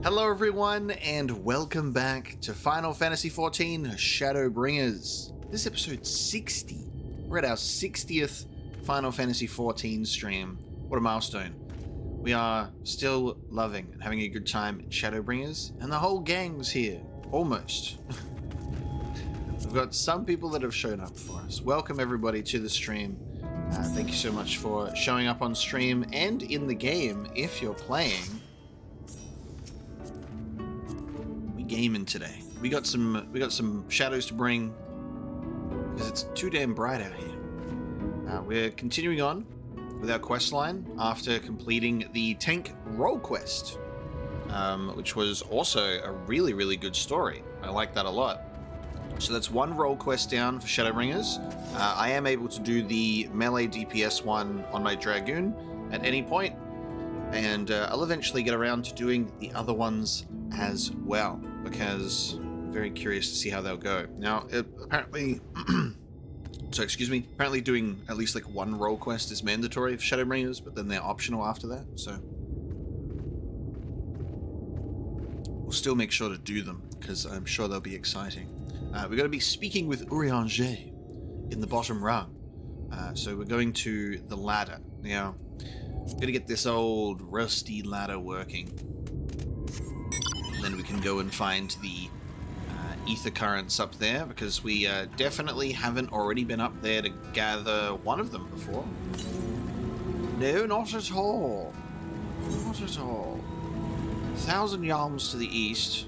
Hello everyone, and welcome back to Final Fantasy XIV Shadowbringers. This is episode 60. We're at our 60th Final Fantasy XIV stream. What a milestone. We are still loving and having a good time in Shadowbringers, and the whole gang's here. Almost. We've got some people that have shown up for us. Welcome everybody to the stream. Thank you so much for showing up on stream and in the game if you're playing. Gaming today. We got some shadows to bring because it's too damn bright out here. We're continuing on with our quest line after completing the tank role quest, which was also a really good story. I like that a lot. So that's one role quest down for Shadowbringers. I am able to do the melee DPS one on my Dragoon at any point, and I'll eventually get around to doing the other ones as well, because I'm very curious to see how they'll go. Now, apparently, apparently doing at least like one role quest is mandatory for Shadowbringers, but then they're optional after that, so we'll still make sure to do them, because I'm sure they'll be exciting. We're going to be speaking with Urianger in the bottom rung, so we're going to the ladder. Now, we're going to get this old rusty ladder working. Then we can go and find the ether currents up there, because we definitely haven't already been up there to gather one of them before. No, not at all. Not at all. 1,000 Yalms to the east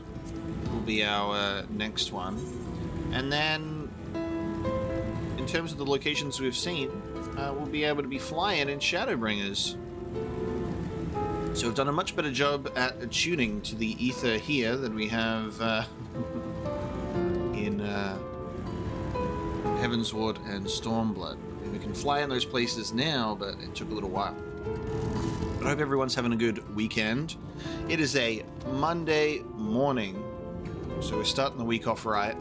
will be our next one. And then, in terms of the locations we've seen, we'll be able to be flying in Shadowbringers. So we've done a much better job at attuning to the ether here than we have in Heavensward and Stormblood. I mean, we can fly in those places now, but it took a little while. But I hope everyone's having a good weekend. It is a Monday morning, so we're starting the week off right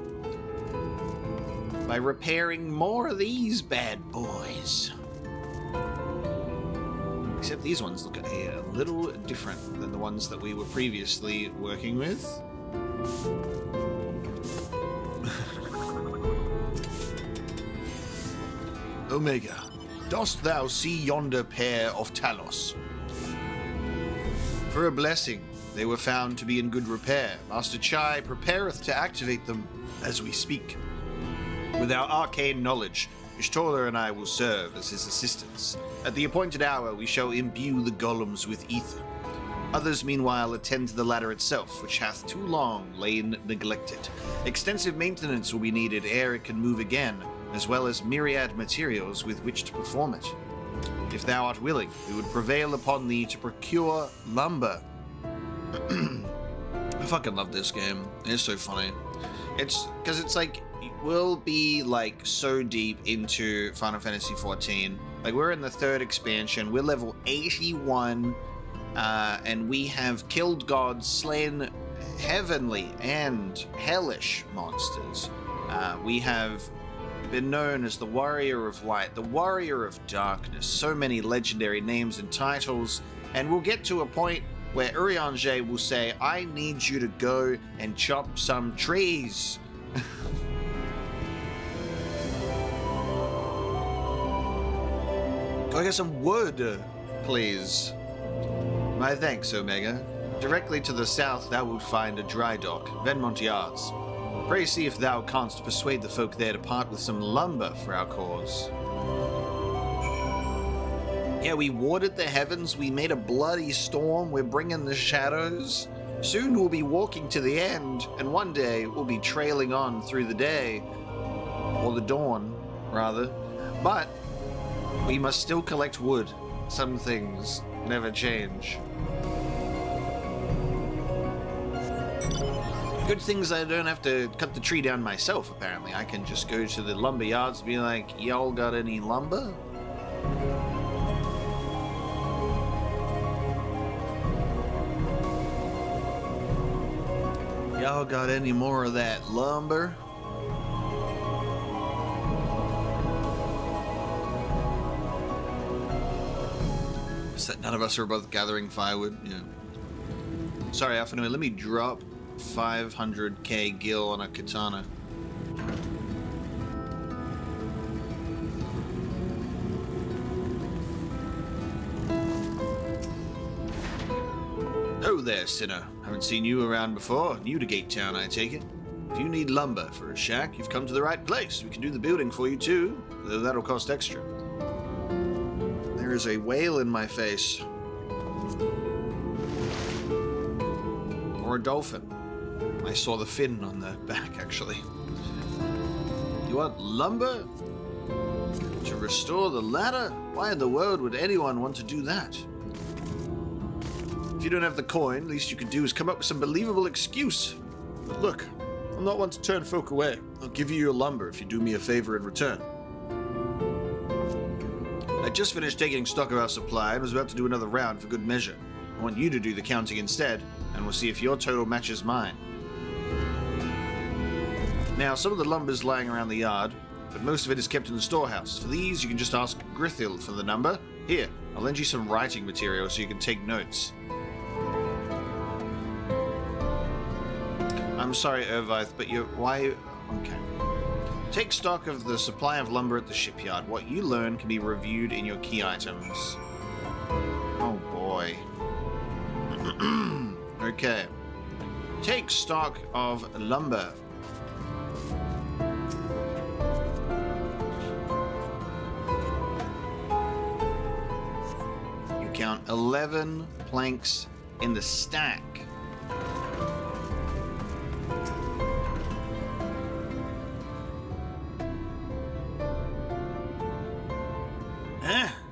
by repairing more of these bad boys. Except these ones look a little different than the ones that we were previously working with. Omega, dost thou see yonder pair of Talos? For a blessing, they were found to be in good repair. Master Chai prepareth to activate them as we speak. With our arcane knowledge, Tristol and I will serve as his assistants. At the appointed hour, we shall imbue the golems with ether. Others, meanwhile, attend to the ladder itself, which hath too long lain neglected. Extensive maintenance will be needed ere it can move again, as well as myriad materials with which to perform it. If thou art willing, we would prevail upon thee to procure lumber. I fucking love this game. It's so funny. It's because it's like, we'll be like so deep into Final Fantasy XIV. Like, we're in the 3rd expansion, we're level 81, and we have killed gods, slain heavenly and hellish monsters. We have been known as the Warrior of Light, the Warrior of Darkness, so many legendary names and titles, and we'll get to a point where Urianger will say, I need you to go and chop some trees. Go get some wood, please. My thanks, Omega. Directly to the south thou wilt find a dry dock, Venmont Yards. Pray see if thou canst persuade the folk there to part with some lumber for our cause. Yeah, we warded the heavens, we made a bloody storm, we're bringing the shadows. Soon we'll be walking to the end, and one day we'll be trailing on through the day. Or the dawn, rather. But we must still collect wood. Some things never change. Good things I don't have to cut the tree down myself, apparently. I can just go to the lumber yards and be like, y'all got any lumber? Y'all got any more of that lumber? Is that none of us are both gathering firewood? Yeah. Sorry, Alphanui, let me drop 500k gil on a katana. Oh there, sinner. Haven't seen you around before. New to Gate Town, I take it. If you need lumber for a shack, you've come to the right place. We can do the building for you too, though that'll cost extra. There is a whale in my face. Or a dolphin. I saw the fin on the back, actually. You want lumber? To restore the ladder? Why in the world would anyone want to do that? If you don't have the coin, least you could do is come up with some believable excuse. But look, I'm not one to turn folk away. I'll give you your lumber if you do me a favor in return. I just finished taking stock of our supply and was about to do another round for good measure. I want you to do the counting instead, and we'll see if your total matches mine. Now, some of the lumber's lying around the yard, but most of it is kept in the storehouse. For these, you can just ask Grithil for the number. Here, I'll lend you some writing material so you can take notes. I'm sorry, Ervith, but why... Okay. Take stock of the supply of lumber at the shipyard. What you learn can be reviewed in your key items. Oh boy. Okay. Take stock of lumber. You count 11 planks in the stack.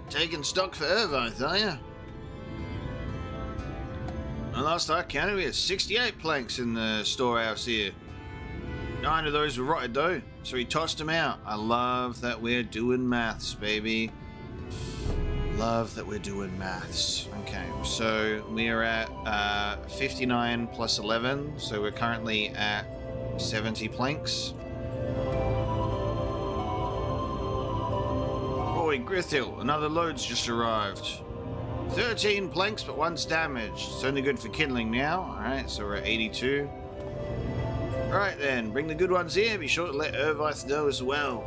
Taking stock for Ervith, are you? And last I counted, we had 68 planks in the storehouse here. 9 of those were rotted though, so he tossed them out. I love that we're doing maths, baby. Love that we're doing maths. Okay, so we are at 59 plus 11, so we're currently at 70 planks. Boy, Grithil, another load's just arrived. 13 planks, but one's damaged. It's only good for kindling now. Alright, so we're at 82. Right then, bring the good ones here. Be sure to let Ervith know as well.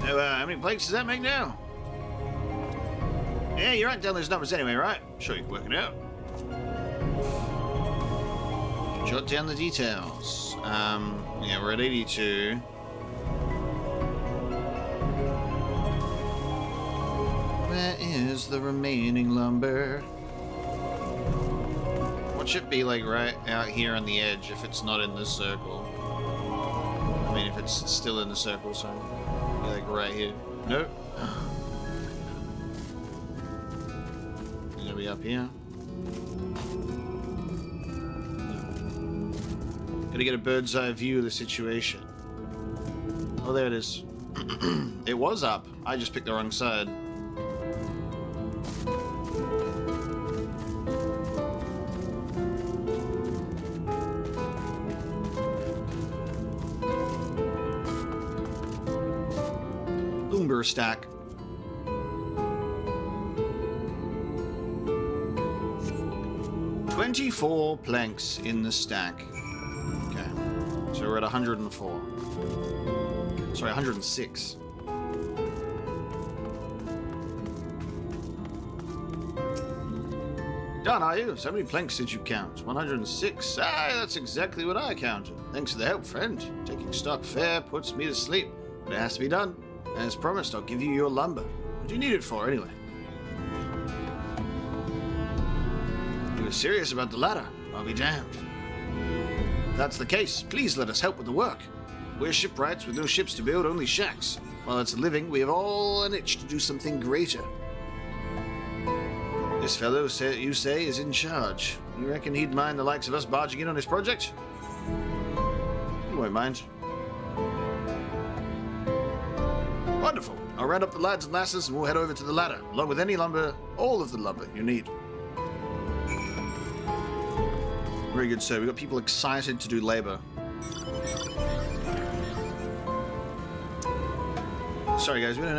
So, how many planks does that make now? Yeah, you write down those numbers anyway, right? Sure you can work it out. Jot down the details. Yeah, we're at 82. Where is the remaining lumber? What should be like right out here on the edge if it's not in the circle? I mean, if it's still in the circle, so be like right here. Nope. It's gonna be up here. Gotta get a bird's eye view of the situation. Oh, there it is. It was up. I just picked the wrong side. Lumber stack. "24 planks in the stack." So we're at 104. Sorry, 106. Done, are you? So many planks did you count? 106? Ah, that's exactly what I counted. Thanks for the help, friend. Taking stock fair puts me to sleep. But it has to be done. As promised, I'll give you your lumber. What do you need it for, anyway? You were serious about the ladder. I'll be damned. If that's the case, please let us help with the work. We're shipwrights with no ships to build, only shacks. While it's a living, we have all an itch to do something greater. This fellow, you say, is in charge. You reckon he'd mind the likes of us barging in on his project? He won't mind. Wonderful. I'll round up the lads and lasses and we'll head over to the ladder, along with any lumber, all of the lumber you need. Very good, sir. We've got people excited to do labor. Sorry guys, we didn't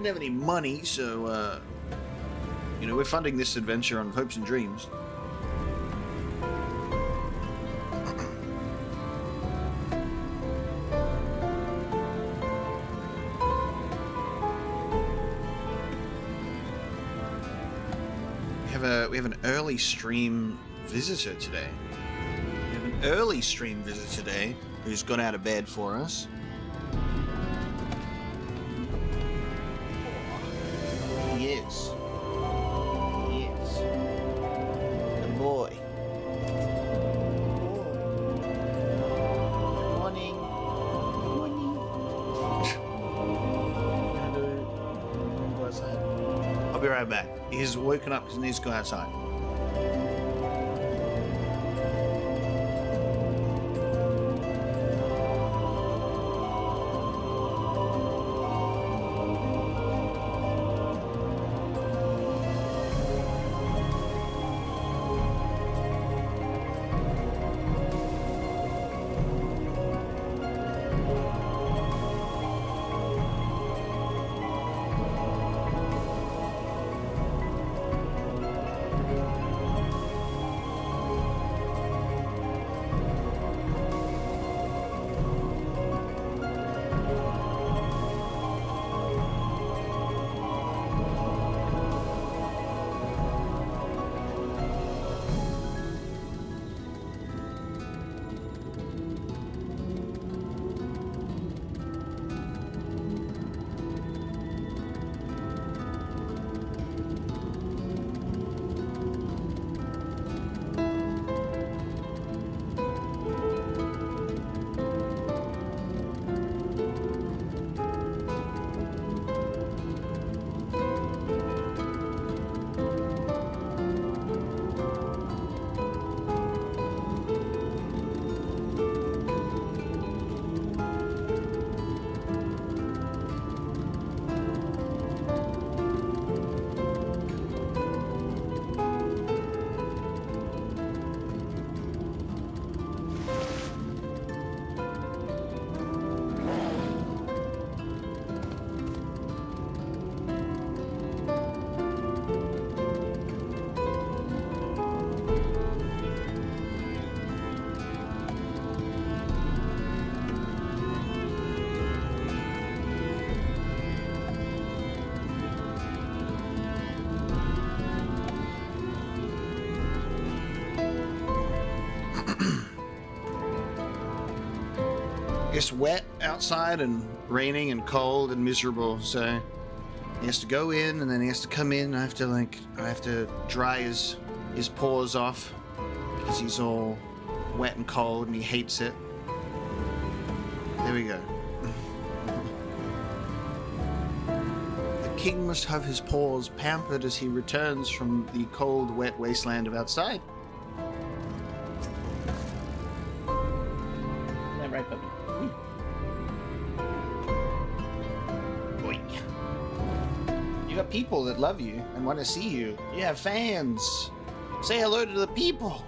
have any money, so you know, we're funding this adventure on hopes and dreams. We have an early stream visitor today. We have an early stream visitor today who's got out of bed for us. He is. He is. The boy. Morning. Morning. Go outside. I'll be right back. He's woken up because he needs to go outside. It's wet outside and raining and cold and miserable, so he has to go in and then he has to come in. I have to dry his paws off because he's all wet and cold and he hates it. There we go. The king must have his paws pampered as he returns from the cold, wet wasteland of outside. Isn't that right, puppy? You got people that love you and want to see you. You have fans. Say hello to the people.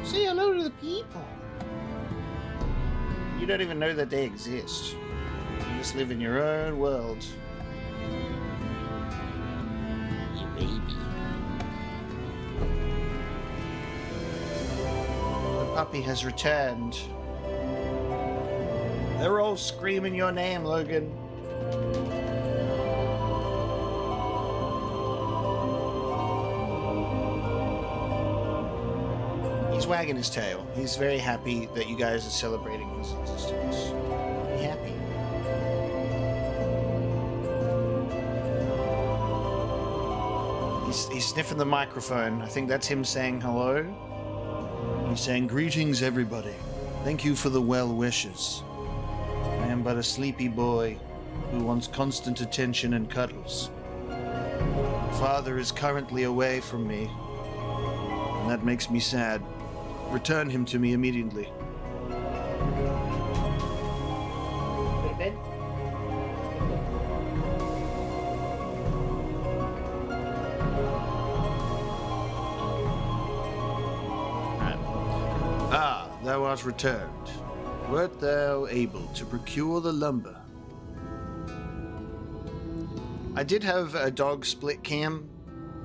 Say hello to the people. You don't even know that they exist. You just live in your own world. You baby. The puppy has returned. They're all screaming your name, Logan. He's wagging his tail. He's very happy that you guys are celebrating his existence. Be happy. He's sniffing the microphone. I think that's him saying hello. He's saying, "Greetings, everybody. Thank you for the well wishes. I am but a sleepy boy who wants constant attention and cuddles. Father is currently away from me, and that makes me sad. Return him to me immediately." Go to bed. Ah, thou art returned. Wert thou able to procure the lumber? I did have a dog split cam,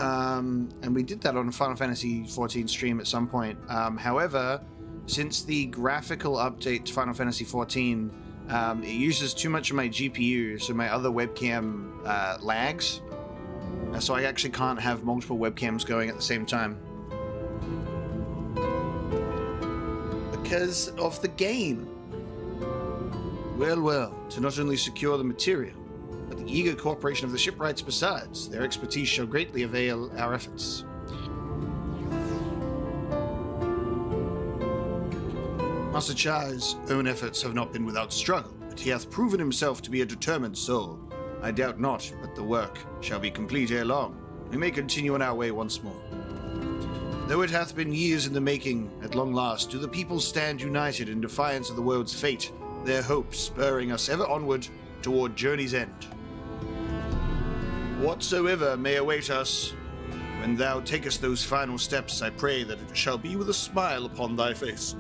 and we did that on Final Fantasy XIV stream at some point. However, since the graphical update to Final Fantasy XIV, it uses too much of my GPU, so my other webcam lags. So I actually can't have multiple webcams going at the same time. Because of the game. Well, to not only secure the material, but the eager cooperation of the shipwrights besides, their expertise shall greatly avail our efforts. Master Chai's own efforts have not been without struggle, but he hath proven himself to be a determined soul. I doubt not but the work shall be complete ere long. We may continue on our way once more. Though it hath been years in the making, at long last do the people stand united in defiance of the world's fate, their hopes spurring us ever onward toward journey's end. Whatsoever may await us, when thou takest those final steps, I pray that it shall be with a smile upon thy face.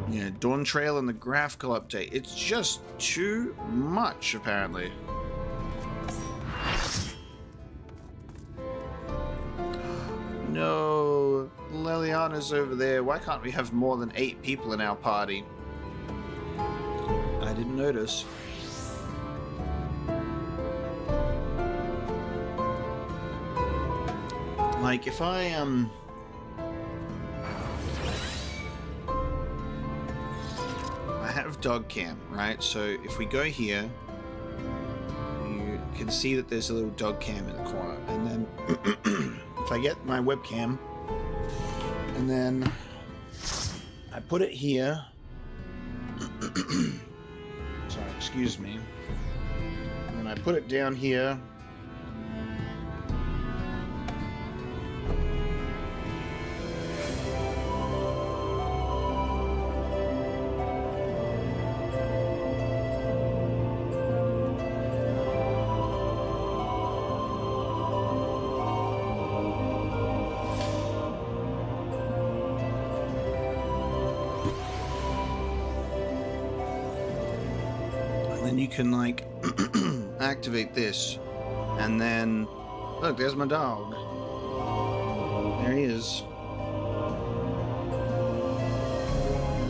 Yeah, Dawn Trail and the graphical update. It's just too much, apparently. No, Leliana's over there. Why can't we have more than 8 people in our party? I didn't notice. Like, if I have dog cam, right? So if we go here, you can see that there's a little dog cam in the corner, and then if I get my webcam and then I put it here, sorry, excuse me, and then I put it down here, you can like activate this, and then look, there's my dog. There he is.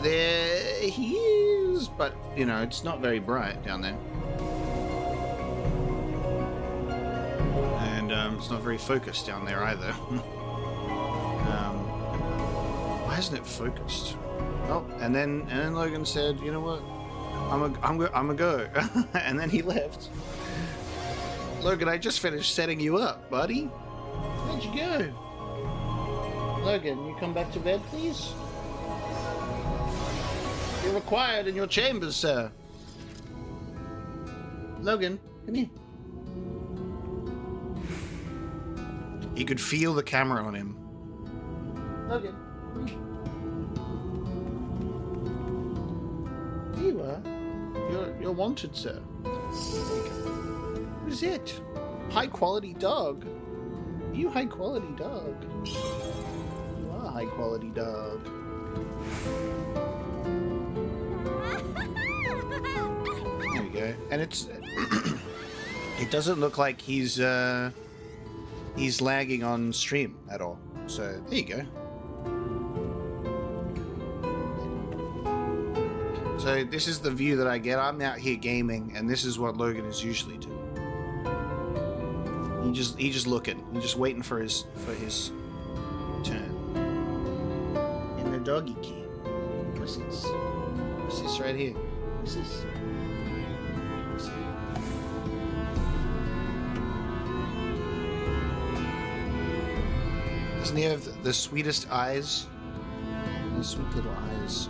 There he is, but you know, it's not very bright down there, and it's not very focused down there either. Why isn't it focused? Oh, and then Logan said, you know what? I'm a go. And then he left. Logan, I just finished setting you up, buddy. Where'd you go? Logan, you come back to bed, please? You're required in your chambers, sir. Logan, come here. He could feel the camera on him. Logan. Here you are. You're wanted, sir. What is it? High quality dog. Are you high quality dog? You are a high quality dog. There we go. And it's it doesn't look like he's lagging on stream at all. So there you go. So this is the view that I get. I'm out here gaming, and this is what Logan is usually doing. He just looking. He's just waiting for his turn. In the doggy cam. What's this? What's this right here? What's this? Doesn't he have the sweetest eyes? The sweet little eyes.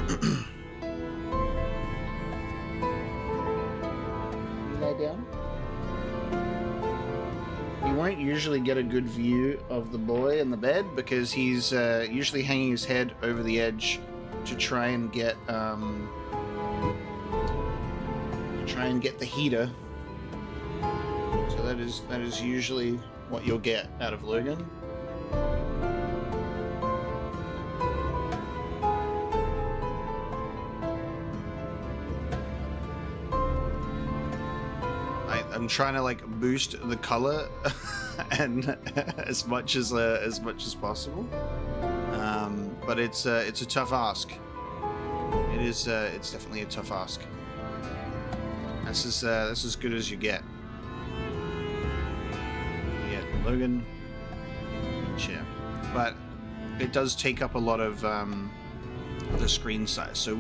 You lie down? You won't usually get a good view of the boy in the bed because he's usually hanging his head over the edge to try and get the heater. So that is usually what you'll get out of Logan. I'm trying to like boost the color and as much as possible. But it's a tough ask. It is. It's definitely a tough ask. This is as good as you get. Yeah, Logan. Chair, but it does take up a lot of the screen size. So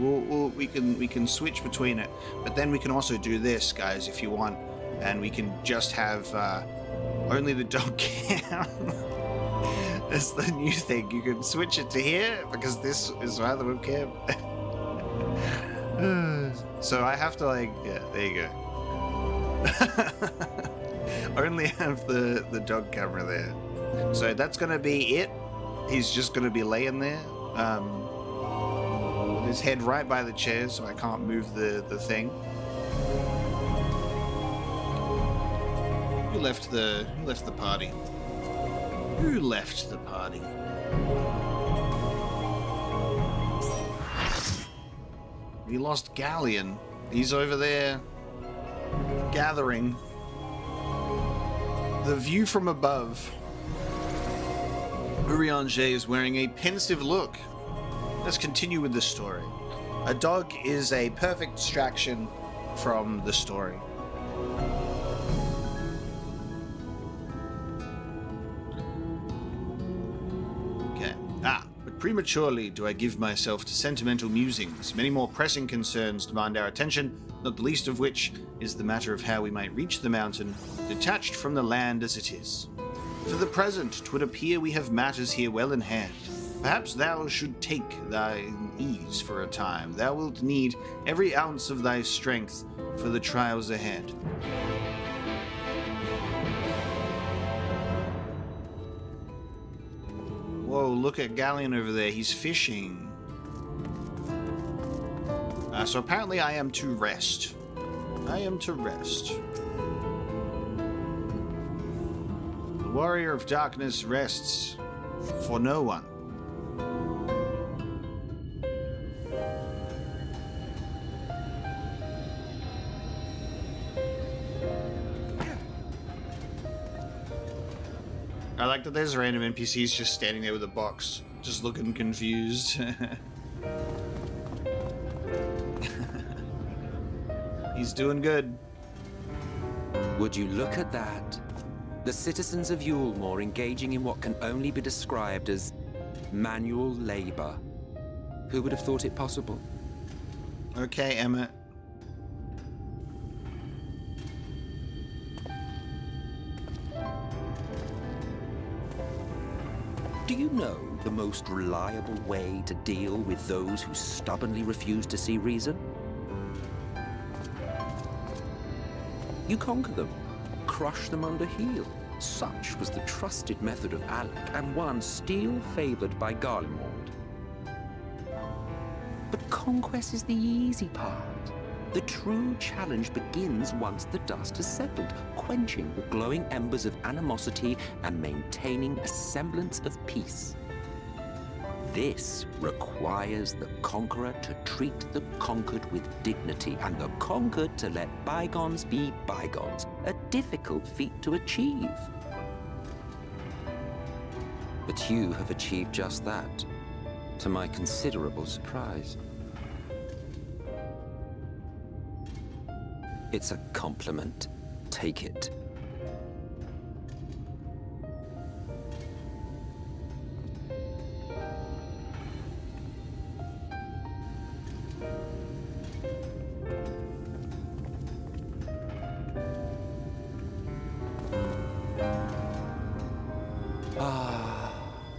we can switch between it, but then we can also do this, guys, if you want, and we can just have only the dog cam. That's the new thing. You can switch it to here because this is my other webcam. So I have to like, yeah, there you go. Only have the dog camera there. So that's gonna be it. He's just gonna be laying there, with his head right by the chair, so I can't move the thing. Who left the party? Who left the party? We lost Galleon. He's over there gathering. The view from above. Urianger is wearing a pensive look. Let's continue with the story. A dog is a perfect distraction from the story. Okay. But prematurely do I give myself to sentimental musings. Many more pressing concerns demand our attention, not the least of which is the matter of how we might reach the mountain, detached from the land as it is. For the present, 'twould appear we have matters here well in hand. Perhaps thou should take thine ease for a time. Thou wilt need every ounce of thy strength for the trials ahead. Whoa, look at Galleon over there. He's fishing. So apparently I am to rest. I am to rest. The warrior of darkness rests for no one. I like that there's random NPCs just standing there with a box, just looking confused. He's doing good. Would you look at that? The citizens of Yulemore engaging in what can only be described as manual labor. Who would have thought it possible? Okay, Emma. Do you know the most reliable way to deal with those who stubbornly refuse to see reason? You conquer them, crush them under heel. Such was the trusted method of Alec, and one still favored by Garlemald. But conquest is the easy part. The true challenge begins once the dust has settled, quenching the glowing embers of animosity and maintaining a semblance of peace. This requires the conqueror to treat the conquered with dignity, and the conquered to let bygones be bygones, a difficult feat to achieve. But you have achieved just that, to my considerable surprise. It's a compliment. Take it.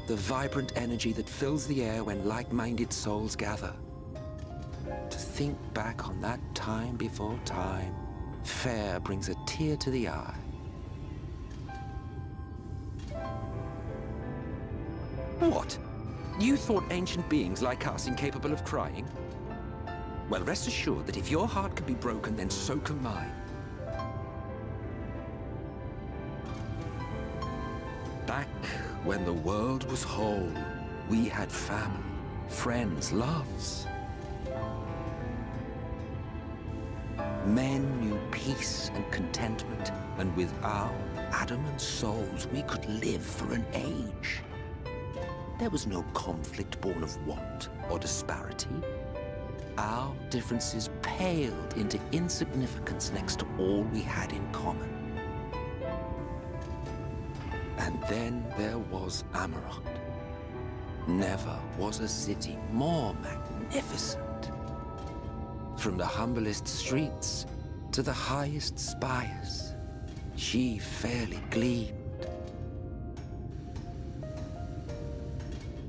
The vibrant energy that fills the air when like-minded souls gather. To think back on that time before time, fair brings a tear to the eye. What? You thought ancient beings like us incapable of crying? Well, rest assured that if your heart can be broken, then so can mine. Back when the world was whole, we had family, friends, loves. Men knew peace and contentment, and with our adamant souls, we could live for an age. There was no conflict born of want or disparity. Our differences paled into insignificance next to all we had in common. And then there was Amaranth. Never was a city more magnificent. From the humblest streets to the highest spires, she fairly gleamed.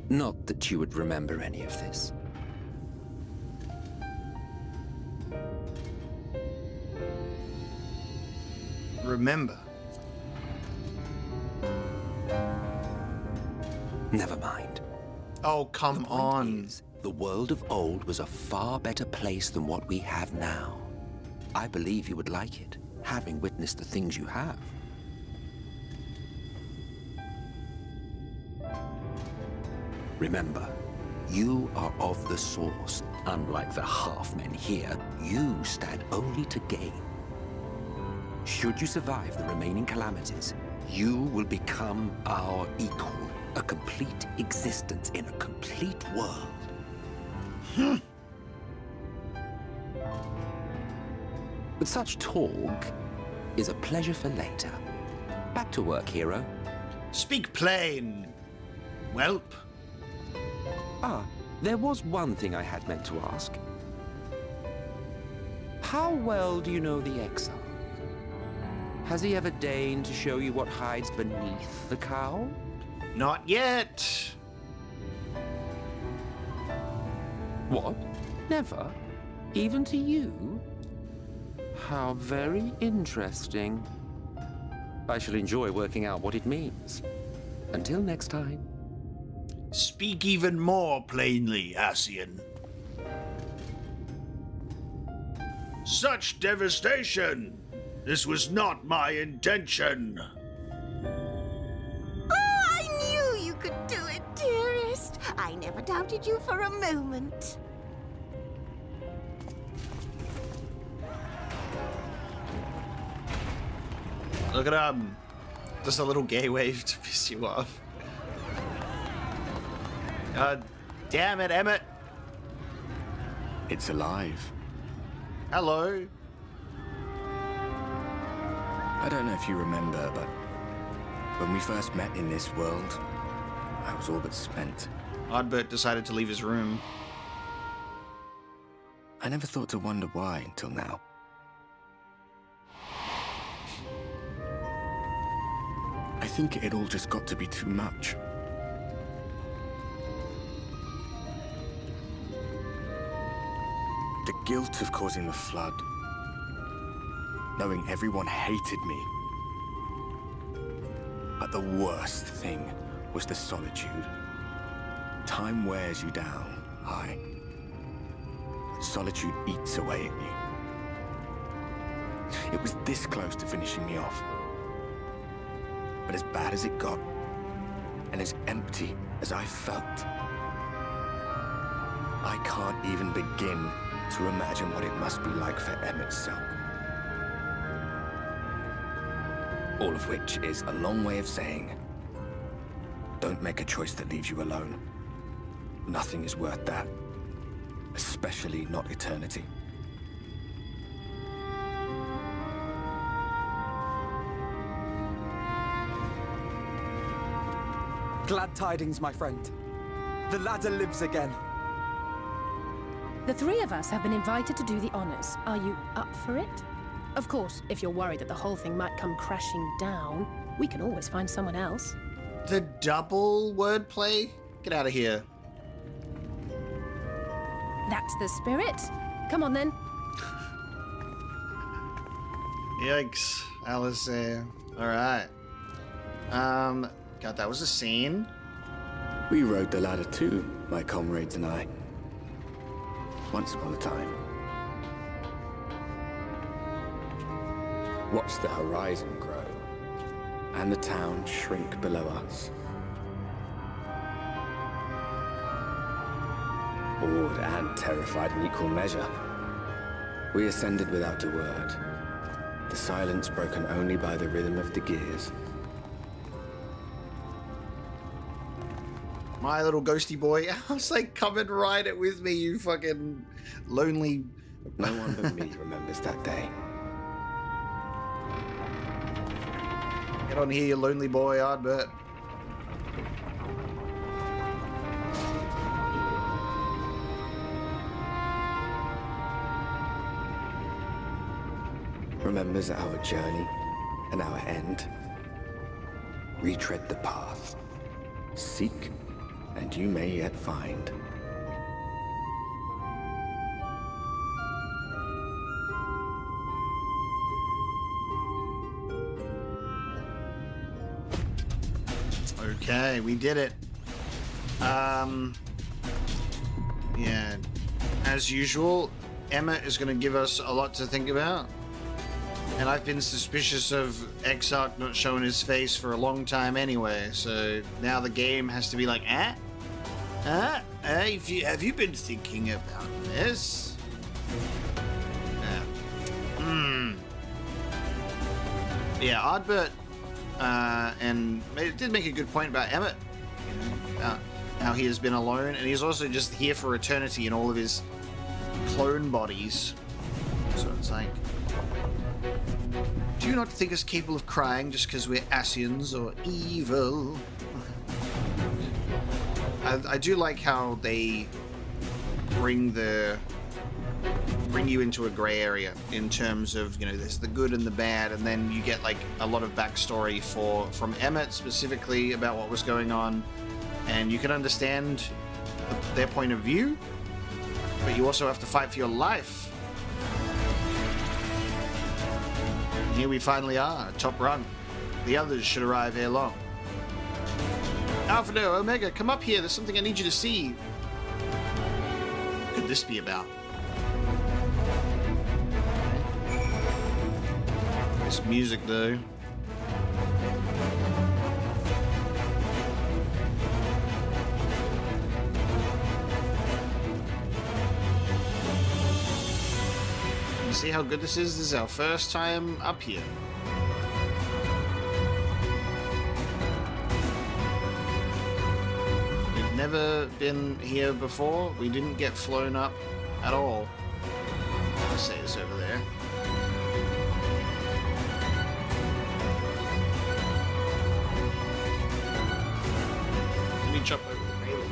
Not that you would remember any of this. Remember? Never mind. Oh, come The point on. is, the world of old was a far better place than what we have now. I believe you would like it, having witnessed the things you have. Remember, you are of the source. Unlike the half-men here, you stand only to gain. Should you survive the remaining calamities, you will become our equal. A complete existence in a complete world. But such talk is a pleasure for later. Back to work, hero. Speak plain, whelp. Ah, there was one thing I had meant to ask. How well do you know the Exarch? Has he ever deigned to show you what hides beneath the cowl? Not yet. What? Never? Even to you? How very interesting. I shall enjoy working out what it means. Until next time. Speak even more plainly, Ascian. Such devastation! This was not my intention! I knew you could do it, dearest. I never doubted you for a moment. Look at just a little gay wave to piss you off. God damn it, Emmett. It's alive. Hello. I don't know if you remember, but when we first met in this world, I was all but spent. Oddbert decided to leave his room. I never thought to wonder why until now. I think it all just got to be too much. The guilt of causing the flood. Knowing everyone hated me. But the worst thing was the solitude. Time wears you down, aye. Solitude eats away at you. It was this close to finishing me off. But as bad as it got, and as empty as I felt, I can't even begin to imagine what it must be like for Emmett's self. All of which is a long way of saying, don't make a choice that leaves you alone. Nothing is worth that, especially not eternity. Glad tidings, my friend. The ladder lives again. The three of us have been invited to do the honors. Are you up for it? Of course, if you're worried that the whole thing might come crashing down, we can always find someone else. The double wordplay? Get out of here. That's the spirit. Come on then. Yikes, Alice. Alright. God, that was a scene. We rode the ladder too, my comrades and I. Once upon a time. Watched the horizon grow, and the town shrink below us. Awed and terrified in equal measure. We ascended without a word, the silence broken only by the rhythm of the gears. My little ghosty boy. I was like, come and ride it with me, you fucking lonely... No one but me remembers that day. Get on here, you lonely boy, Ardbert. Remembers our journey and our end. Retread the path. Seek, and you may yet find. Okay, we did it. Yeah, as usual, Emma is going to give us a lot to think about. And I've been suspicious of Exarch not showing his face for a long time anyway, so now the game has to be like, have you been thinking about this? Yeah, Ardbert, and it did make a good point about Emmett, about how he has been alone, and he's also just here for eternity in all of his clone bodies. So it's like, do you not think us capable of crying just because we're Asians or evil? I do like how they bring you into a gray area in terms of, you know, there's the good and the bad, and then you get like a lot of backstory from Emmett specifically about what was going on, and you can understand their point of view, but you also have to fight for your life. And here we finally are, top rung. The others should arrive ere long. Alpha, no, Omega, come up here. There's something I need you to see. What could this be about? This music, though. You see how good this is? This is our first time up here. We've never been here before. We didn't get flown up at all. Let's say it's over there. Let me jump over the railing.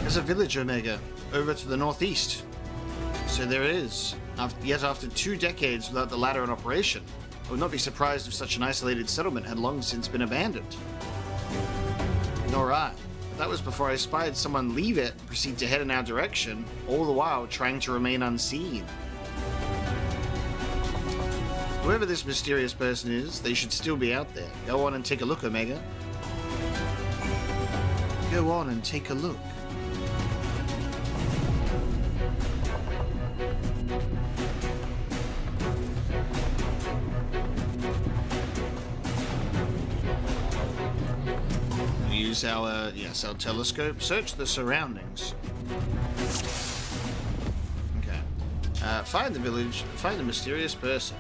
There's a village, Omega, over to the northeast. So there it is. Yet after 2 decades without the ladder in operation, I would not be surprised if such an isolated settlement had long since been abandoned. Nor I. But that was before I spied someone leave it and proceed to head in our direction, all the while trying to remain unseen. Whoever this mysterious person is, they should still be out there. Go on and take a look, Omega. Go on and take a look. Use our telescope. Search the surroundings. Okay. Find the village. Find the mysterious person.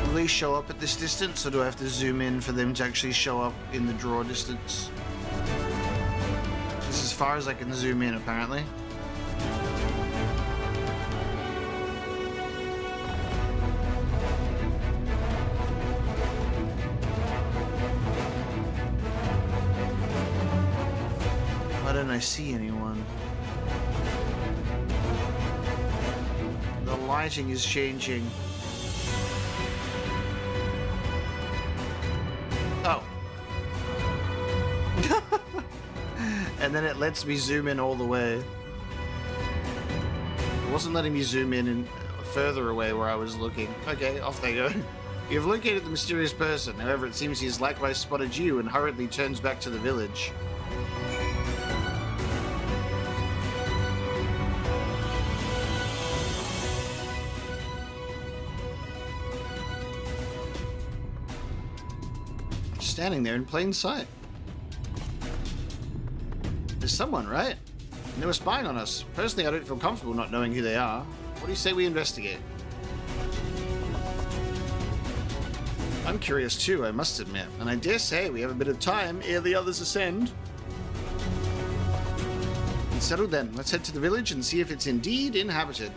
Will they show up at this distance, or do I have to zoom in for them to actually show up in the draw distance? This is as far as I can zoom in, apparently. Why don't I see anyone? The lighting is changing. Oh. And then it lets me zoom in all the way. It wasn't letting me zoom in and further away where I was looking. Okay, off they go. You have located the mysterious person. However, it seems he has likewise spotted you and hurriedly turns back to the village. Standing there in plain sight. There's someone, right? And they were spying on us. Personally, I don't feel comfortable not knowing who they are. What do you say we investigate? I'm curious too, I must admit, and I dare say we have a bit of time ere the others ascend. And settled then, let's head to the village and see if it's indeed inhabited.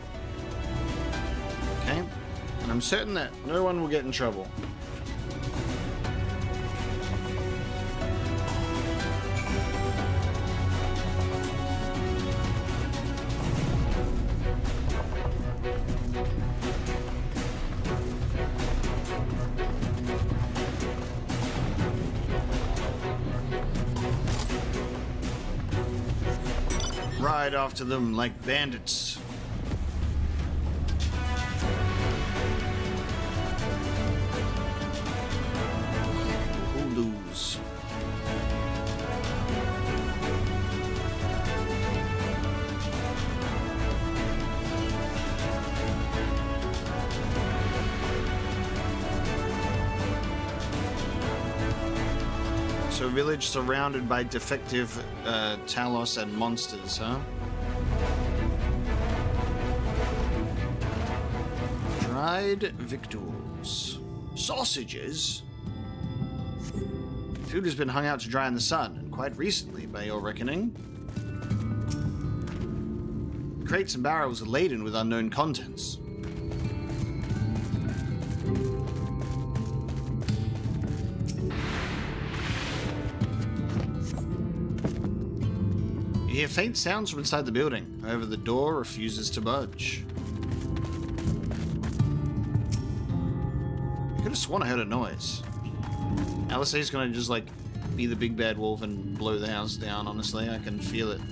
Okay, and I'm certain that no one will get in trouble. Ride after them like bandits. Who lose? So a village surrounded by defective Talos and monsters, huh? Dried victuals. Sausages? Food has been hung out to dry in the sun, and quite recently, by your reckoning. Crates and barrels are laden with unknown contents. You hear faint sounds from inside the building. However, the door refuses to budge. I could have sworn I heard a noise. Alisaie's gonna just, like, be the big bad wolf and blow the house down, honestly. I can feel it.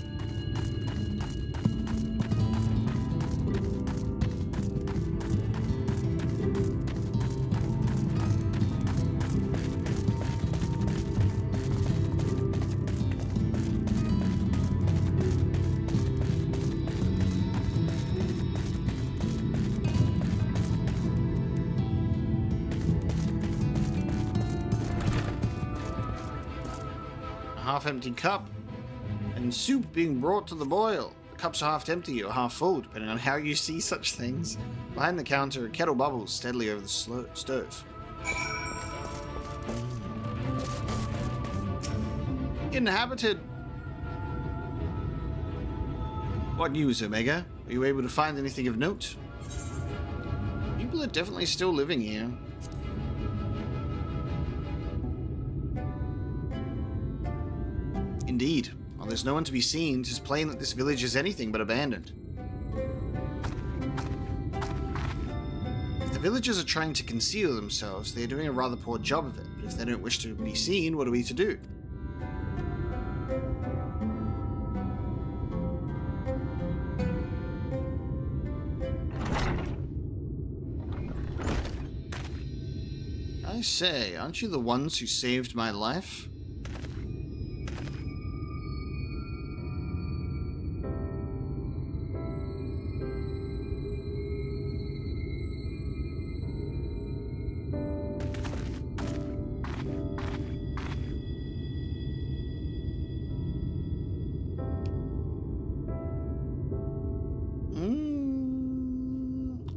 Half-empty cup and soup being brought to the boil. The cups are half empty or half full, depending on how you see such things. Behind the counter, a kettle bubbles steadily over the stove. Inhabited. What news, Omega? Are you able to find anything of note? People are definitely still living here. Indeed. While there's no one to be seen, it is plain that this village is anything but abandoned. If the villagers are trying to conceal themselves, they are doing a rather poor job of it. But if they don't wish to be seen, what are we to do? I say, aren't you the ones who saved my life?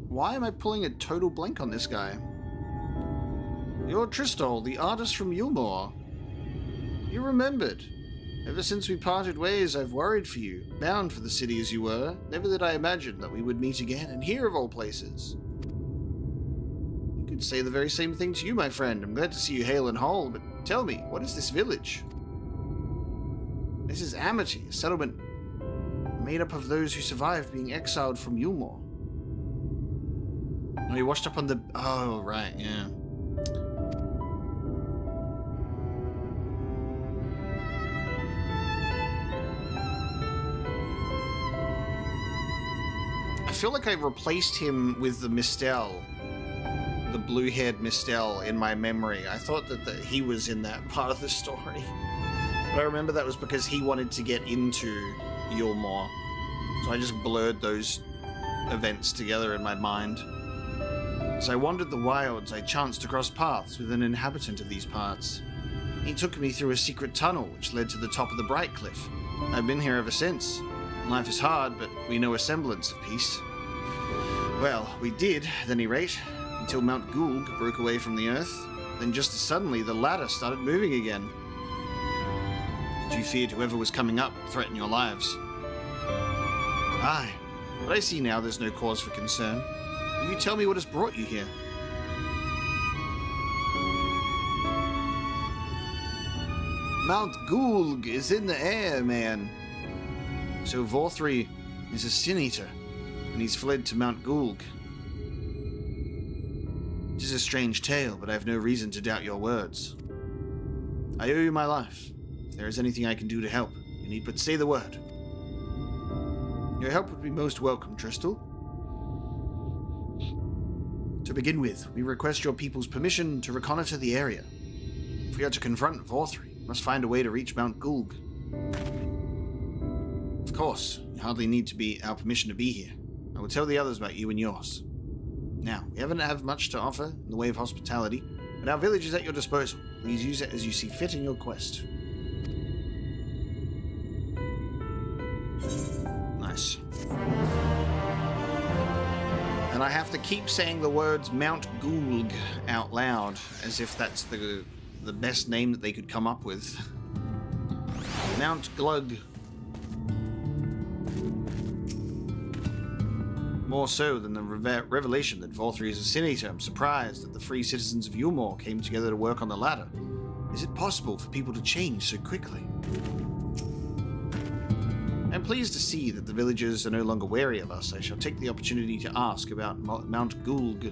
Why am I pulling a total blank on this guy? You're Tristol, the artist from Yulmore. You remembered. Ever since we parted ways, I've worried for you, bound for the city as you were. Never did I imagine that we would meet again, and here of all places. You could say the very same thing to you, my friend. I'm glad to see you hale and whole, but tell me, what is this village? This is Amity, a settlement made up of those who survived being exiled from Yulmore. Oh, he washed up on the... Oh, right, yeah. I feel like I replaced him with the Mistel, the blue-haired Mistel in my memory. I thought that he was in that part of the story. But I remember that was because he wanted to get into Yulmore. So I just blurred those events together in my mind. As I wandered the wilds, I chanced to cross paths with an inhabitant of these parts. He took me through a secret tunnel which led to the top of the Bright Cliff. I've been here ever since. Life is hard, but we know a semblance of peace. Well, we did, at any rate, until Mount Gulg broke away from the earth. Then just as suddenly, the ladder started moving again. You feared whoever was coming up would threaten your lives. Aye, but I see now there's no cause for concern. Will you tell me what has brought you here? Mount Gulg is in the air, man. So Vauthry is a sin eater, and he's fled to Mount Gulg. It is a strange tale, but I have no reason to doubt your words. I owe you my life. If there is anything I can do to help, you need but say the word. Your help would be most welcome, Tristol. To begin with, we request your people's permission to reconnoiter the area. If we are to confront Vauthry, we must find a way to reach Mount Gulg. Of course, you hardly need to be our permission to be here. I will tell the others about you and yours. Now, we haven't have much to offer in the way of hospitality, but our village is at your disposal. Please use it as you see fit in your quest. Nice. And I have to keep saying the words Mount Gulg out loud, as if that's the best name that they could come up with. Mount Glug. More so than the revelation that Vauthry is a sin eater, I'm surprised that the free citizens of Yulmore came together to work on the ladder. Is it possible for people to change so quickly? I'm pleased to see that the villagers are no longer wary of us. I shall take the opportunity to ask about Mount Gulg.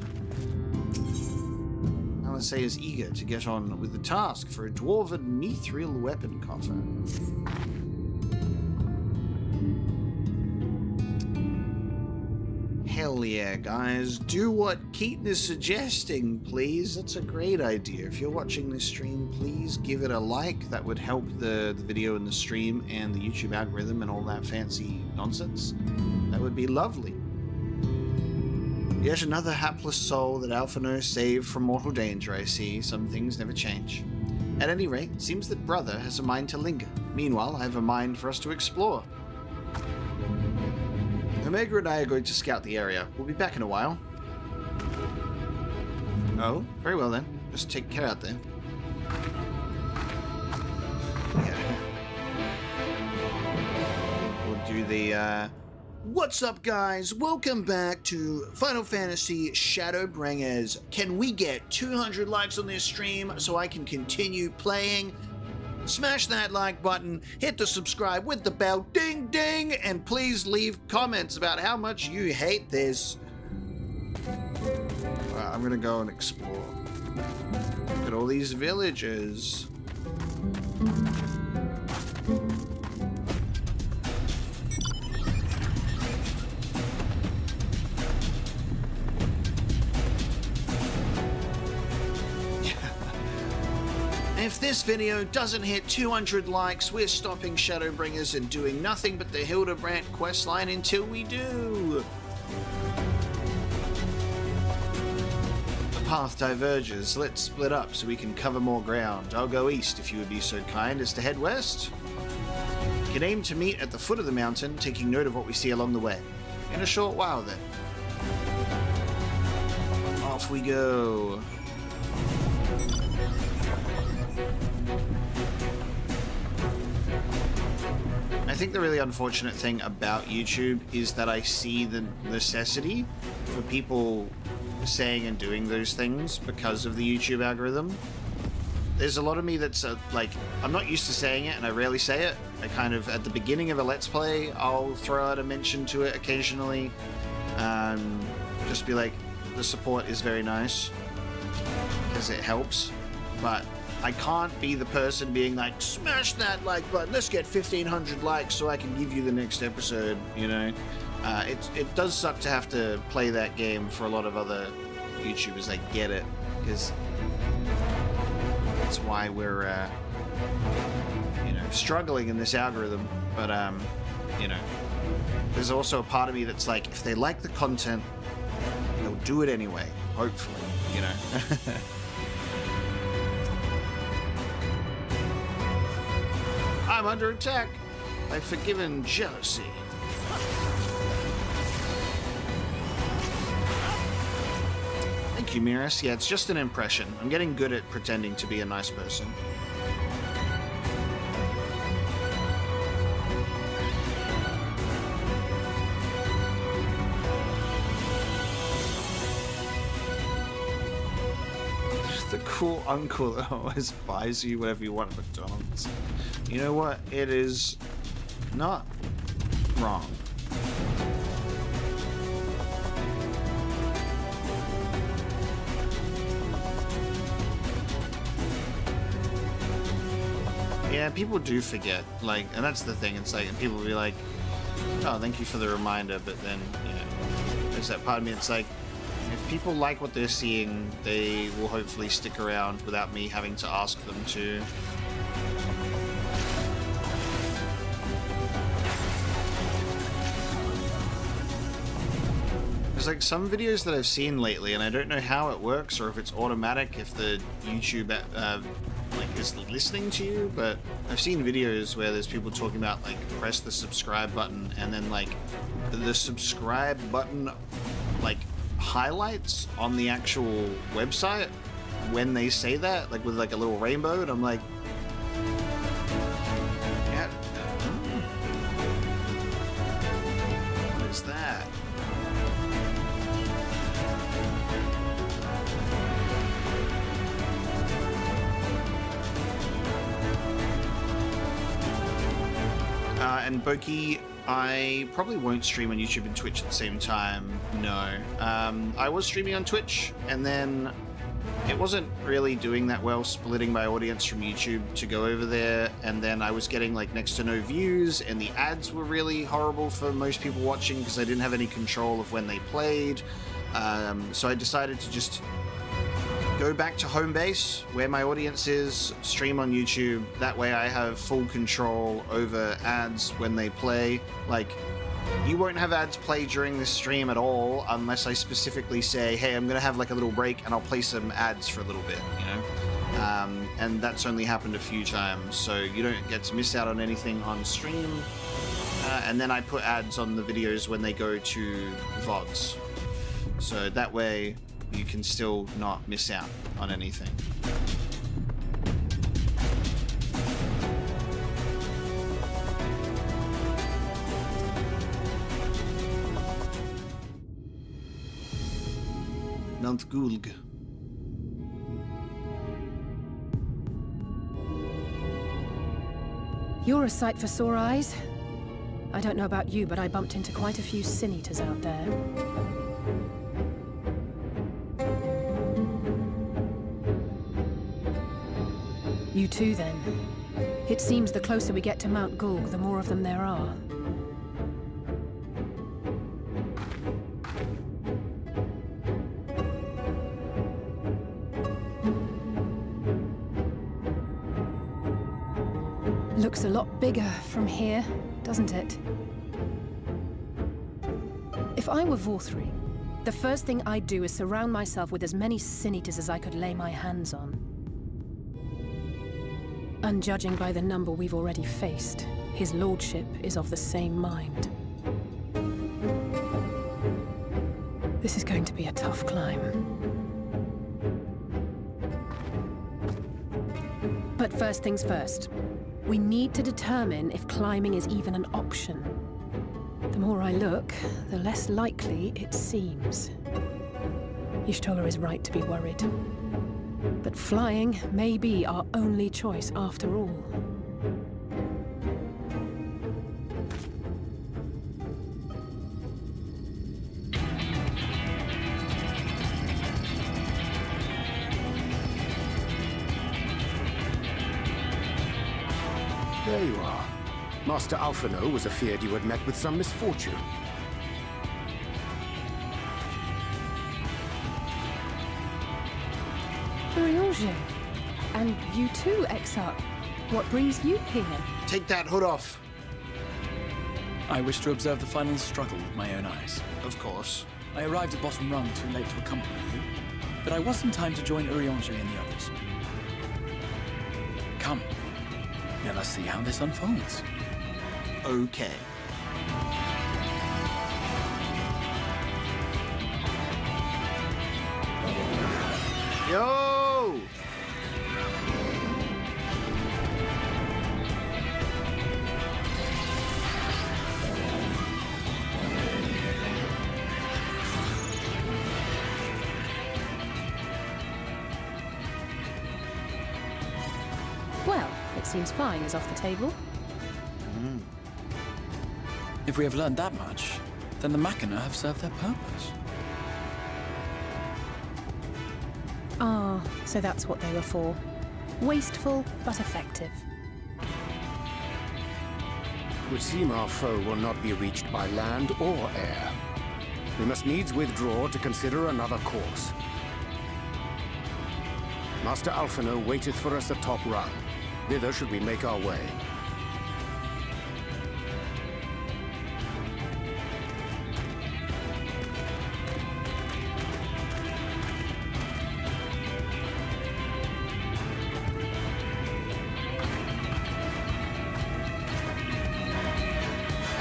Alisay is eager to get on with the task for a Dwarven mithril weapon coffer. Hell yeah, guys. Do what Keaton is suggesting, please. That's a great idea. If you're watching this stream, please give it a like. That would help the video and the stream and the YouTube algorithm and all that fancy nonsense. That would be lovely. Yet another hapless soul that Alphino saved from mortal danger, I see. Some things never change. At any rate, it seems that Brother has a mind to linger. Meanwhile, I have a mind for us to explore. Omega and I are going to scout the area. We'll be back in a while. Oh, very well then. Just take care out there. Yeah. We'll do the, What's up, guys? Welcome back to Final Fantasy Shadowbringers. Can we get 200 likes on this stream so I can continue playing? Smash that like button, hit the subscribe with the bell, ding ding, and please leave comments about how much you hate this. I'm gonna go and explore. Look at all these villages. If this video doesn't hit 200 likes, we're stopping Shadowbringers and doing nothing but the Hildebrandt questline until we do. The path diverges. Let's split up so we can cover more ground. I'll go east if you would be so kind as to head west. We can aim to meet at the foot of the mountain, taking note of what we see along the way. In a short while then. Off we go. I think the really unfortunate thing about YouTube is that I see the necessity for people saying and doing those things because of the YouTube algorithm. There's a lot of me that's like, I'm not used to saying it and I rarely say it. I kind of, at the beginning of a Let's Play, I'll throw out a mention to it occasionally. Just be like, the support is very nice because it helps, but I can't be the person being like, smash that like button, let's get 1,500 likes so I can give you the next episode, you know? It does suck to have to play that game for a lot of other YouTubers. I get it, because that's why we're, you know, struggling in this algorithm. But, you know, there's also a part of me that's like, if they like the content, they'll do it anyway, hopefully, you know. I'm under attack by forgiven jealousy. Thank you, Miras. Yeah, it's just an impression. I'm getting good at pretending to be a nice person. The cool uncle that always buys you whatever you want at McDonald's. You know what? It is not wrong. Yeah, people do forget, like, and that's the thing, it's like, and people will be like, oh, thank you for the reminder, but then, you know, there's that part of me, it's like, if people like what they're seeing, they will hopefully stick around without me having to ask them to. There's like some videos that I've seen lately, and I don't know how it works or if it's automatic, if the YouTube like is listening to you, but I've seen videos where there's people talking about like press the subscribe button, and then like the subscribe button like highlights on the actual website when they say that, like with like a little rainbow, and I'm like, yeah, what is that? And Boki, I probably won't stream on YouTube and Twitch at the same time, no. I was streaming on Twitch, and then it wasn't really doing that well, splitting my audience from YouTube to go over there, and then I was getting like next to no views, and the ads were really horrible for most people watching because I didn't have any control of when they played. So I decided to just go back to home base where my audience is, stream on YouTube. That way I have full control over ads when they play. Like, you won't have ads play during this stream at all unless I specifically say, hey, I'm gonna have like a little break and I'll play some ads for a little bit, you know? And that's only happened a few times, so you don't get to miss out on anything on stream. And then I put ads on the videos when they go to VODs. So that way you can still not miss out on anything. Mount Gulg. You're a sight for sore eyes. I don't know about you, but I bumped into quite a few sin eaters out there. You too, then. It seems the closer we get to Mount Gulg, the more of them there are. Looks a lot bigger from here, doesn't it? If I were Vauthry, the first thing I'd do is surround myself with as many sin eaters as I could lay my hands on. And judging by the number we've already faced, his lordship is of the same mind. This is going to be a tough climb. But first things first. We need to determine if climbing is even an option. The more I look, the less likely it seems. Y'shtola is right to be worried. But flying may be our only choice after all. There you are. Master Alphino was afeard you had met with some misfortune. Urianger. And you too, Exarch. What brings you here? Take that hood off. I wish to observe the final struggle with my own eyes. Of course. I arrived at bottom rung too late to accompany you, but I was in time to join Urianger and the others. Come, let us see how this unfolds. Okay. Yo! Well, it seems flying is off the table. If we have learned that much, then the Machina have served their purpose. Ah, so that's what they were for. Wasteful, but effective. It would seem our foe will not be reached by land or air. We must needs withdraw to consider another course. Master Alphino waiteth for us atop rung. Thither should we make our way.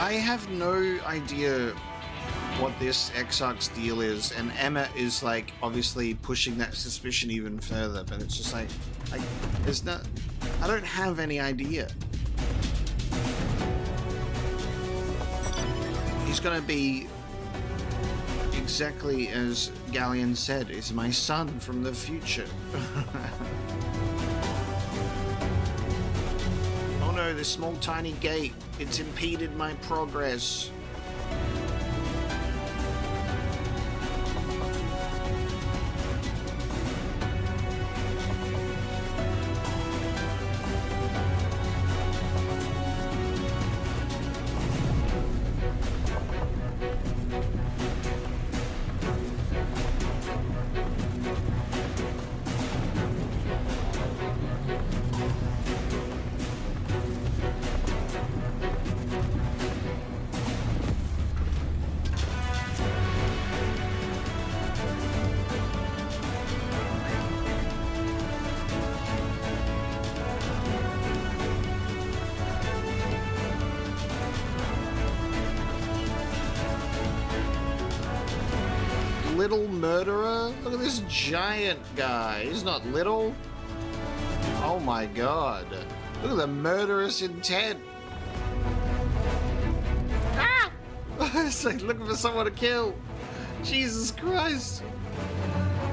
I have no idea what this Exarch's deal is, and Emma is like obviously pushing that suspicion even further, but it's just like there's no, I don't have any idea. He's gonna be exactly as Galleon said, is my son from the future. Oh no, this small tiny gate, it's impeded my progress. Little murderer? Look at this giant guy. He's not little. Oh my god. Look at the murderous intent. Ah! It's like looking for someone to kill. Jesus Christ.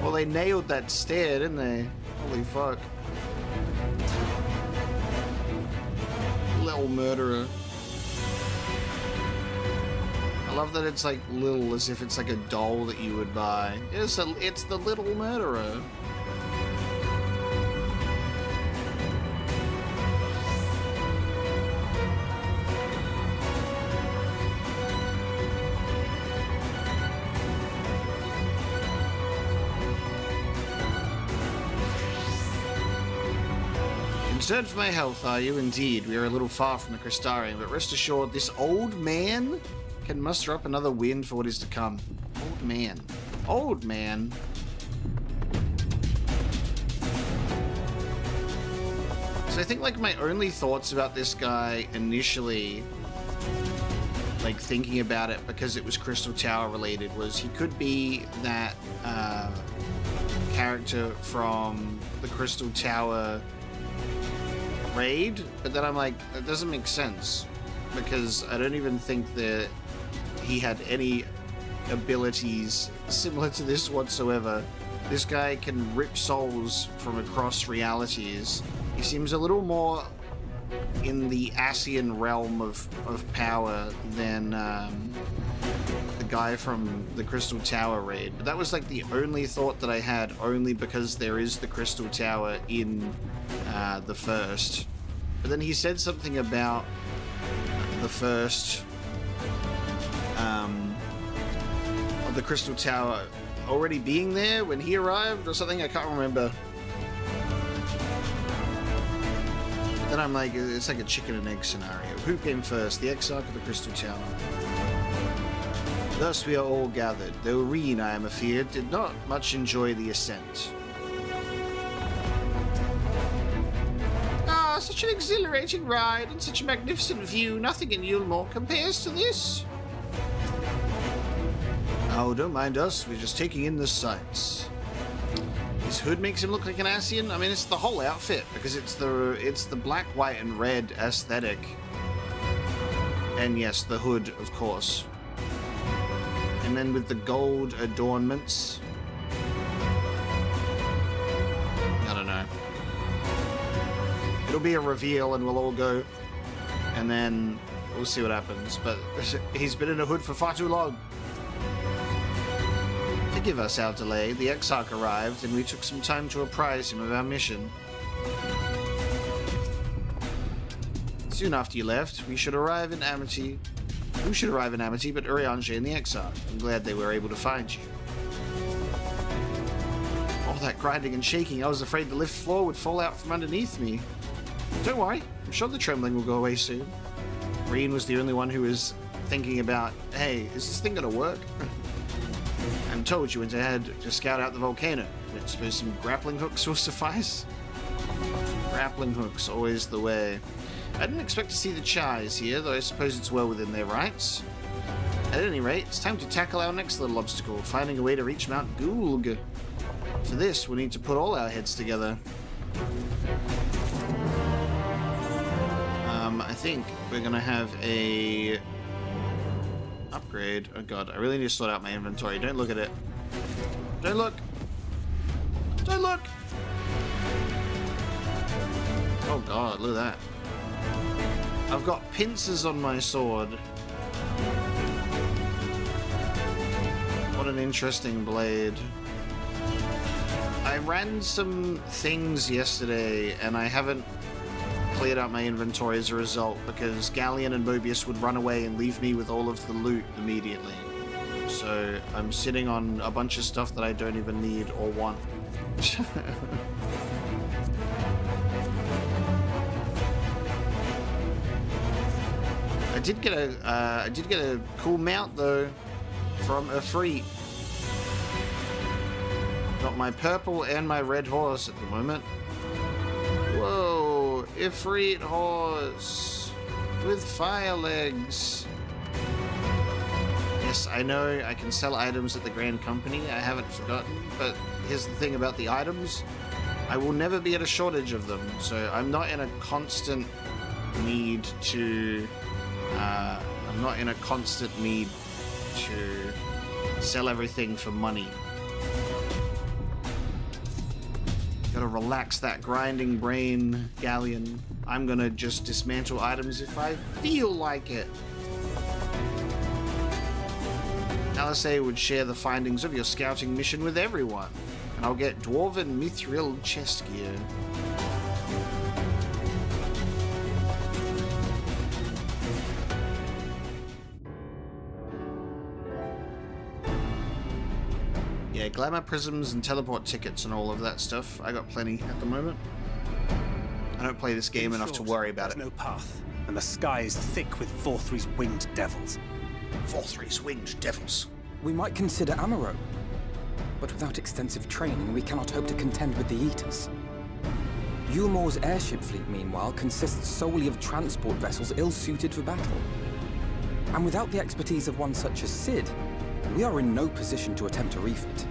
Well, they nailed that stare, didn't they? Holy fuck. Little murderer. I love that it's like little, as if it's like a doll that you would buy. It's the little murderer. Concerned for my health, are you? Indeed, we are a little far from the Crystarium, but rest assured, this old man can muster up another wind for what is to come. Old man. Old man. So I think like my only thoughts about this guy initially, like thinking about it because it was Crystal Tower related, was he could be that character from the Crystal Tower raid, but then I'm like, that doesn't make sense because I don't even think that he had any abilities similar to this whatsoever. This guy can rip souls from across realities. He seems a little more in the Asian realm of power than the guy from the Crystal Tower raid. But that was like the only thought that I had, only because there is the Crystal Tower in the first. But then he said something about the first of the Crystal Tower already being there when he arrived or something. I can't remember. Then I'm like, it's like a chicken and egg scenario. Who came first, the Exarch or the Crystal Tower? Thus we are all gathered, though Reen, I am afeard, did not much enjoy the ascent. Ah, such an exhilarating ride and such a magnificent view. Nothing in Yulmore compares to this. Oh, don't mind us. We're just taking in the sights. His hood makes him look like an Ascian. I mean, it's the whole outfit because it's the black, white, and red aesthetic. And yes, the hood, of course. And then with the gold adornments. I don't know. It'll be a reveal and we'll all go. And then we'll see what happens. But he's been in a hood for far too long. Forgive us our delay. The Exarch arrived and we took some time to apprise him of our mission. Soon after you left, we should arrive in Amity. Who should arrive in Amity but Urianger and the Exarch? I'm glad they were able to find you. All that grinding and shaking, I was afraid the lift floor would fall out from underneath me. Don't worry, I'm sure the trembling will go away soon. Reen was the only one who was thinking about, hey, is this thing gonna work? I'm told you went ahead to scout out the volcano. I suppose some grappling hooks will suffice? Grappling hooks, always the way. I didn't expect to see the Chais here, though I suppose it's well within their rights. At any rate, it's time to tackle our next little obstacle, finding a way to reach Mount Gulg. For this, we'll need to put all our heads together. I think we're gonna have a upgrade. Oh god, I really need to sort out my inventory. Don't look at it. Don't look! Don't look! Oh god, look at that. I've got pincers on my sword. What an interesting blade. I ran some things yesterday and I haven't cleared out my inventory as a result because Galleon and Mobius would run away and leave me with all of the loot immediately. So I'm sitting on a bunch of stuff that I don't even need or want. I did get a cool mount though from Vauthry. Got my purple and my red horse at the moment. Whoa, Ifrit horse with fire legs. Yes, I know I can sell items at the Grand Company. I haven't forgotten, but here's the thing about the items. I will never be at a shortage of them, so I'm not in a constant need to sell everything for money. Gotta relax that grinding brain, Galleon. I'm gonna just dismantle items if I feel like it. Alisei would share the findings of your scouting mission with everyone, and I'll get Dwarven mithril chest gear. Yeah, glamour prisms and teleport tickets and all of that stuff. I got plenty at the moment. I don't play this game enough to worry about it. There's no path, and the sky is thick with Vauthry's winged devils. Vauthry's winged devils. We might consider Amaro, but without extensive training, we cannot hope to contend with the Eaters. Yulmore's airship fleet, meanwhile, consists solely of transport vessels ill-suited for battle. And without the expertise of one such as Sid, we are in no position to attempt a refit.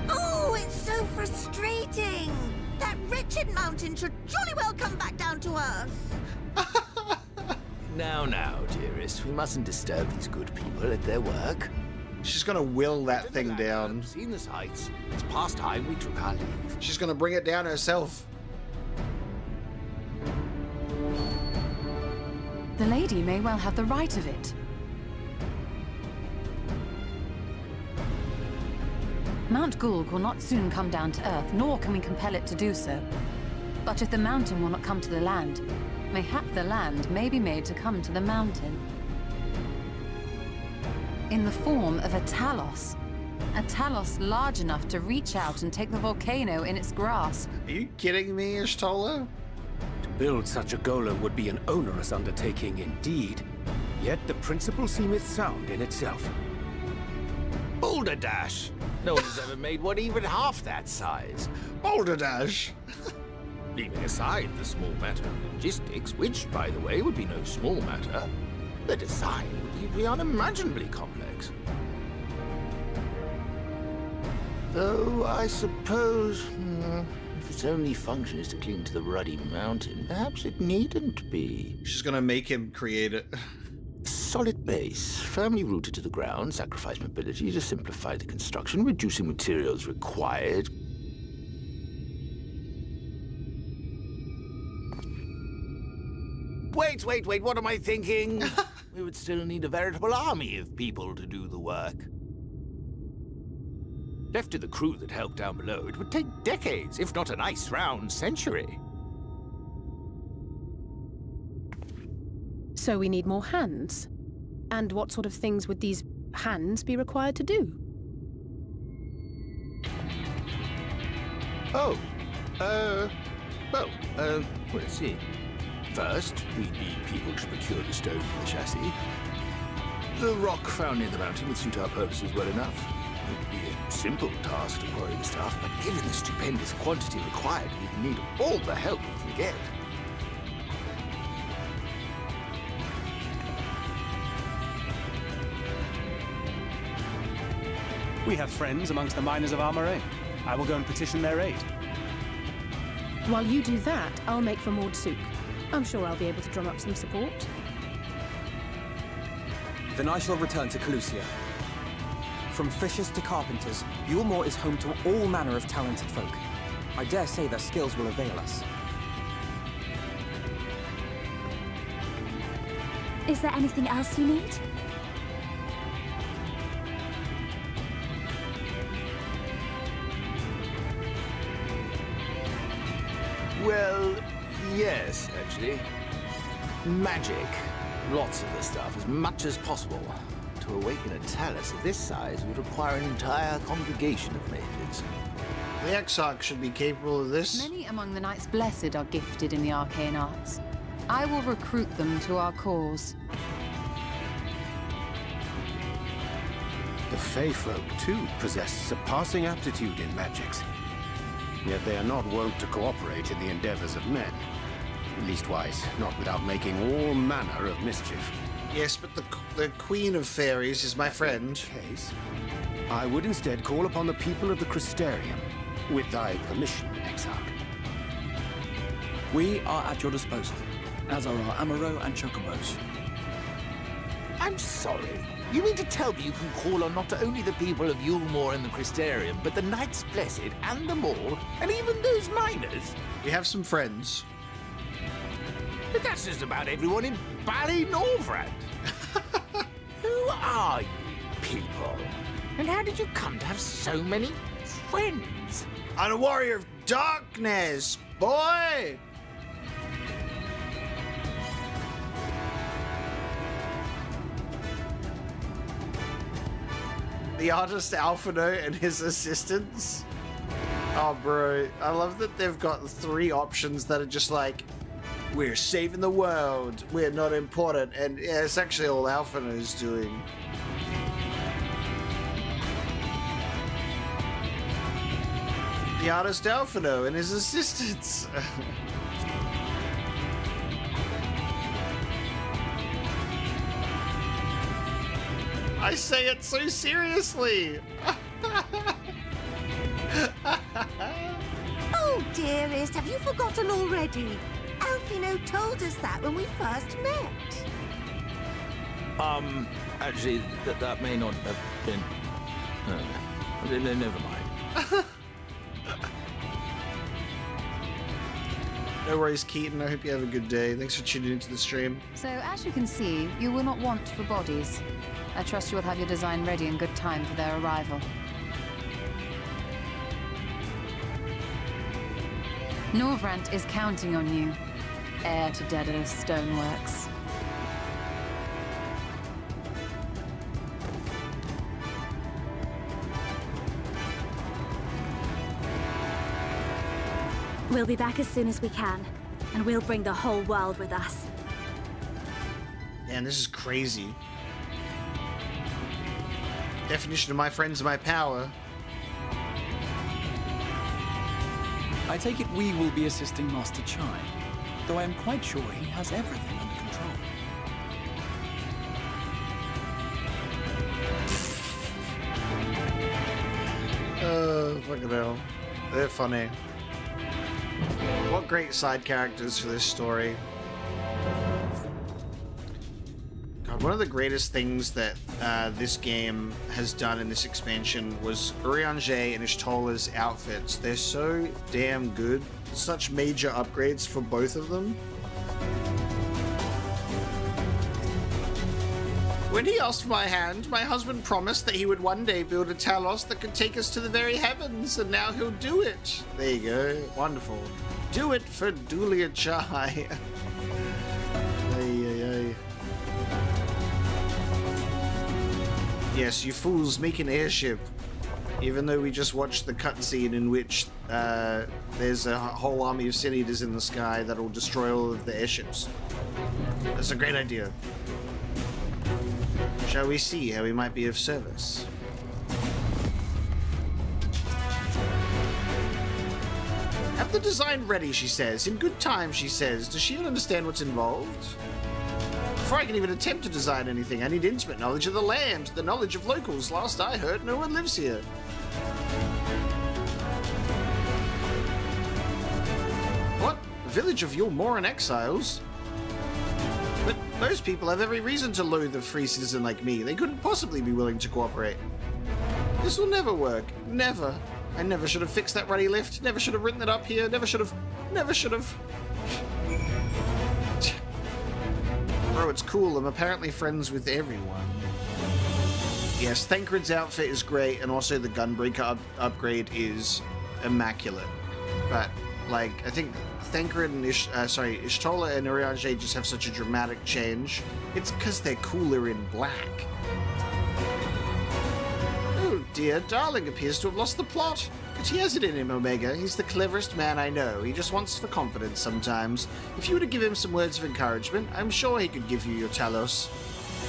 Oh, it's so frustrating! That wretched mountain should jolly well come back down to earth! Now, dearest, we mustn't disturb these good people at their work. She's gonna will that thing down. Seen the sights. It's past time we took our leave. She's gonna bring it down herself. The lady may well have the right of it. Mount Gulg will not soon come down to Earth, nor can we compel it to do so. But if the mountain will not come to the land, mayhap the land may be made to come to the mountain. In the form of a Talos, A Talos large enough to reach out and take the volcano in its grasp. Are you kidding me, Ishtola? To build such a golem would be an onerous undertaking indeed. Yet the principle seemeth sound in itself. Boulder Dash! No one has ever made one even half that size. Boulder Dash! Leaving aside the small matter of logistics, which, by the way, would be no small matter, the design would be unimaginably complex. Though, I suppose, if its only function is to cling to the ruddy mountain, perhaps it needn't be. She's gonna make him create it. Solid base, firmly rooted to the ground, sacrifice mobility to simplify the construction, reducing materials required. Wait, what am I thinking? We would still need a veritable army of people to do the work. Left to the crew that helped down below, it would take decades, if not a nice round century. So we need more hands. And what sort of things would these hands be required to do? Let's see. First, we'd need people to procure the stone for the chassis. The rock found near the mountain would suit our purposes well enough. It would be a simple task to quarry the stuff, but given the stupendous quantity required, we'd need all the help we can get. We have friends amongst the miners of Armoray. I will go and petition their aid. While you do that, I'll make for Mordsuk. I'm sure I'll be able to drum up some support. Then I shall return to Calusia. From fishers to carpenters, Yulmore is home to all manner of talented folk. I dare say their skills will avail us. Is there anything else you need? Well, yes, actually. Magic. Lots of the stuff, as much as possible. To awaken a Talos of this size would require an entire congregation of mages. The Exarch should be capable of this. Many among the Knights Blessed are gifted in the arcane arts. I will recruit them to our cause. The Fey folk, too, possess surpassing aptitude in magics. Yet they are not wont to cooperate in the endeavors of men. Leastwise, not without making all manner of mischief. Yes, but the Queen of Fairies is my friend. Case, I would instead call upon the people of the Crystarium, with thy permission, Exarch. We are at your disposal, as are our Amaro and Chocobos. I'm sorry. You mean to tell me you can call on not only the people of Yulmore and the Crystarium, but the Knights Blessed and the Maul, and even those miners? We have some friends. But that's just about everyone in Ballynorvrand. Who are you people? And how did you come to have so many friends? I'm a warrior of darkness, boy! The artist Alphino and his assistants. Oh, bro. I love that they've got 3 options that are just like, we're saving the world, we're not important, and yeah, it's actually all Alphino's doing. The artist Alphino and his assistants. I say it so seriously. Oh, dearest, have you forgotten already? Alphino told us that when we first met. Actually, that may not have been... never mind. No worries, Keaton. I hope you have a good day. Thanks for tuning into the stream. So, as you can see, you will not want for bodies. I trust you will have your design ready in good time for their arrival. Norvrant is counting on you, heir to Daedalus Stoneworks. We'll be back as soon as we can, and we'll bring the whole world with us. Man, this is crazy. Definition of my friends and my power. I take it we will be assisting Master Chai, though I am quite sure he has everything under control. Oh, fucking hell. They're funny. What great side characters for this story. God, one of the greatest things that this game has done in this expansion was Urianger and Ishtola's outfits. They're so damn good. Such major upgrades for both of them. When he asked for my hand, my husband promised that he would one day build a Talos that could take us to the very heavens, and now he'll do it. There you go. Wonderful. Do it for Dulia Chai. Yes, you fools, make an airship. Even though we just watched the cutscene in which there's a whole army of Sin Eaters in the sky that'll destroy all of the airships. That's a great idea. Shall we see how we might be of service? Have the design ready, she says. In good time, she says. Does she even understand what's involved? Before I can even attempt to design anything, I need intimate knowledge of the land, the knowledge of locals. Last I heard, no one lives here. What? A village of Yulmoran exiles? But those people have every reason to loathe a free citizen like me. They couldn't possibly be willing to cooperate. This will never work. Never. I never should have fixed that ruddy lift. Never should have written it up here. Never should have. Bro, it's cool. I'm apparently friends with everyone. Yes, Thancred's outfit is great, and also the Gunbreaker upgrade is immaculate. But, like, I think Thancred and Ishtola and Urianger just have such a dramatic change. It's because they're cooler in black. Oh dear, Darling appears to have lost the plot. But he has it in him, Omega. He's the cleverest man I know. He just wants for confidence sometimes. If you were to give him some words of encouragement, I'm sure he could give you your Talos.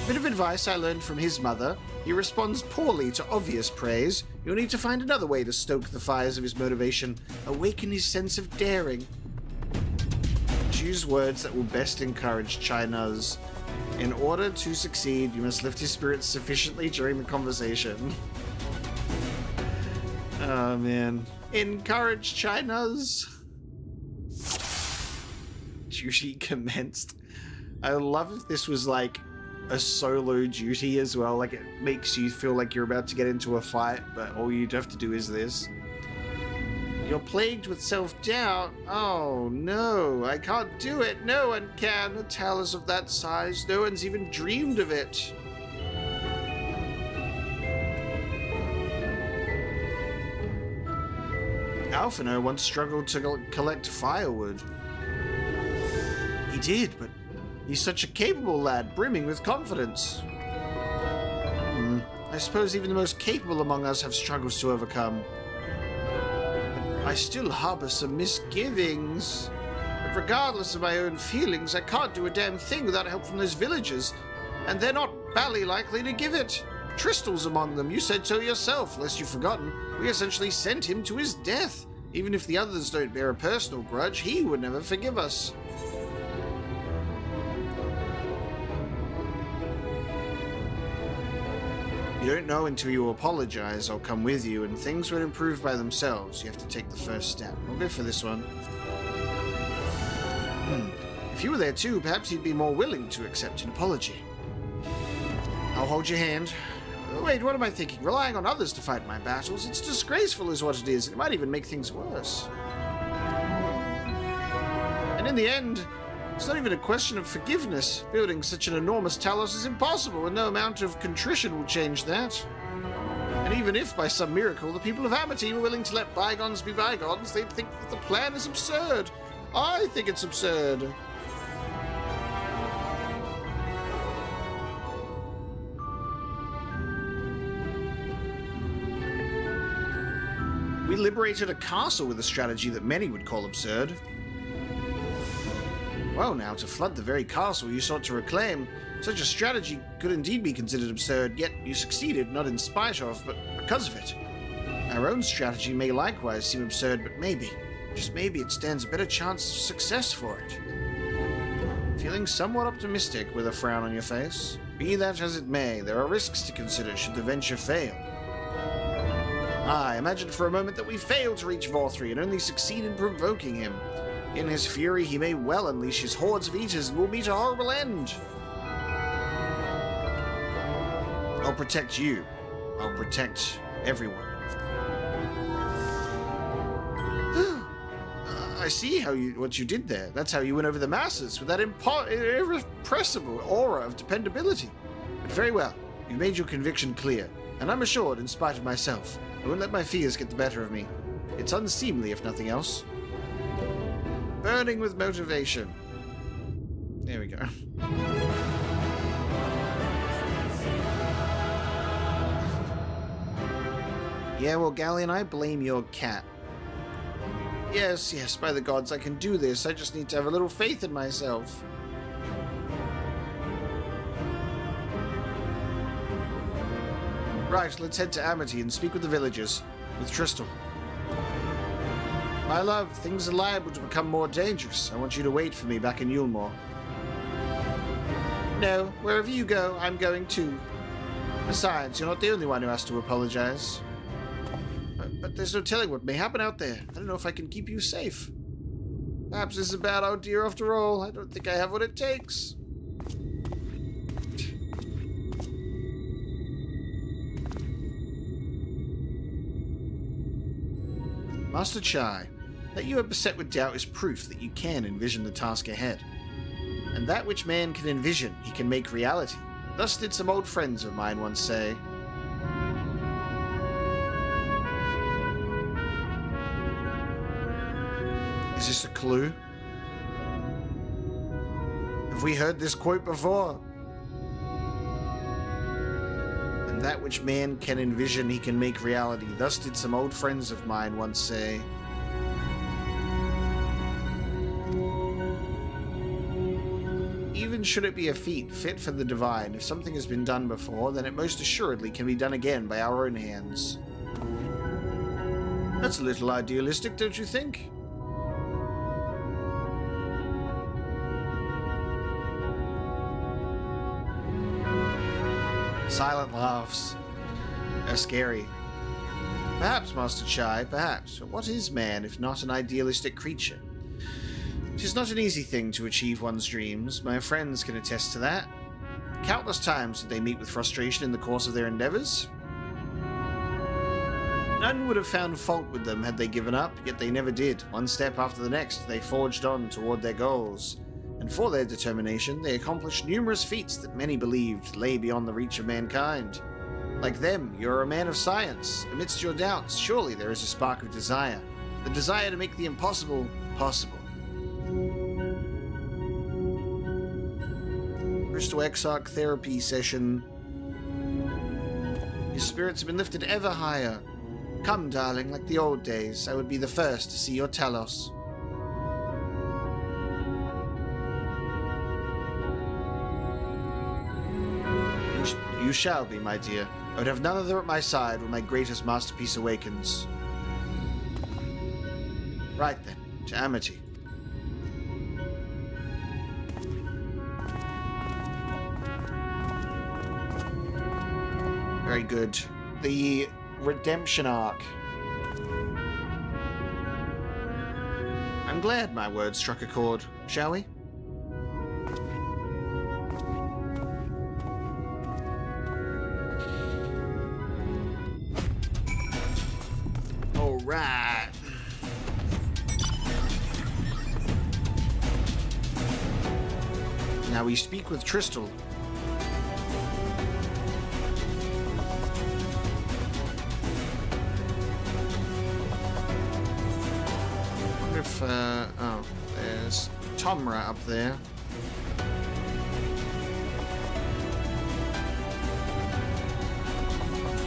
Bit of advice I learned from his mother. He responds poorly to obvious praise. You'll need to find another way to stoke the fires of his motivation. Awaken his sense of daring. Choose words that will best encourage Chai-Nuzz. In order to succeed, you must lift his spirits sufficiently during the conversation. Oh man. Encourage Chai-Nuzz. Duty commenced. I love if this was like a solo duty as well. Like it makes you feel like you're about to get into a fight, but all you'd have to do is this. You're plagued with self-doubt. Oh no, I can't do it. No one can. A Talos of that size, no one's even dreamed of it. Alphino once struggled to collect firewood. He did, but he's such a capable lad, brimming with confidence. I suppose even the most capable among us have struggles to overcome. But I still harbor some misgivings. But regardless of my own feelings, I can't do a damn thing without help from those villagers. And they're not bally likely to give it. Tristol's among them. You said so yourself, lest you've forgotten. We essentially sent him to his death. Even if the others don't bear a personal grudge, he would never forgive us. You don't know until you apologize. I'll come with you, and things won't improve by themselves. You have to take the first step. We'll go for this one. If you were there too, perhaps you'd be more willing to accept an apology. I'll hold your hand. Wait, what am I thinking? Relying on others to fight my battles? It's disgraceful is what it is. It might even make things worse. And in the end, it's not even a question of forgiveness. Building such an enormous Talos is impossible, and no amount of contrition will change that. And even if, by some miracle, the people of Amity were willing to let bygones be bygones, they'd think that the plan is absurd. I think it's absurd. We liberated a castle with a strategy that many would call absurd. Well now, to flood the very castle you sought to reclaim, such a strategy could indeed be considered absurd, yet you succeeded, not in spite of, but because of it. Our own strategy may likewise seem absurd, but maybe, just maybe, it stands a better chance of success for it. Feeling somewhat optimistic with a frown on your face? Be that as it may, there are risks to consider should the venture fail. Imagine for a moment that we fail to reach Vauthry and only succeed in provoking him. In his fury, he may well unleash his hordes of eaters and will meet a horrible end. I'll protect you. I'll protect everyone. I see what you did there. That's how you win over the masses, with that irrepressible aura of dependability. But very well, you've made your conviction clear, and I'm assured, in spite of myself, I won't let my fears get the better of me. It's unseemly, if nothing else. Burning with motivation. There we go. Yeah, well, Galleon, I blame your cat. Yes, by the gods, I can do this. I just need to have a little faith in myself. Right, let's head to Amity and speak with the villagers. With Tristol. My love, things are liable to become more dangerous. I want you to wait for me back in Yulmore. No, wherever you go, I'm going too. Besides, you're not the only one who has to apologize. But there's no telling what may happen out there. I don't know if I can keep you safe. Perhaps this is a bad idea after all. I don't think I have what it takes. Master Chai, that you are beset with doubt is proof that you can envision the task ahead. And that which man can envision, he can make reality. Thus did some old friends of mine once say. Is this a clue? Have we heard this quote before? And that which man can envision, he can make reality. Thus did some old friends of mine once say. Even should it be a feat fit for the divine, if something has been done before, then it most assuredly can be done again by our own hands. That's a little idealistic, don't you think? Silent laughs. They're scary. Perhaps, Master Chai, perhaps. But what is man if not an idealistic creature? It is not an easy thing to achieve one's dreams. My friends can attest to that. Countless times did they meet with frustration in the course of their endeavors. None would have found fault with them had they given up, yet they never did. One step after the next, they forged on toward their goals. And for their determination, they accomplished numerous feats that many believed lay beyond the reach of mankind. Like them, you're a man of science. Amidst your doubts, surely there is a spark of desire. The desire to make the impossible possible. Crystal Exarch therapy session. Your spirits have been lifted ever higher. Come, darling, like the old days, I would be the first to see your Talos. You shall be, my dear. I would have none other at my side when my greatest masterpiece awakens. Right then, to Amity. Very good. The redemption arc. I'm glad my words struck a chord, shall we? Right. Now we speak with Tristol. I wonder if, oh, there's Tomra up there.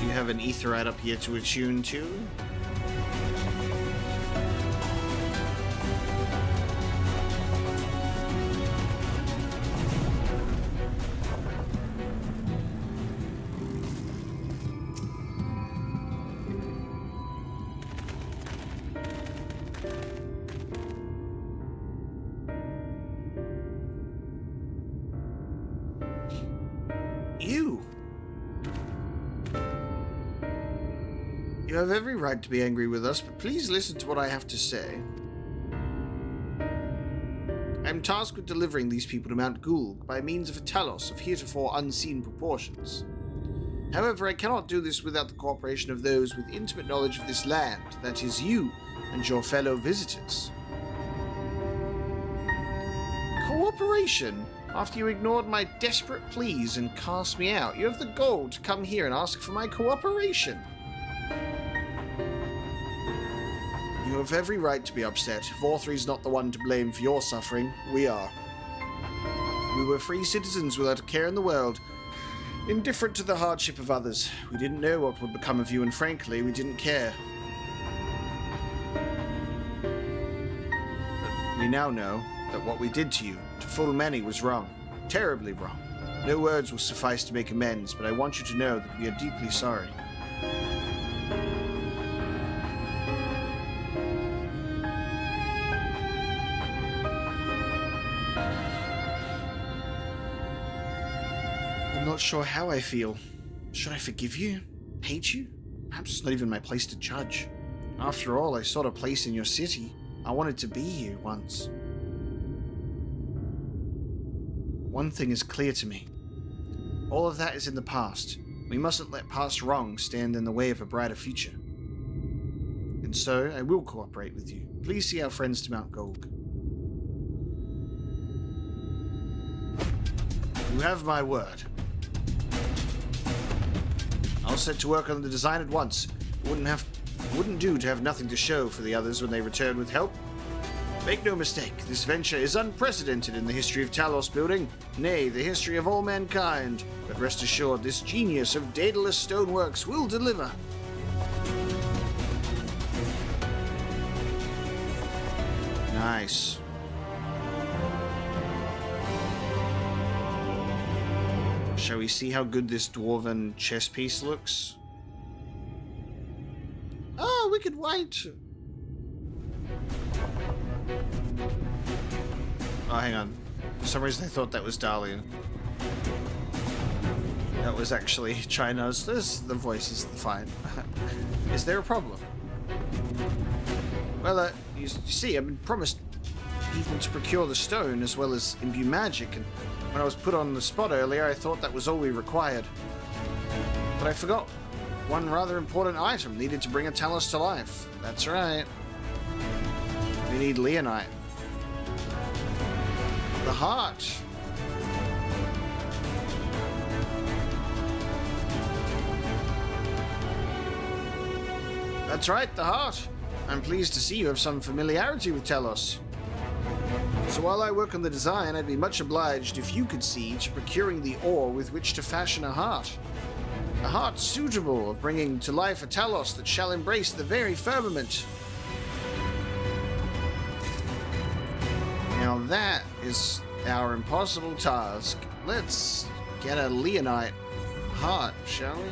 Do you have an etherite up here to attune to? You have every right to be angry with us, but please listen to what I have to say. I am tasked with delivering these people to Mount Gulg by means of a Talos of heretofore unseen proportions. However, I cannot do this without the cooperation of those with intimate knowledge of this land, that is you and your fellow visitors. Cooperation? After you ignored my desperate pleas and cast me out, you have the gall to come here and ask for my cooperation. You have every right to be upset. Vauthry's not the one to blame for your suffering. We are. We were free citizens without a care in the world, indifferent to the hardship of others. We didn't know what would become of you, and frankly, we didn't care. But we now know that what we did to you, to full many, was wrong. Terribly wrong. No words will suffice to make amends, but I want you to know that we are deeply sorry. I'm not sure how I feel. Should I forgive you? Hate you? Perhaps it's not even my place to judge. After all, I sought a place in your city. I wanted to be here once. One thing is clear to me. All of that is in the past. We mustn't let past wrongs stand in the way of a brighter future. And so, I will cooperate with you. Please see our friends to Mount Gulg. You have my word. I'll set to work on the design at once. Wouldn't do to have nothing to show for the others when they return with help. Make no mistake, this venture is unprecedented in the history of Talos building, nay, the history of all mankind. But rest assured, this genius of Daedalus stoneworks will deliver. Nice. Shall we see how good this dwarven chess piece looks? Oh, wicked white! Oh, hang on. For some reason I thought that was Dahlia. That was actually Chai-Nuzz. The voice is fine. Is there a problem? Well, you see, I've been promised even to procure the stone as well as imbue magic, and when I was put on the spot earlier, I thought that was all we required. But I forgot one rather important item needed to bring a Talos to life. That's right. We need Leonite. The heart. That's right, the heart. I'm pleased to see you have some familiarity with Talos. So while I work on the design, I'd be much obliged if you could see to procuring the ore with which to fashion a heart. A heart suitable of bringing to life a Talos that shall embrace the very firmament. Now that is our impossible task. Let's get a Leonite heart, shall we?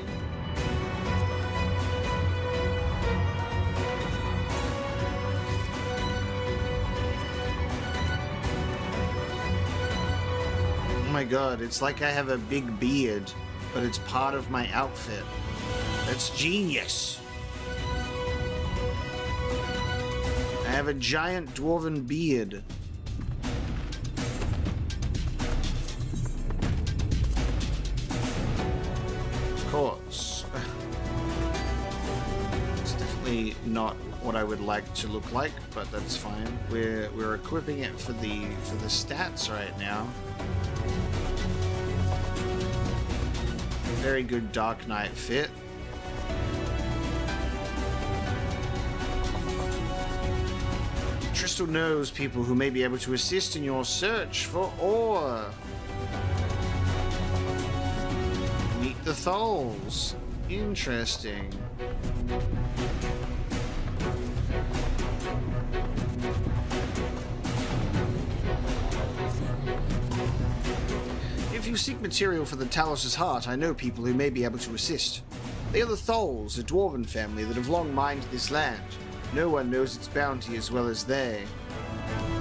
Oh my god, it's like I have a big beard, but it's part of my outfit. That's genius. I have a giant dwarven beard. Of course. It's definitely not what I would like to look like, but that's fine. We're equipping it for the stats right now. Very good Dark Knight fit. Tristol knows people who may be able to assist in your search for ore. Meet the Thalls. Interesting. If you seek material for the Talos' heart, I know people who may be able to assist. They are the Thalls, a dwarven family that have long mined this land. No one knows its bounty as well as they.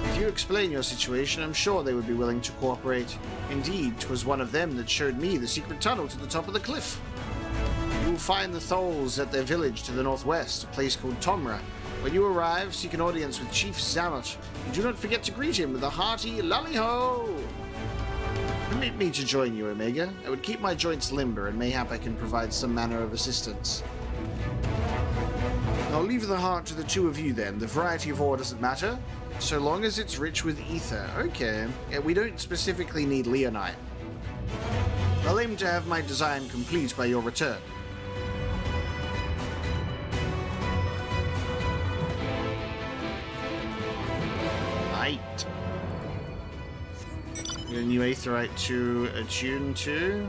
If you explain your situation, I'm sure they would be willing to cooperate. Indeed, 'twas one of them that showed me the secret tunnel to the top of the cliff. You will find the Tholls at their village to the northwest, a place called Tomra. When you arrive, seek an audience with Chief Zammot, and do not forget to greet him with a hearty lally-ho! Permit me to join you, Omega. I would keep my joints limber, and mayhap I can provide some manner of assistance. I'll leave the heart to the two of you then. The variety of ore doesn't matter, so long as it's rich with ether. Okay. Yeah, we don't specifically need leonite. I'll aim to have my design complete by your return. Right. Get a new aetherite to attune to.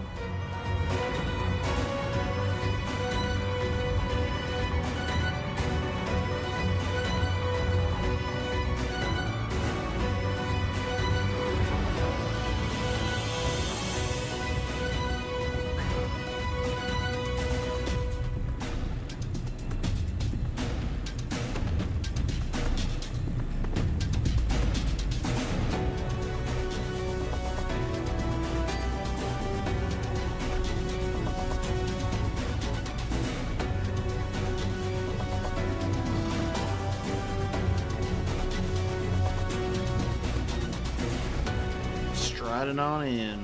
Striding on in.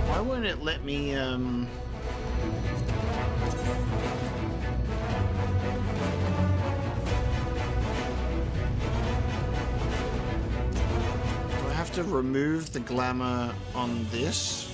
Why won't it let me, Do I have to remove the glamour on this?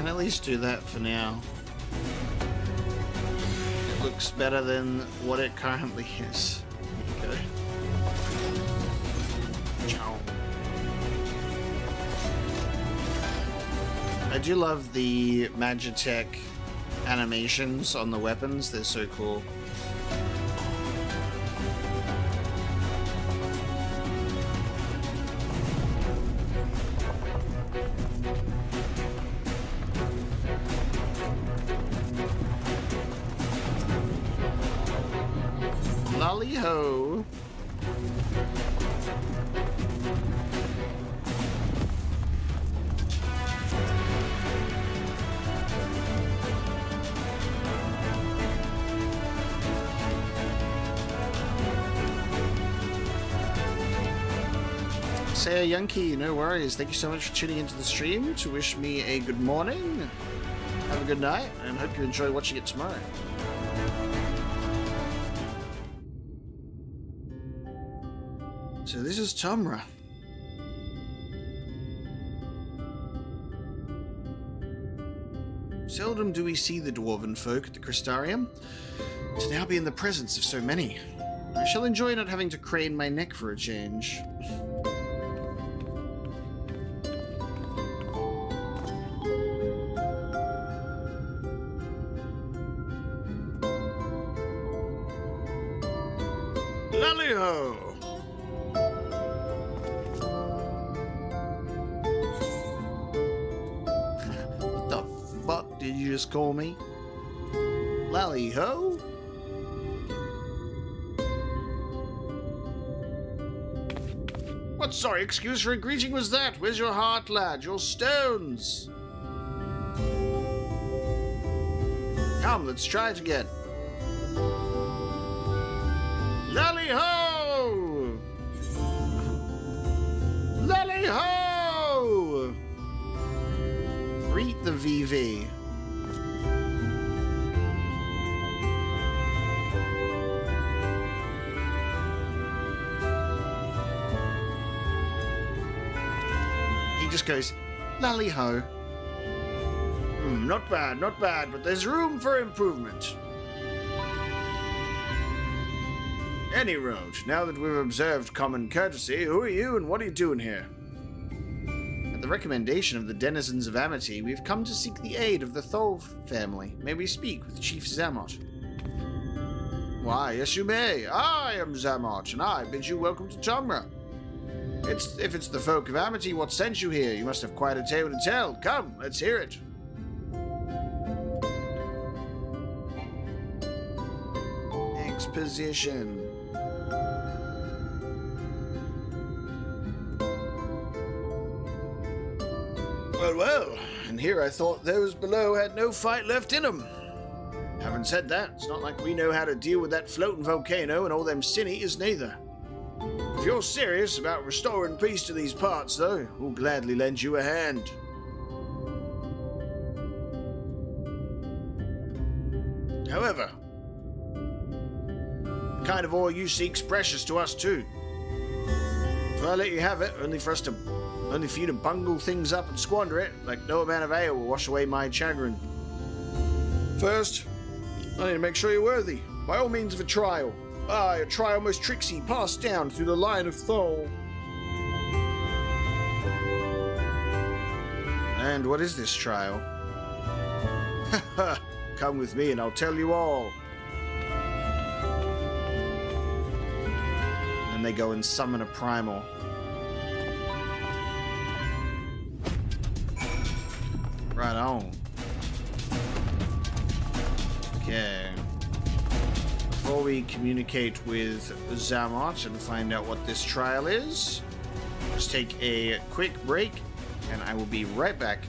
At least do that for now. It looks better than what it currently is. There you go. Ciao. I do love the Magitech animations on the weapons. They're so cool. Lolly-ho. Say Yankee, no worries. Thank you so much for tuning into the stream to wish me a good morning. Have a good night, and hope you enjoy watching it tomorrow. So this is Tomra. Seldom do we see the Dwarven folk at the Crystarium. To now be in the presence of so many. I shall enjoy not having to crane my neck for a change. ho! What the fuck did you just call me? Lally ho? What sorry excuse for a greeting was that? Where's your heart, lad? Your stones? Come, let's try it again. Lally ho! Lally ho! Greet the VV. He just goes, lally ho. Not bad, but there's room for improvement. Any road, now that we've observed common courtesy, who are you and what are you doing here? At the recommendation of the denizens of Amity, we've come to seek the aid of the Thol family. May we speak with Chief Xamot? Why, yes you may. I am Xamot, and I bid you welcome to Tomra. If it's the folk of Amity what sent you here, you must have quite a tale to tell. Come, let's hear it. Exposition. Well, and here I thought those below had no fight left in them. Having said that, it's not like we know how to deal with that floating volcano and all them sin eaters neither. If you're serious about restoring peace to these parts, though, we'll gladly lend you a hand. However, the kind of ore you seek's precious to us too. If I let you have it, only for you to bungle things up and squander it, like no amount of ale will wash away my chagrin. First, I need to make sure you're worthy, by all means of a trial. Aye, a trial most tricksy, passed down through the line of Thol. And what is this trial? Come with me and I'll tell you all. And they go and summon a primal. Right on. Okay. Before we communicate with Xamot and find out what this trial is, just take a quick break, and I will be right back.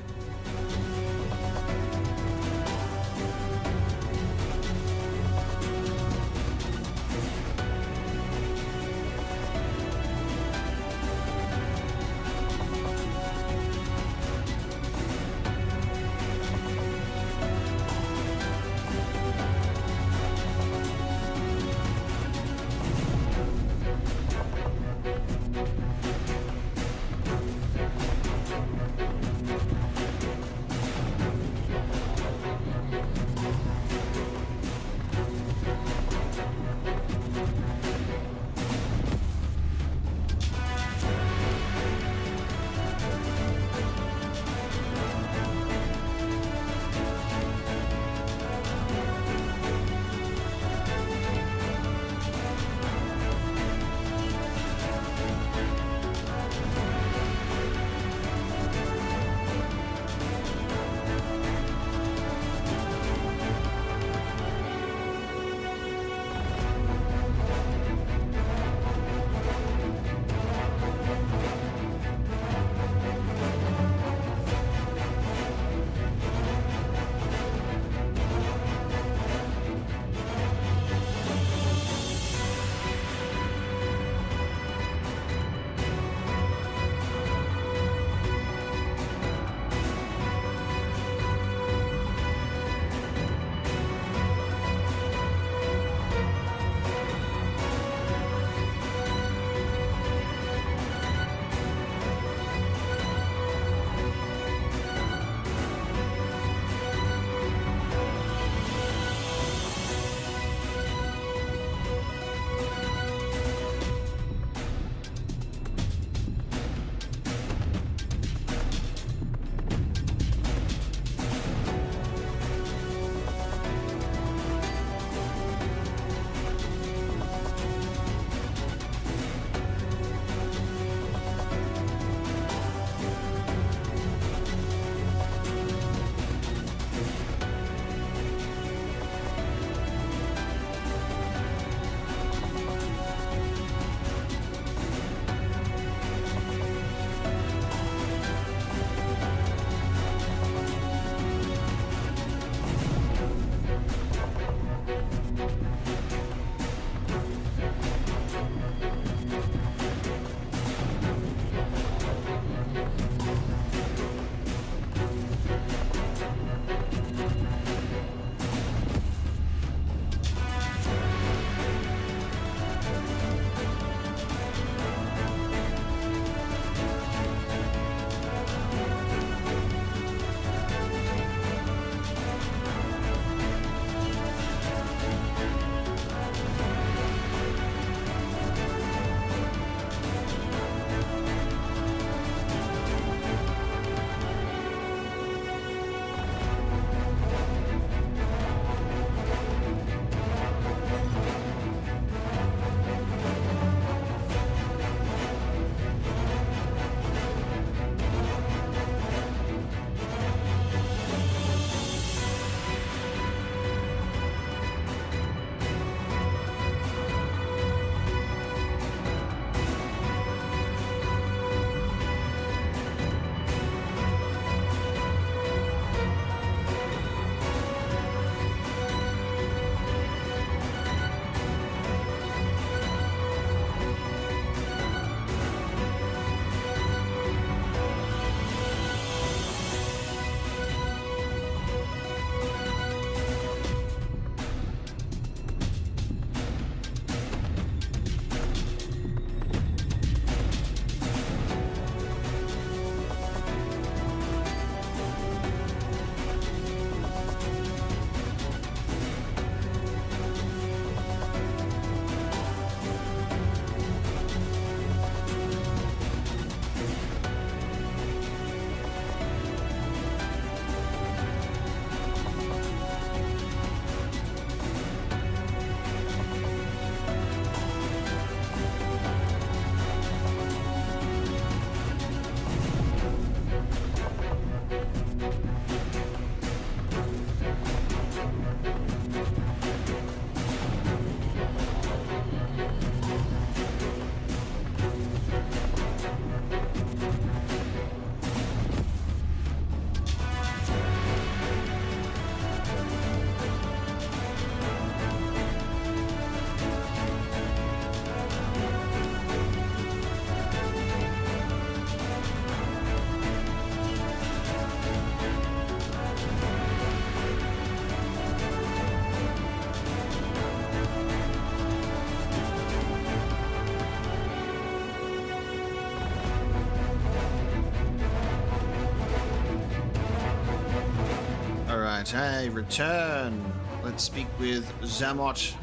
Alright, I return. Let's speak with Zamot.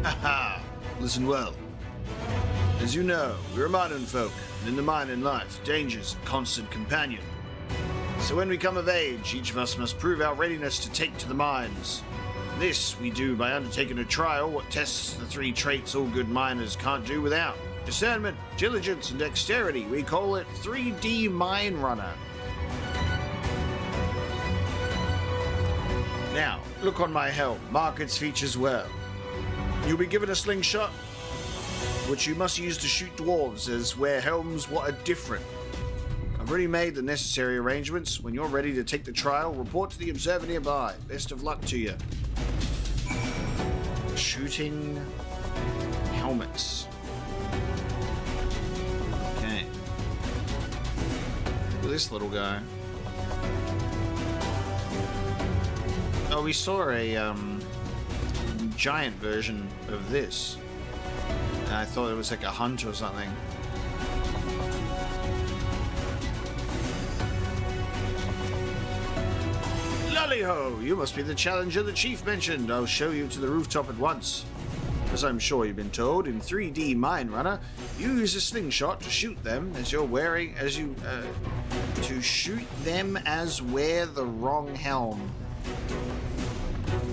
Haha, listen well. As you know, we're mining folk, and in the mining life, danger's a constant companion. So when we come of age, each of us must prove our readiness to take to the mines. This we do by undertaking a trial what tests the 3 traits all good miners can't do without. Discernment, diligence, and dexterity. We call it 3D Mine Runner. Now, look on my helm. Mark its features well. You'll be given a slingshot, which you must use to shoot dwarves, as where helms what are different. I've already made the necessary arrangements. When you're ready to take the trial, report to the observer nearby. Best of luck to you. Shooting helmets. Okay. Look at this little guy. Oh, we saw a giant version of this. I thought it was like a hunt or something. Lolly-ho! You must be the challenger the chief mentioned. I'll show you to the rooftop at once. As I'm sure you've been told, in 3D Mine Runner, you use a slingshot to shoot them as you're wearing, to shoot them as wear the wrong helm.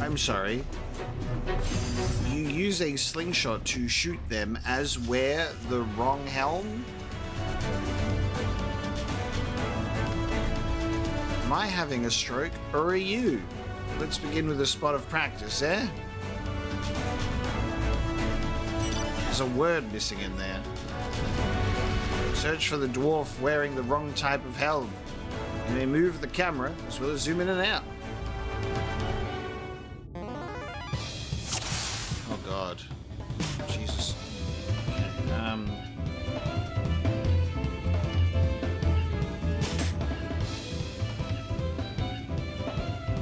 I'm sorry. You use a slingshot to shoot them as wear the wrong helm? Am I having a stroke, or are you? Let's begin with a spot of practice, eh? There's a word missing in there. Search for the dwarf wearing the wrong type of helm. You may move the camera as well as zoom in and out. Oh god. Jesus. Okay,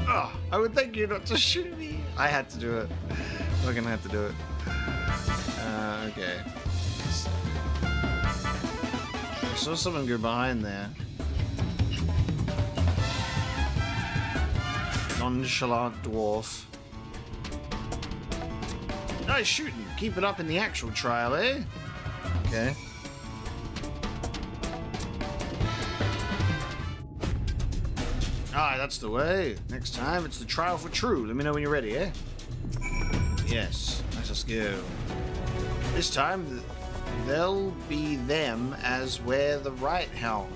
Oh, I would thank you not to shoot me. I had to do it. We're gonna have to do it. Okay. I saw someone go behind there. Nonchalant dwarf. Nice shooting. Keep it up in the actual trial, eh? Okay. Ah, that's the way. Next time, it's the trial for true. Let me know when you're ready, eh? Yes, let us go. This time, they'll be them as wear the right helm.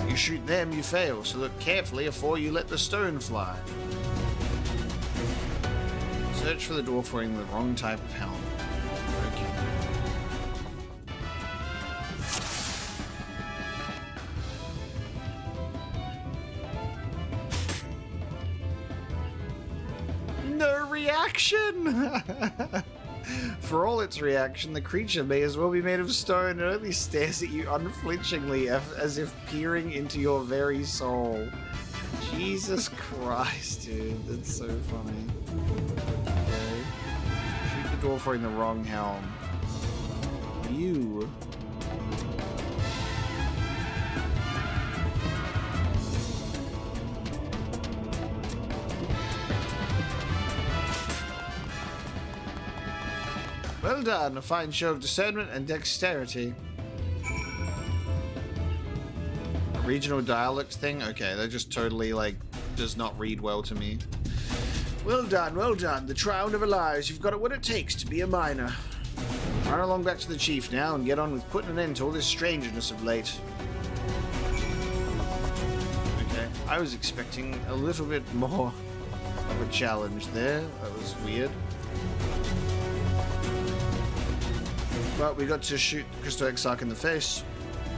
You shoot them, you fail, so look carefully before you let the stone fly. Search for the dwarf wearing the wrong type of helm. Okay. No reaction! For all its reaction, the creature may as well be made of stone and only stares at you unflinchingly as if peering into your very soul. Jesus Christ, dude. That's so funny. Okay. Shoot the dwarf wearing the wrong helm. You. Well done, a fine show of discernment and dexterity. A regional dialect thing? Okay, that just totally, like, does not read well to me. Well done, well done. The trial never lies. You've got what it takes to be a miner. Run along back to the chief now and get on with putting an end to all this strangeness of late. Okay, I was expecting a little bit more of a challenge there. That was weird. But we got to shoot Crystal Exarch in the face,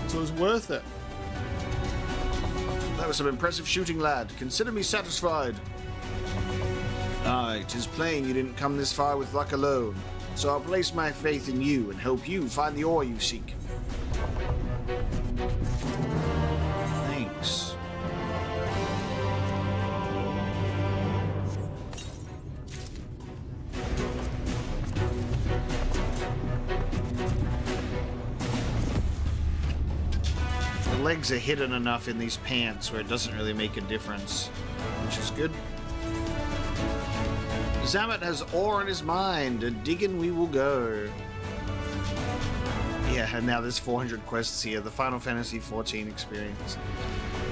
so it was worth it. That was some impressive shooting, lad. Consider me satisfied. Aye, 'tis plain you didn't come this far with luck alone, so I'll place my faith in you and help you find the ore you seek. Thanks. legs are hidden enough in these pants where it doesn't really make a difference, which is good. Zamet has ore in his mind, and digging we will go. Yeah, and now there's 400 quests here, the Final Fantasy XIV experience.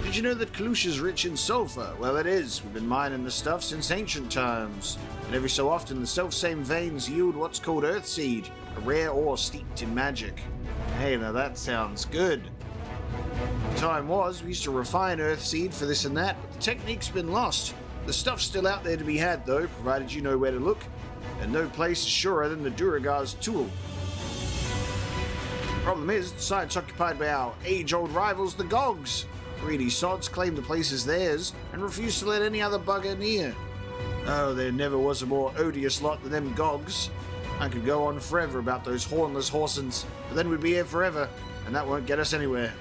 Did you know that Kalusha's rich in sulfur? Well, it is. We've been mining the stuff since ancient times. And every so often, the self-same veins yield what's called Earthseed, a rare ore steeped in magic. Hey, now that sounds good. The time was, we used to refine Earthseed for this and that, but the technique's been lost. The stuff's still out there to be had, though, provided you know where to look. And no place is surer than the Duragar's tool. Problem is, the site's occupied by our age-old rivals, the Gulgs. Greedy sods claim the place is theirs and refuse to let any other bugger near. Oh, there never was a more odious lot than them Gulgs. I could go on forever about those hornless horsens, but then we'd be here forever, and that won't get us anywhere.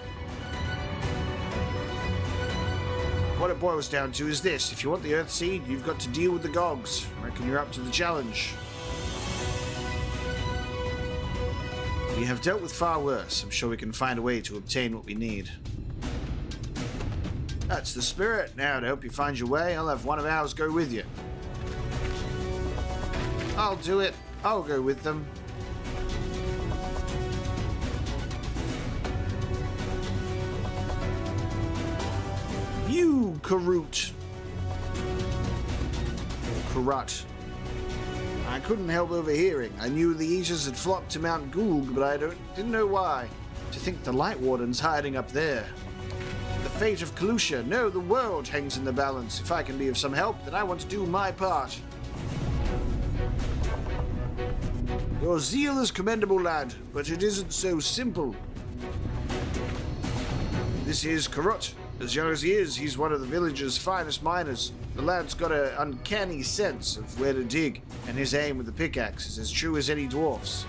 What it boils down to is this: if you want the Earthseed, you've got to deal with the Gulgs. Reckon you're up to the challenge. We have dealt with far worse. I'm sure we can find a way to obtain what we need. That's the spirit. Now, to help you find your way, I'll have one of ours go with you. I'll do it. I'll go with them. You, Karut. Karut. I couldn't help overhearing. I knew the Aegis had flocked to Mount Gulg, but I didn't know why. To think the Light Warden's hiding up there. The fate of Kalusha, no, the world hangs in the balance. If I can be of some help, then I want to do my part. Your zeal is commendable, lad, but it isn't so simple. This is Karut. As young as he is, he's one of the village's finest miners. The lad's got an uncanny sense of where to dig, and his aim with the pickaxe is as true as any dwarf's.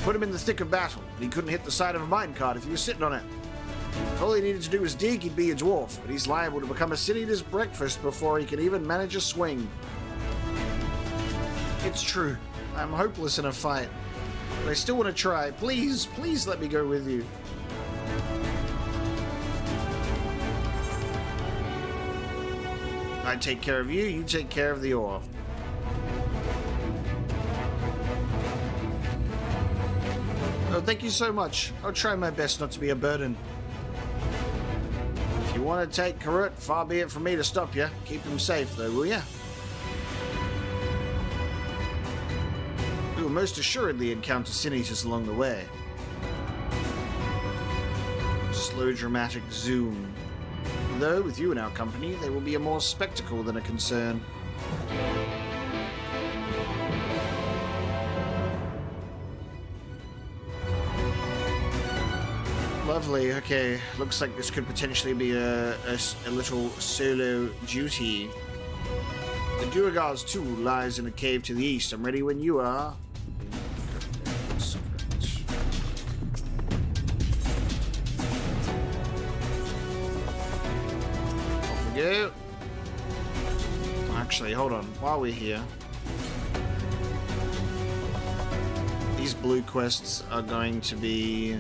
Put him in the thick of battle, and he couldn't hit the side of a minecart if he was sitting on it. If all he needed to do was dig, he'd be a dwarf, but he's liable to become a city-eater's breakfast before he can even manage a swing. It's true. I'm hopeless in a fight, but I still want to try. Please, please let me go with you. I take care of you, you take care of the ore. Oh, thank you so much. I'll try my best not to be a burden. If you want to take Karut, far be it from me to stop you. Keep him safe, though, will ya? We will most assuredly encounter sin-eaters along the way. Slow, dramatic zoom. Though, with you in our company, they will be a more spectacle than a concern. Lovely, okay. Looks like this could potentially be a little solo duty. The Duragar's tool lies in a cave to the east. I'm ready when you are. Go. Actually, hold on. While we're here, these blue quests are going to be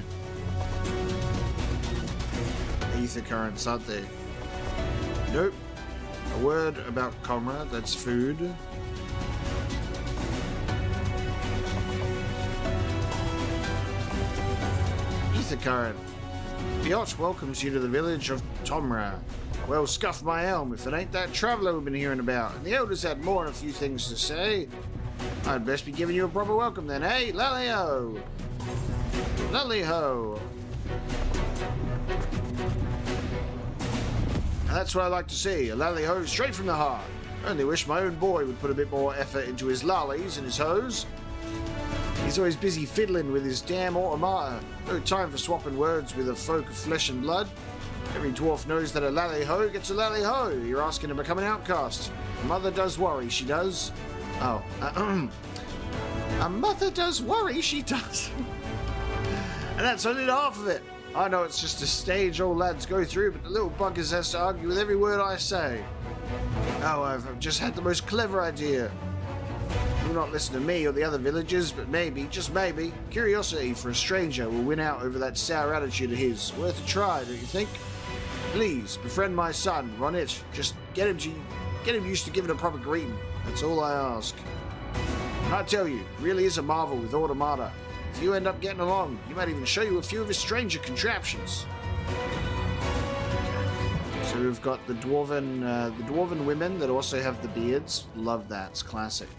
ether currents, aren't they? Nope. A word about comrade. That's food. Ether current. Biot welcomes you to the village of Tomra. Well, scuff my helm if it ain't that traveller we've been hearing about. And the elders had more than a few things to say. I'd best be giving you a proper welcome then, eh? Lally-ho! Lally-ho! That's what I like to see, a lally-ho straight from the heart. Only wish my own boy would put a bit more effort into his lollies and his hoes. He's always busy fiddling with his damn automata. No time for swapping words with a folk of flesh and blood. Every dwarf knows that a lally-ho gets a lally-ho. You're asking to become an outcast. A mother does worry, she does. Oh, a mother does worry, she does. And that's only half of it. I know it's just a stage old lads go through, but the little buggers has to argue with every word I say. Oh, I've just had the most clever idea. Will not listen to me or the other villagers, but maybe, just maybe, curiosity for a stranger will win out over that sour attitude of his. Worth a try, don't you think? Please, befriend my son, run it. Just get him used to giving a proper greeting. That's all I ask. And I tell you, it really is a marvel with automata. If you end up getting along, he might even show you a few of his stranger contraptions. So we've got the dwarven women that also have the beards. Love that. It's classic.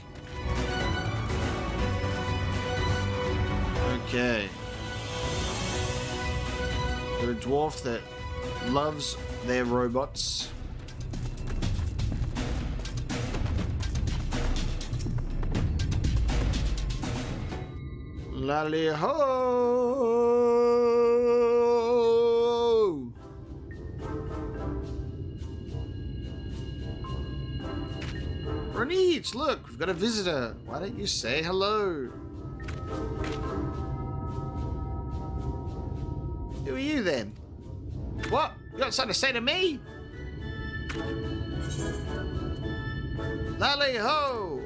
Okay. They're a dwarf that loves their robots. Lally ho! Ranit, look, we've got a visitor. Why don't you say hello? Who are you then? What? You got something to say to me? Lally ho!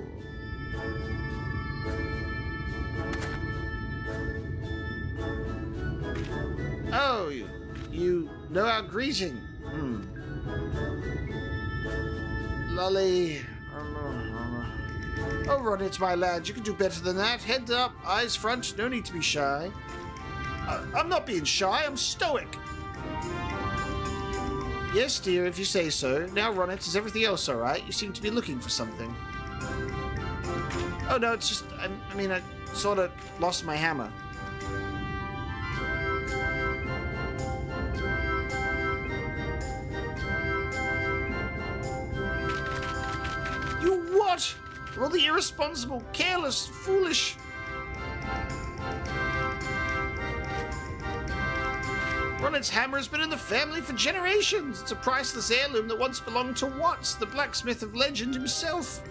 Oh, you know our greeting. Lolly. Oh, run it, my lad. You can do better than that. Head up, eyes front. No need to be shy. I'm not being shy. I'm stoic. Yes, dear, if you say so. Now, run it. Is everything else all right? You seem to be looking for something. Oh, no, it's just... I sort of lost my hammer. What? All the irresponsible, careless, foolish. Ronet's hammer has been in the family for generations. It's a priceless heirloom that once belonged to Watts, the blacksmith of legend himself.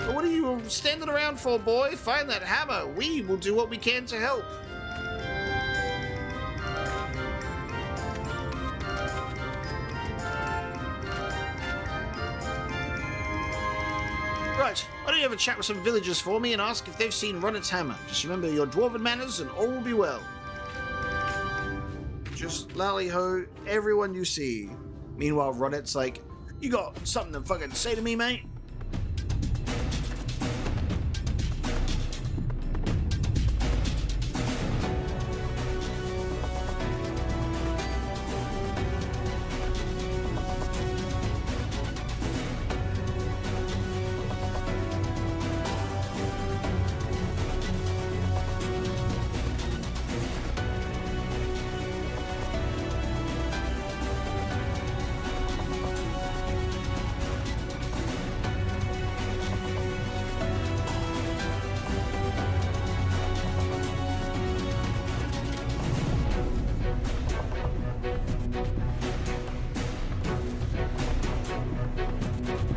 But what are you all standing around for, boy? Find that hammer. We will do what we can to help. Right, why don't you have a chat with some villagers for me and ask if they've seen Ronet's hammer. Just remember your dwarven manners and all will be well. Just lally-ho everyone you see. Meanwhile, Ronet's like, you got something to fucking say to me, mate?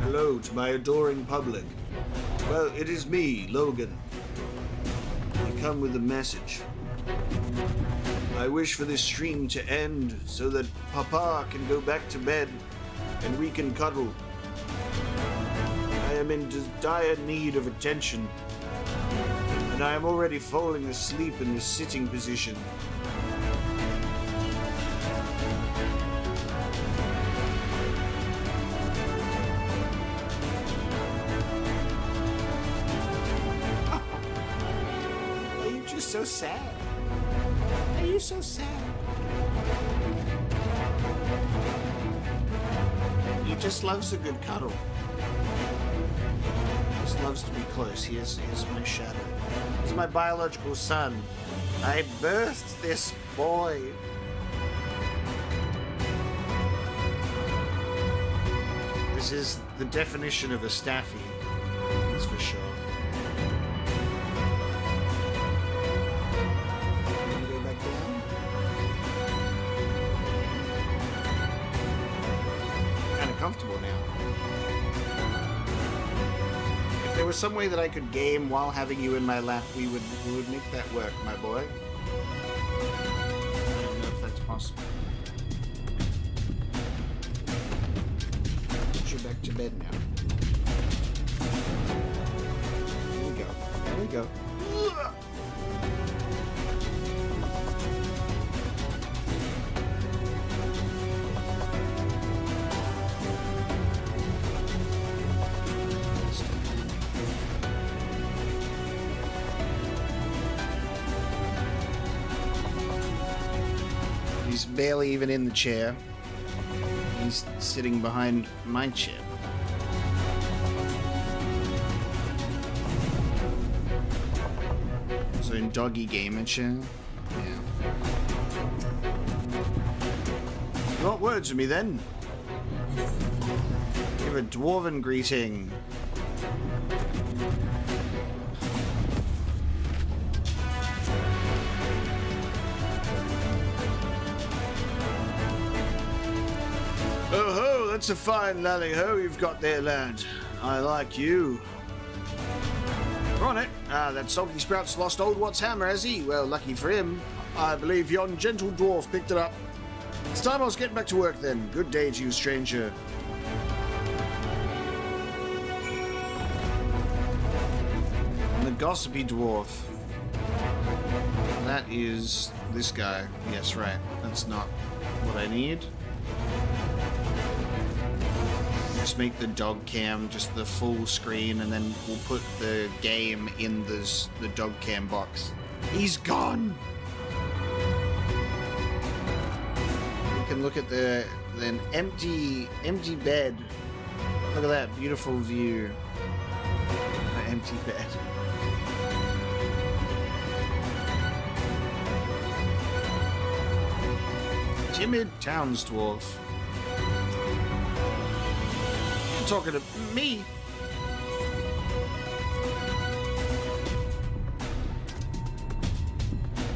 Hello to my adoring public. Well, it is me, Logan. I come with a message. I wish for this stream to end so that Papa can go back to bed and we can cuddle. I am in dire need of attention, and I am already falling asleep in this sitting position. So sad. Are you so sad? He just loves a good cuddle. Just loves to be close. Here's my shadow. He's my biological son. I birthed this boy. This is the definition of a staffy. That's for sure. Comfortable now. If there was some way that I could game while having you in my lap, we would make that work, my boy. I don't know if that's possible. Put you back to bed now. go. He's barely even in the chair. He's sitting behind my chair. So in doggy game chair. Yeah. You want words with me then? Give a dwarven greeting. Oh ho, that's a fine lally ho you've got there, lad. I like you. We're on it. That salty sprout's lost old Watt's hammer, has he? Well, lucky for him. I believe yon gentle dwarf picked it up. It's time I was getting back to work then. Good day to you, stranger. And the gossipy dwarf. That is this guy. Yes, right. That's not what I need. Just make the dog cam just the full screen, and then we'll put the game in the dog cam box. He's gone. We can look at an empty bed. Look at that beautiful view. An empty bed. Timid townsdwarf. Talking to me.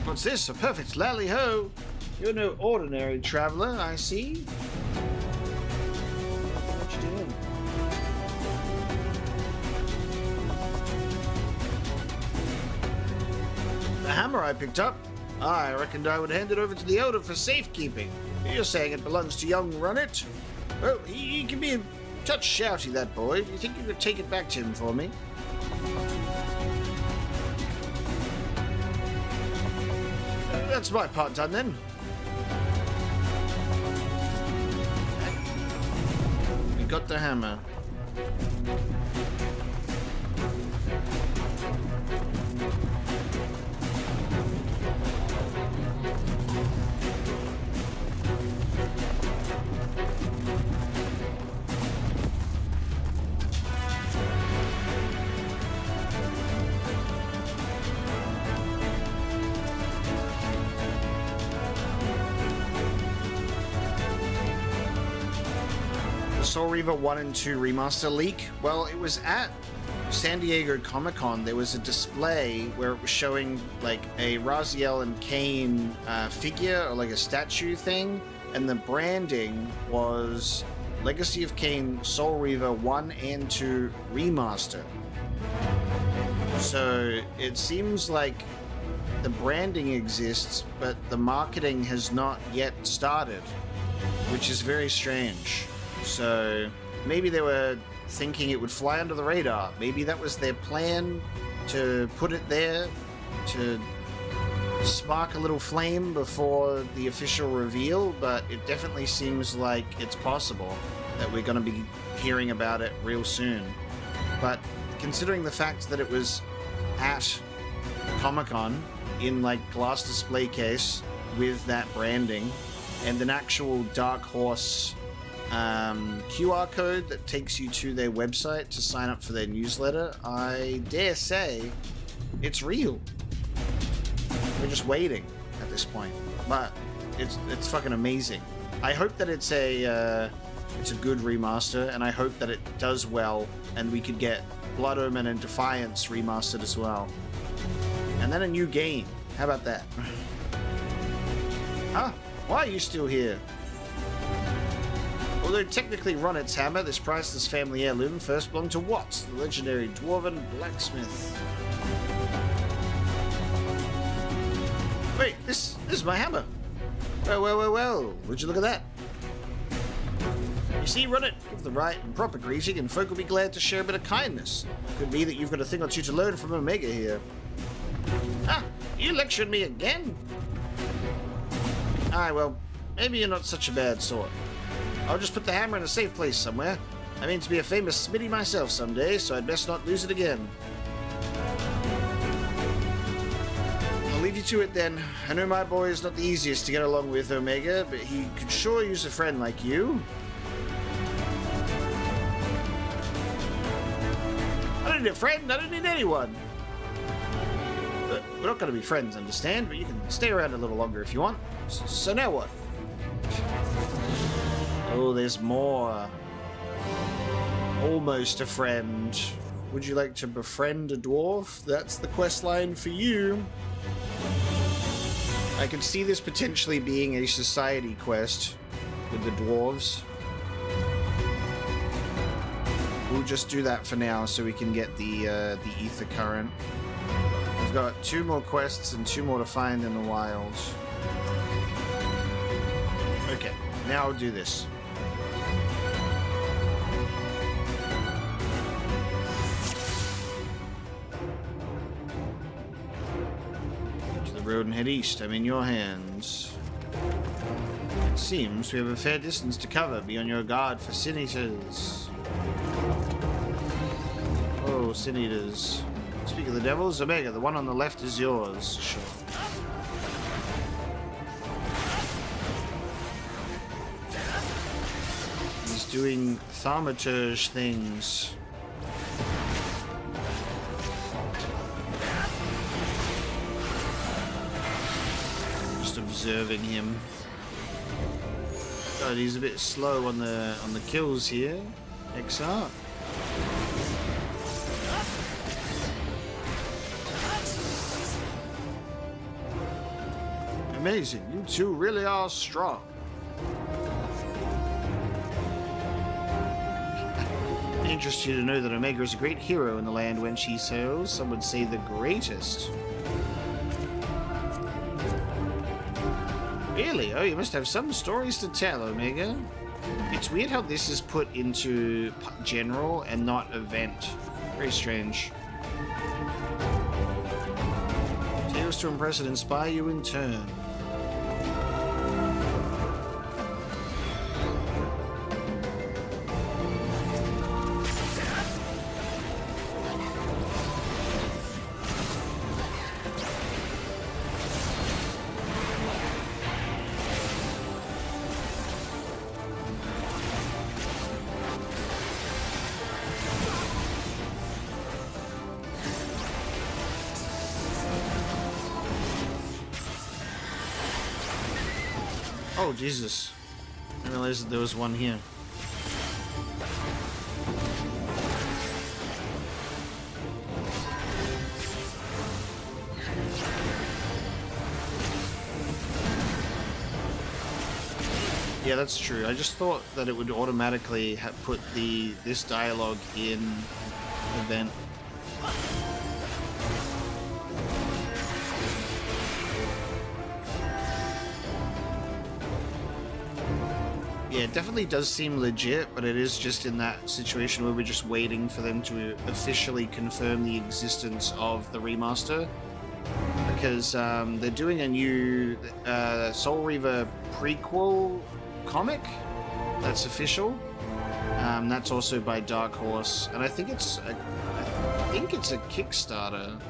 What's this? A perfect lally-ho. You're no ordinary traveler, I see. What you doing? The hammer I picked up. I reckoned I would hand it over to the elder for safekeeping. You're saying it belongs to young Runnet? Oh, he can be a touch shouty, that boy. Do you think you could take it back to him for me? That's my part done then. We got the hammer. Soul Reaver 1 and 2 remaster leak? Well, it was at San Diego Comic-Con. There was a display where it was showing like a Raziel and Kain figure, or like a statue thing, and the branding was Legacy of Kain Soul Reaver 1 and 2 remaster. So it seems like the branding exists, but the marketing has not yet started, which is very strange. So maybe they were thinking it would fly under the radar. Maybe that was their plan, to put it there to spark a little flame before the official reveal, but it definitely seems like it's possible that we're going to be hearing about it real soon. But considering the fact that it was at Comic-Con in like glass display case with that branding and an actual Dark Horse QR code that takes you to their website to sign up for their newsletter, I dare say it's real. We're just waiting at this point, but it's fucking amazing. I hope that it's a good remaster, and I hope that it does well, and we could get Blood Omen and Defiance remastered as well, and then a new game. How about that? Huh? Why are you still here? Although technically Runnet's hammer, this priceless family heirloom, first belonged to Watts, the legendary Dwarven blacksmith. Wait, this is my hammer. Well, would you look at that? You see, run it, give the right and proper greeting, and folk will be glad to share a bit of kindness. Could be that you've got a thing or two to learn from Omega here. Ah, you lectured me again? Aye, well, maybe you're not such a bad sort. I'll just put the hammer in a safe place somewhere. I mean to be a famous smithy myself someday, so I'd best not lose it again. I'll leave you to it then. I know my boy is not the easiest to get along with, Omega, but he could sure use a friend like you. I don't need a friend, I don't need anyone. But we're not going to be friends, understand? But you can stay around a little longer if you want. So now what? Oh, there's more. Almost a friend. Would you like to befriend a dwarf? That's the quest line for you. I could see this potentially being a society quest with the dwarves. We'll just do that for now so we can get the ether current. We've got 2 more quests and 2 more to find in the wild. Okay, now I'll do this. To the road and head east. I'm in your hands. It seems we have a fair distance to cover. Be on your guard for sin eaters. Oh, sin eaters. Speak of the devils, Omega, the one on the left is yours. Sure. He's doing thaumaturge things. Just observing him. God, he's a bit slow on the kills here. Exarch. Amazing, you two really are strong. Interests you to know that Omega is a great hero in the land when she sails. Some would say the greatest. Really? Oh, you must have some stories to tell, Omega. It's weird how this is put into general and not event. Very strange. Tales to impress and inspire you in turn. Oh, Jesus. I didn't realize that there was one here. Yeah, that's true. I just thought that it would automatically have put this dialogue in event. Yeah, it definitely does seem legit, but it is just in that situation where we're just waiting for them to officially confirm the existence of the remaster. Because they're doing a new Soul Reaver prequel comic that's official. That's also by Dark Horse, and I think it's a Kickstarter.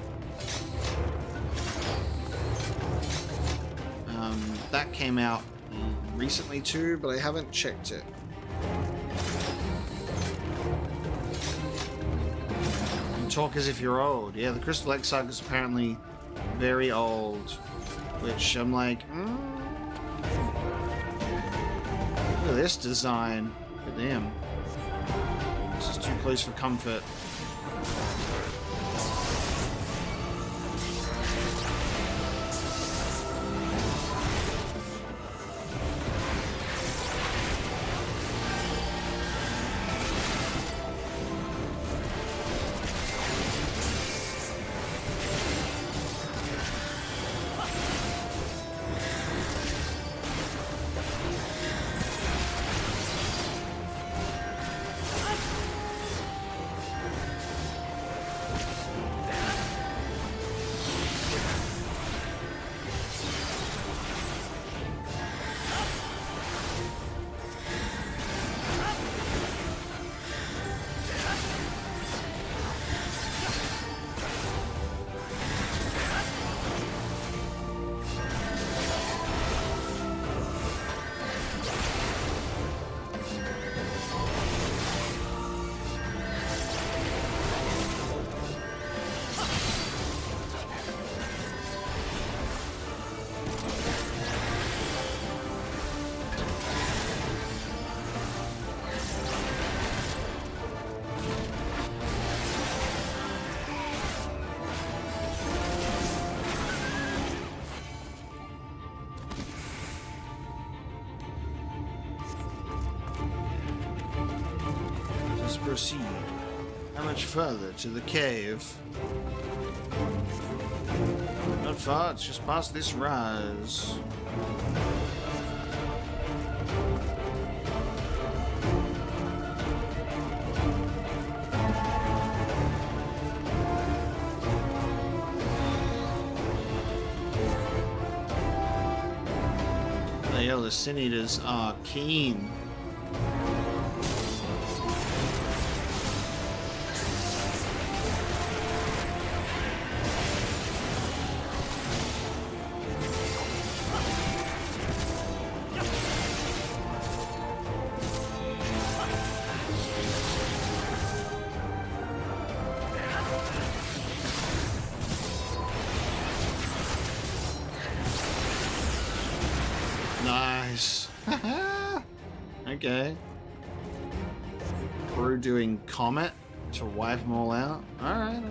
That came out recently too, but I haven't checked it. And talk as if you're old. Yeah, the Crystal Exarch is apparently very old, which I'm like, look at this design. Damn. This is too close for comfort. proceed? How much further to the cave? Not far, it's just past this rise. The Sin Eaters are keen. Nice. Okay. We're doing Comet to wipe them all out. Alright,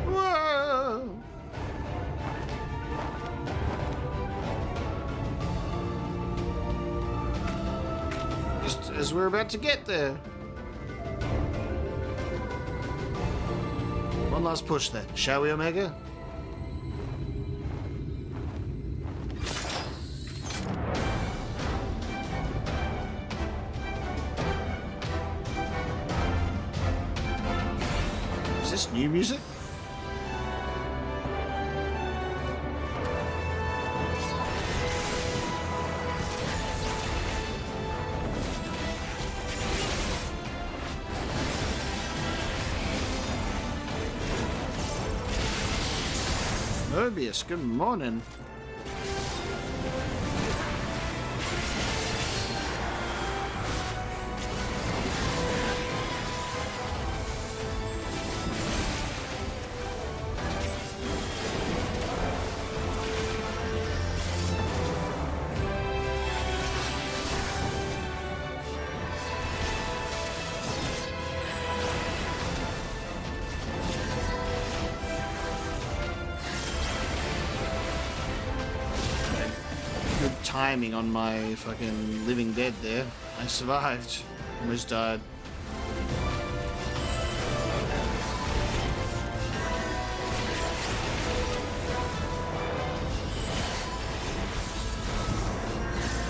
Whoa! Just as we're about to get there. One last push then, shall we, Omega? Is this new music? Mobius, good morning. Timing on my fucking living dead there. I survived. Almost died.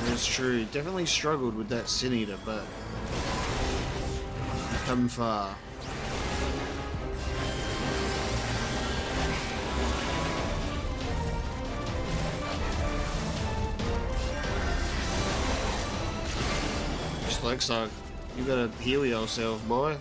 That's true. Definitely struggled with that Sin Eater, but I've come far. Exarch, you gotta heal yourself, boy.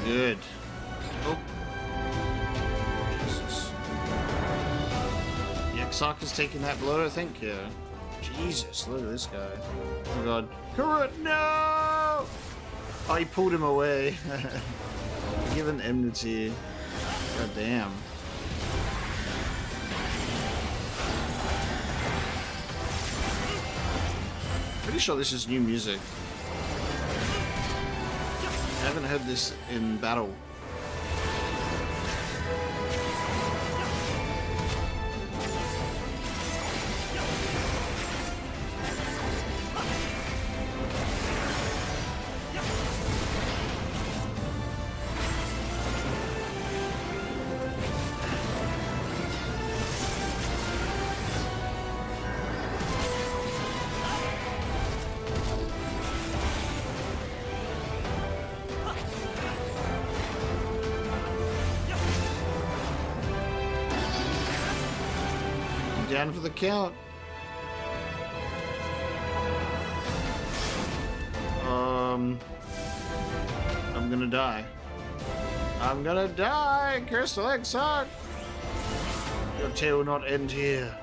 Good. Oh. Jesus. The Exarch is taking that blow, I think, yeah. Jesus, look at this guy. Oh god. Correct, no! Oh, he pulled him away. Given enmity. God damn. Pretty sure this is new music. I haven't heard this in battle. Down for the count. I'm gonna die. I'm gonna die, Crystal Exarch! Your tale will not end here.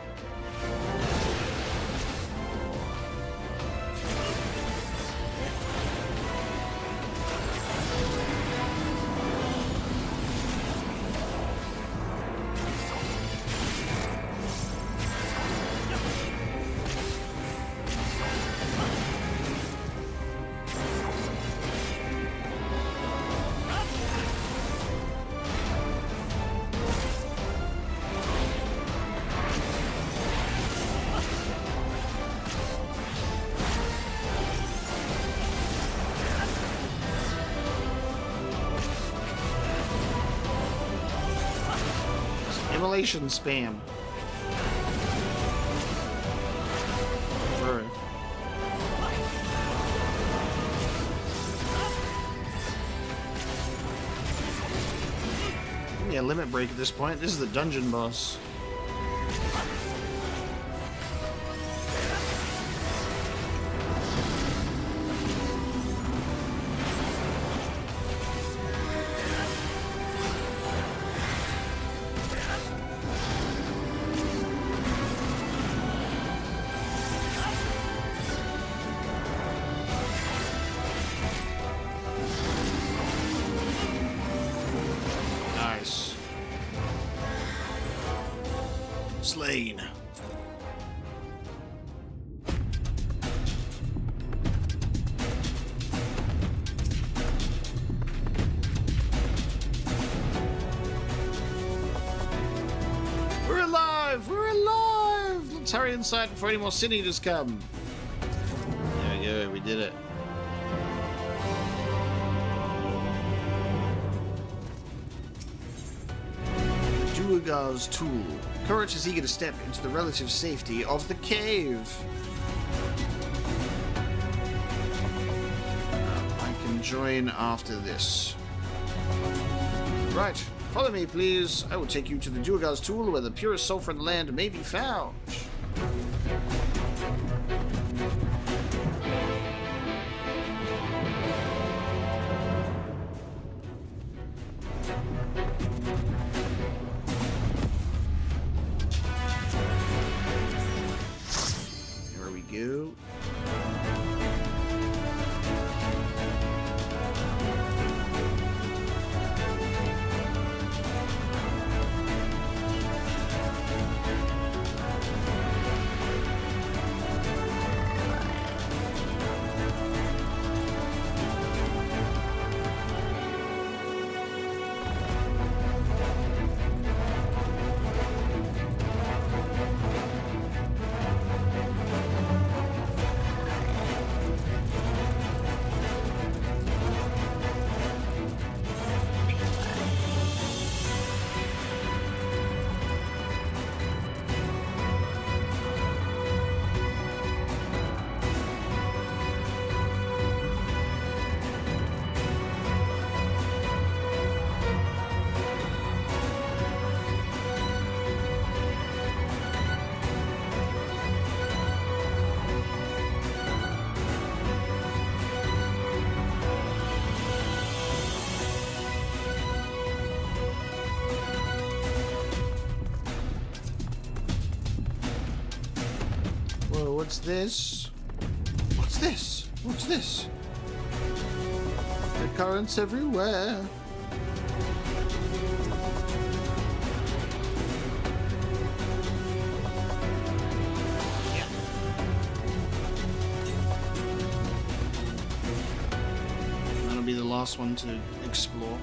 Immolation spam. Right. Yeah, limit break at this point. This is the dungeon boss. Slain. We're alive! We're alive! Let's hurry inside before any more sin eaters come. There we go, we did it. Duergar's tool. Courage is eager to step into the relative safety of the cave. I can join after this. Right, follow me, please. I will take you to the Duergar's tool where the purest sulfur in the land may be found. What's this? What's this? What's this? The currents everywhere. Yeah. That'll be the last one to explore.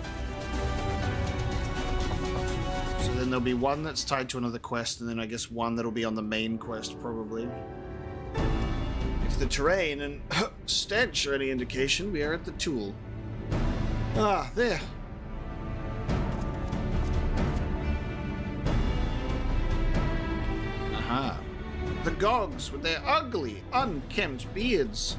So then there'll be one that's tied to another quest, and then I guess one that'll be on the main quest, probably. If the terrain and stench are any indication, we are at the tool. Ah, there. Aha. The Gogs with their ugly, unkempt beards.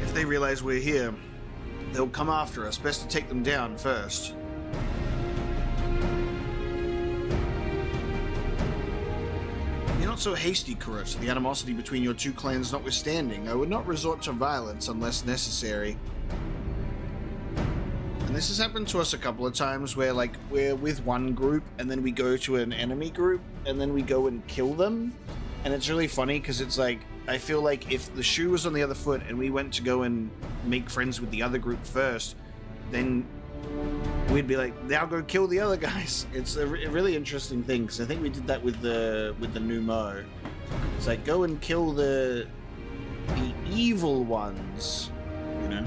If they realize we're here, they'll come after us. Best to take them down first. not so hasty, Kurut. The animosity between your two clans notwithstanding, I would not resort to violence unless necessary. And this has happened to us a couple of times where, like, we're with one group and then we go to an enemy group and then we go and kill them. And it's really funny because it's like, I feel like if the shoe was on the other foot and we went to go and make friends with the other group first, then we'd be like, now go kill the other guys. It's a really interesting thing because I think we did that with the new Mo. It's like, go and kill the evil ones, you know?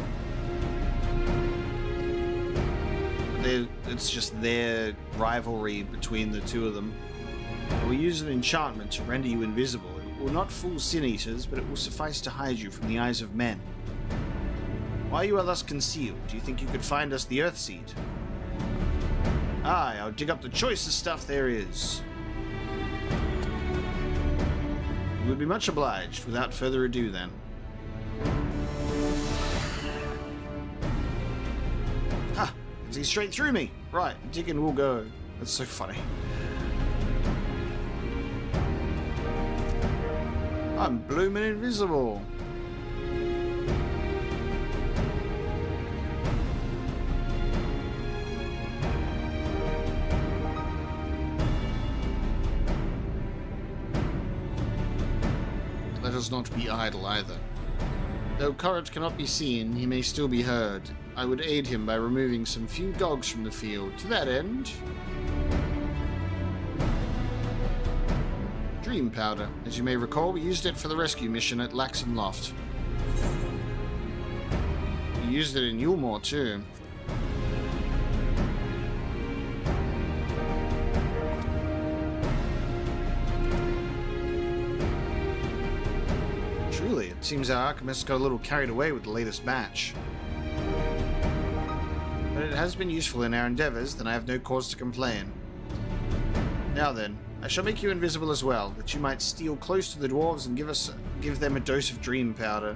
It's just their rivalry between the two of them. We use an enchantment to render you invisible. It will not fool sin eaters, but it will suffice to hide you from the eyes of men. While you are thus concealed, do you think you could find us the Earthseed? Aye, I'll dig up the choicest stuff there is. You would be much obliged. Without further ado, then. Ha! He's straight through me. Right, digging will go. That's so funny. I'm blooming invisible. Let us not be idle either. Though Kurut cannot be seen, he may still be heard. I would aid him by removing some few dogs from the field. To that end... Dream powder. As you may recall, we used it for the rescue mission at Laxon Loft. We used it in Yulmore too. Truly, it seems our alchemists got a little carried away with the latest batch. But it has been useful in our endeavors, then I have no cause to complain. Now then, I shall make you invisible as well, that you might steal close to the dwarves and give them a dose of dream powder.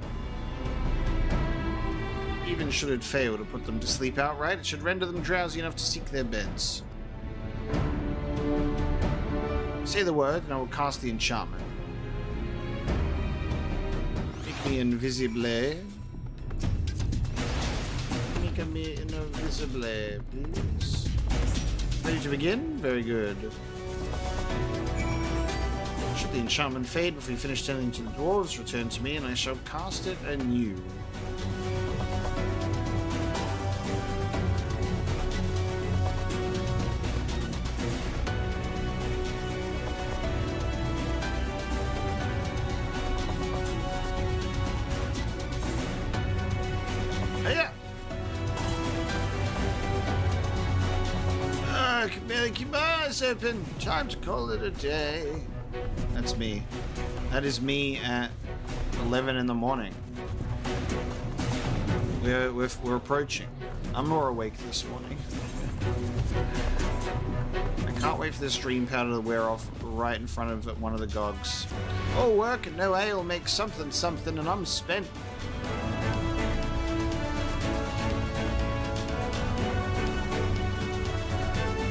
Even should it fail to put them to sleep outright, it should render them drowsy enough to seek their beds. Say the word, and I will cast the enchantment. Make me invisible. Make me invisible, please. Ready to begin? Very good. Should the enchantment fade before you finish tending to the dwarves, return to me and I shall cast it anew. Hiya! I can barely keep my eyes open. Time to call it a day. That's me. That is me at 11 in the morning. We're approaching. I'm more awake this morning. I can't wait for this dream powder to wear off right in front of one of the gogs. All work and no ale makes something something, and I'm spent.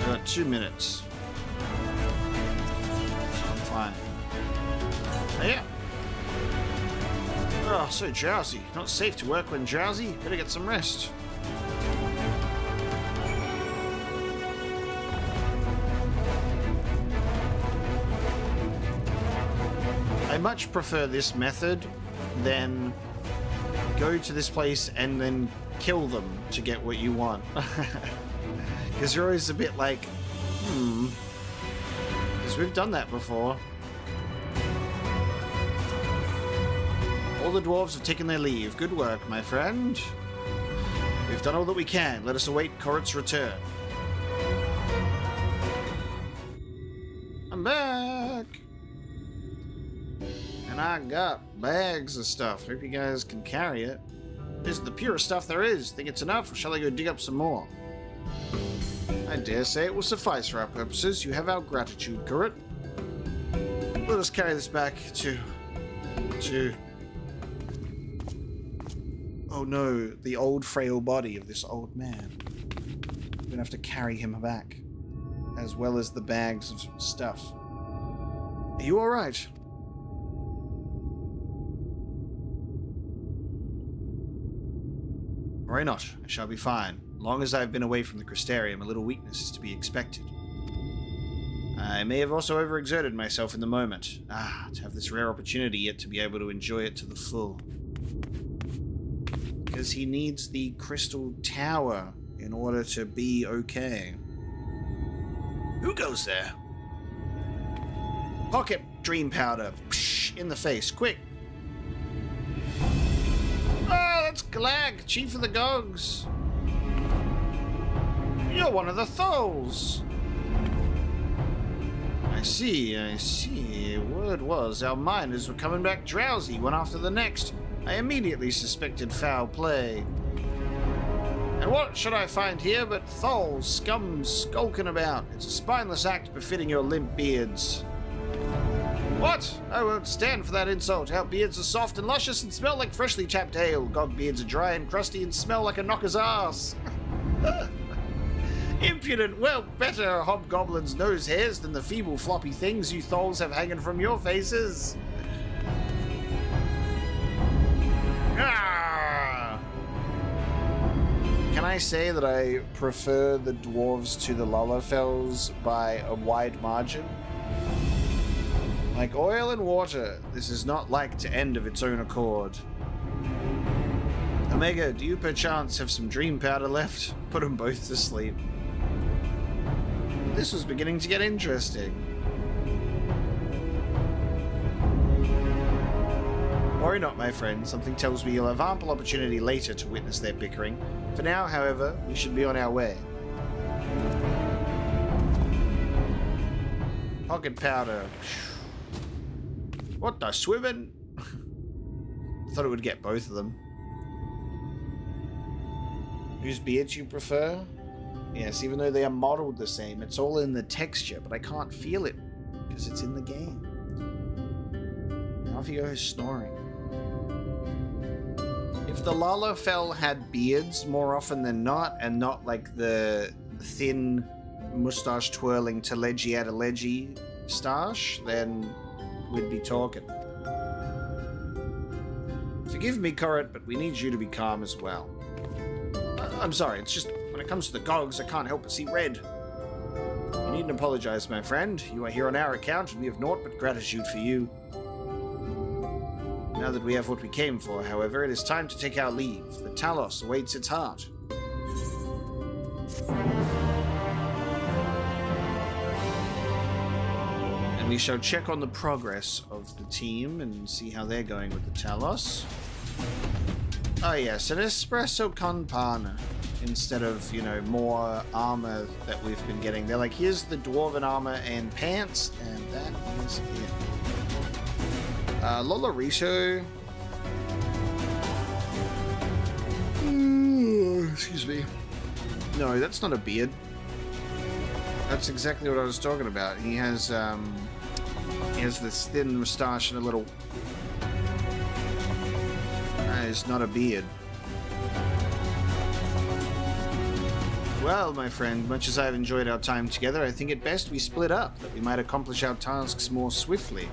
I got 2 minutes. Fine. Yeah. Oh, so drowsy. Not safe to work when drowsy. Better get some rest. I much prefer this method than go to this place and then kill them to get what you want. Because you're always a bit like, because we've done that before. All the dwarves have taken their leave. Good work, my friend. We've done all that we can. Let us await Kurut's return. I'm back! And I got bags of stuff. Hope you guys can carry it. This is the purest stuff there is. Think it's enough, or shall I go dig up some more? I dare say it will suffice for our purposes. You have our gratitude, Kurut. Let us carry this back to... Oh no, the old frail body of this old man. We're gonna have to carry him back, as well as the bags of stuff. Are you alright? Worry not, I shall be fine. Long as I've been away from the crystarium, a little weakness is to be expected. I may have also overexerted myself in the moment. To have this rare opportunity yet to be able to enjoy it to the full. Because he needs the crystal tower in order to be okay. Who goes there? Pocket dream powder. Psh, in the face, quick. Oh, that's Glag, chief of the Gulgs. You're one of the Tholes. I see. Word was our miners were coming back drowsy one after the next. I immediately suspected foul play. And what should I find here but Tholes, scum skulking about? It's a spineless act befitting your limp beards. What? I won't stand for that insult. Our beards are soft and luscious and smell like freshly tapped ale. Gog beards are dry and crusty and smell like a knocker's ass. Impudent, well, better hobgoblins' nose hairs than the feeble floppy things you Tholes have hanging from your faces. Can I say that I prefer the dwarves to the Lalafels by a wide margin? Like oil and water, this is not like to end of its own accord. Omega, do you perchance have some dream powder left? Put them both to sleep. This was beginning to get interesting. Worry not, my friend. Something tells me you'll have ample opportunity later to witness their bickering. For now, however, we should be on our way. Pocket powder. What the swimming? Thought it would get both of them. Whose beards you prefer? Yes, even though they are modeled the same, it's all in the texture, but I can't feel it because it's in the game. Now off he goes snoring. If the Lalafell had beards more often than not, and not like the thin mustache twirling Taleji stash, then we'd be talking. Forgive me, Corrit, but we need you to be calm as well. I'm sorry, it's just when it comes to the Gulgs, I can't help but see red. You needn't apologize, my friend. You are here on our account, and we have naught but gratitude for you. Now that we have what we came for, however, it is time to take our leave. The Talos awaits its heart. And we shall check on the progress of the team and see how they're going with the Talos. Oh yes, an espresso con pane instead of, you know, more armor that we've been getting. They're like, here's the dwarven armor and pants, and that is it. Lolorito. Excuse me. No, that's not a beard. That's exactly what I was talking about. He has this thin moustache and a little... It's not a beard. Well, my friend, much as I've enjoyed our time together, I think it best we split up, that we might accomplish our tasks more swiftly.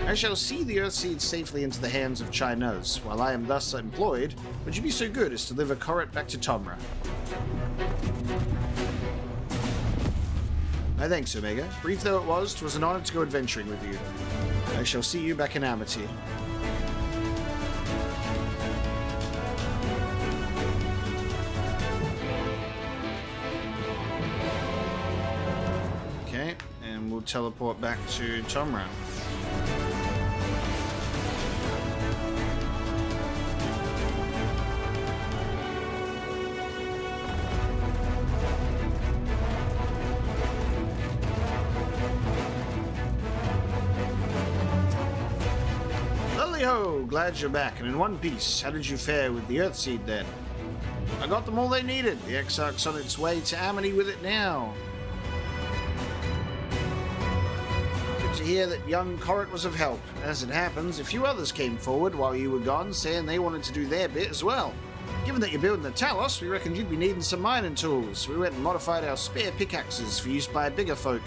I shall see the Earthseed safely into the hands of Chai-Nuzz. While I am thus employed, would you be so good as to deliver Corrit back to Tomra? My thanks, Omega. Brief though it was, 'twas an honor to go adventuring with you. I shall see you back in Amity. Okay, and we'll teleport back to Tomra. Ho, glad you're back and in one piece. How did you fare with the Earthseed then? I got them all they needed. The Exarch's on its way to Amity with it now. Good to hear that young Corrit was of help. As it happens, a few others came forward while you were gone, saying they wanted to do their bit as well. Given that you're building the Talos, we reckoned you'd be needing some mining tools. We went and modified our spare pickaxes for use by bigger folk.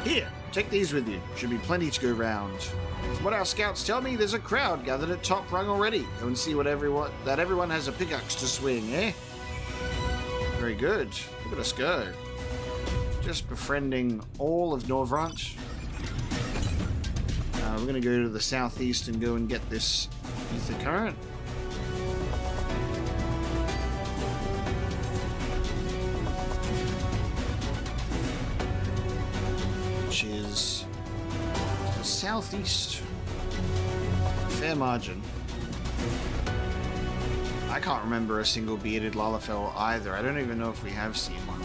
Here, Take these with you. Should be plenty to go round. From what our scouts tell me, there's a crowd gathered at top rung already. Go and see that everyone has a pickaxe to swing, eh? Very good. Look at us go. Just befriending all of Norvrant. We're going to go to the southeast and go and get this ether current. Which is the southeast. Fair margin. I can't remember a single bearded Lalafell either. I don't even know if we have seen one.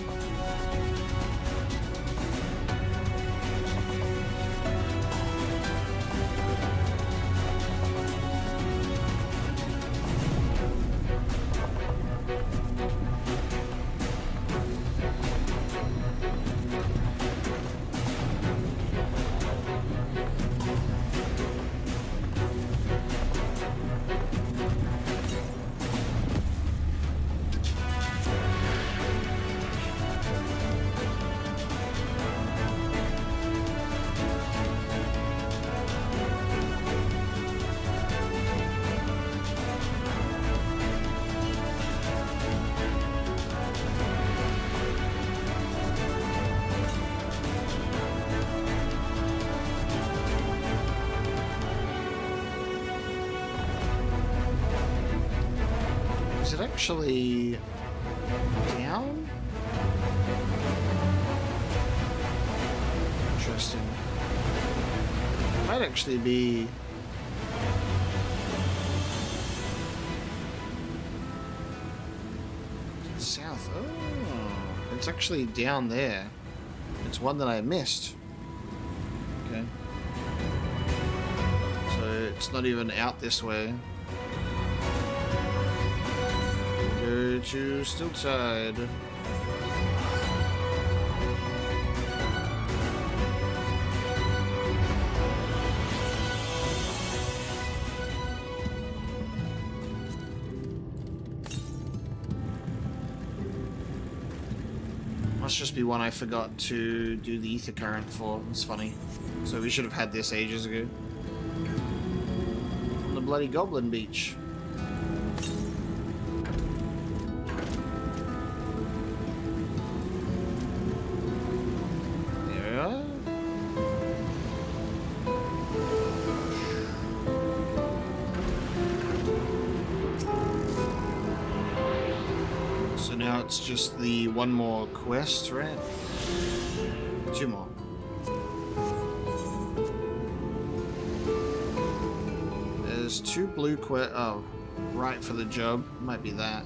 Is it actually down? Interesting. Might actually be south. Oh, it's actually down there. It's one that I missed. Okay. So it's not even out this way. Go to Stiltside. Must just be one I forgot to do the ether current for. It's funny. So we should have had this ages ago. On the bloody Goblin Beach. It's just the one more quest, right? Two more. There's two blue quests. Oh, right for the job. Might be that.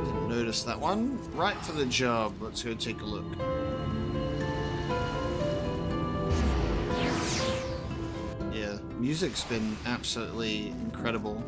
Didn't notice that one. Right for the job. Let's go take a look. Music's been absolutely incredible.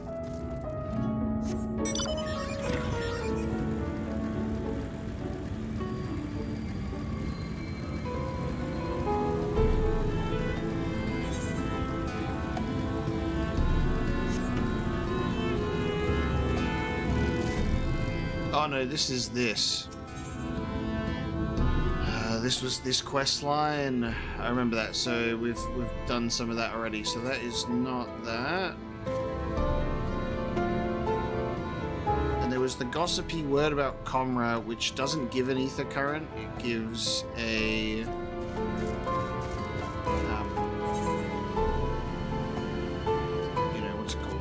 Oh no, this is this. This was this quest line. I remember that. So we've done some of that already. So that is not that. And there was the gossipy word about Comra, which doesn't give an ether current. It gives a you know what's it called?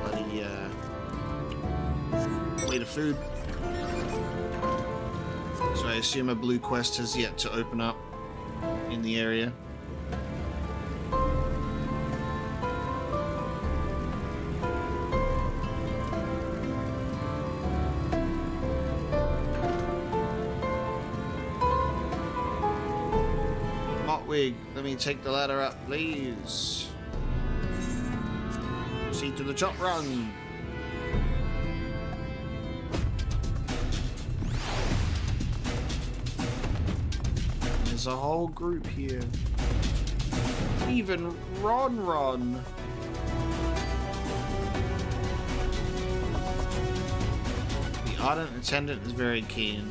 Bloody plate of food. So I assume a blue quest has yet to open up in the area. Hotwig, let me take the ladder up, please. See to the top rung. There's a whole group here. Even Ron. The Ardent attendant is very keen.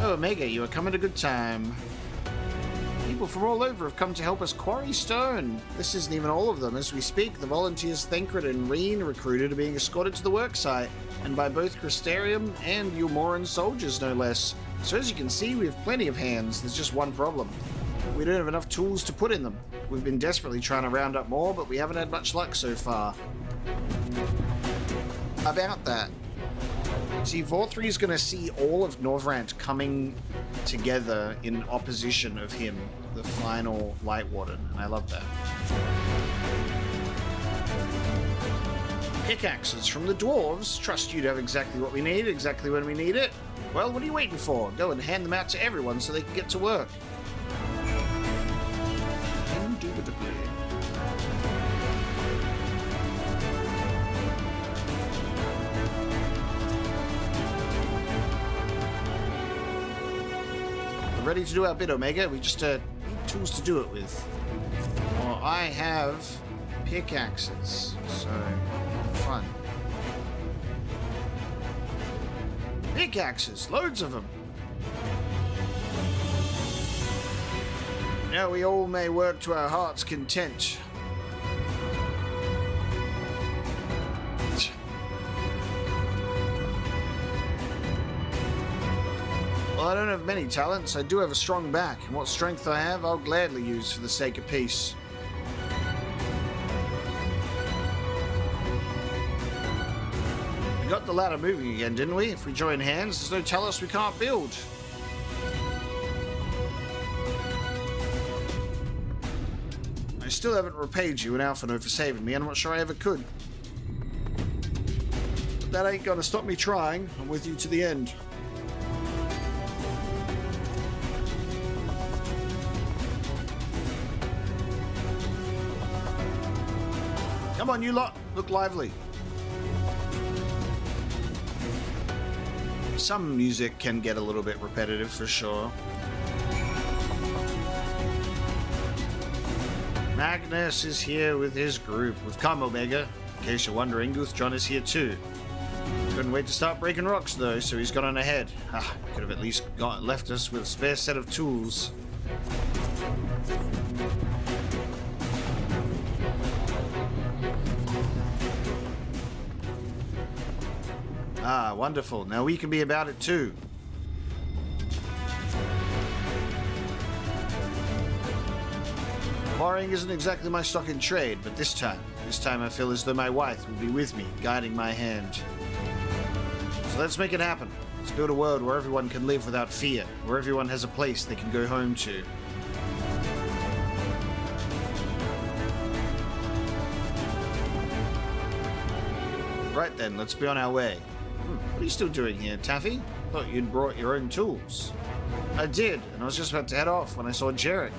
Oh, Omega, you are coming at a good time. People from all over have come to help us quarry stone. This isn't even all of them. As we speak, the volunteers Thancred and Reen recruited are being escorted to the worksite, and by both Crystarium and Ulmoran soldiers, no less. So as you can see, we have plenty of hands. There's just one problem. We don't have enough tools to put in them. We've been desperately trying to round up more, but we haven't had much luck so far. About that. See, Vauthry is going to see all of Northrant coming together in opposition of him, the final Light Warden, and I love that. Pickaxes from the dwarves. Trust you to have exactly what we need, exactly when we need it. Well, what are you waiting for? Go and hand them out to everyone so they can get to work. Indubitably. We're ready to do our bit, Omega. We just need tools to do it with. Well, I have pickaxes, so fun. Pickaxes, loads of them. Now we all may work to our heart's content. Well, I don't have many talents. I do have a strong back, and what strength I have, I'll gladly use for the sake of peace. We got the ladder moving again, didn't we? If we join hands, there's no Talos we can't build. I still haven't repaid you in Alphino for saving me, and I'm not sure I ever could. But that ain't gonna stop me trying. I'm with you to the end. Come on, you lot. Look lively. Some music can get a little bit repetitive for sure. Magnus is here with his group. We've come, Omega. In case you're wondering, Guthjon is here too. Couldn't wait to start breaking rocks though, so he's gone on ahead. Could have at least left us with a spare set of tools. Ah, wonderful. Now we can be about it too. Quarrying isn't exactly my stock in trade, but this time I feel as though my wife will be with me, guiding my hand. So let's make it happen. Let's build a world where everyone can live without fear, where everyone has a place they can go home to. Right then, let's be on our way. What are you still doing here, Taffy? Thought you'd brought your own tools. I did, and I was just about to head off when I saw Jarek.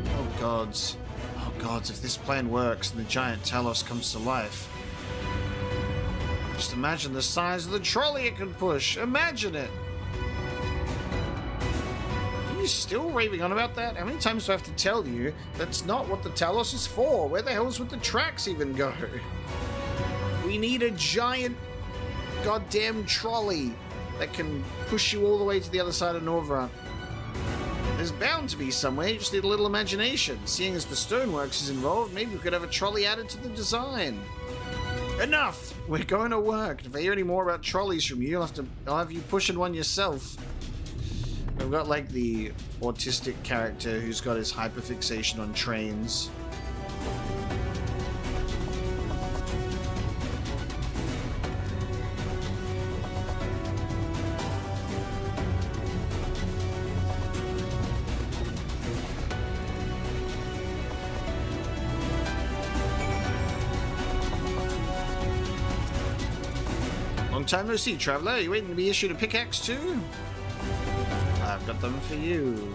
Oh gods. Oh gods, if this plan works and the giant Talos comes to life. Just imagine the size of the trolley it can push. Imagine it! Are you still raving on about that? How many times do I have to tell you that's not what the Talos is for? Where the hell's would the tracks even go? We need a giant goddamn trolley that can push you all the way to the other side of Northrant. There's bound to be somewhere, you just need a little imagination. Seeing as the stoneworks is involved, maybe we could have a trolley added to the design. Enough! We're going to work. If I hear any more about trolleys from you, I'll have you pushing one yourself. We've got like the autistic character who's got his hyperfixation on trains. Long time no see, traveler. You waiting to be issued a pickaxe too? I've got them for you.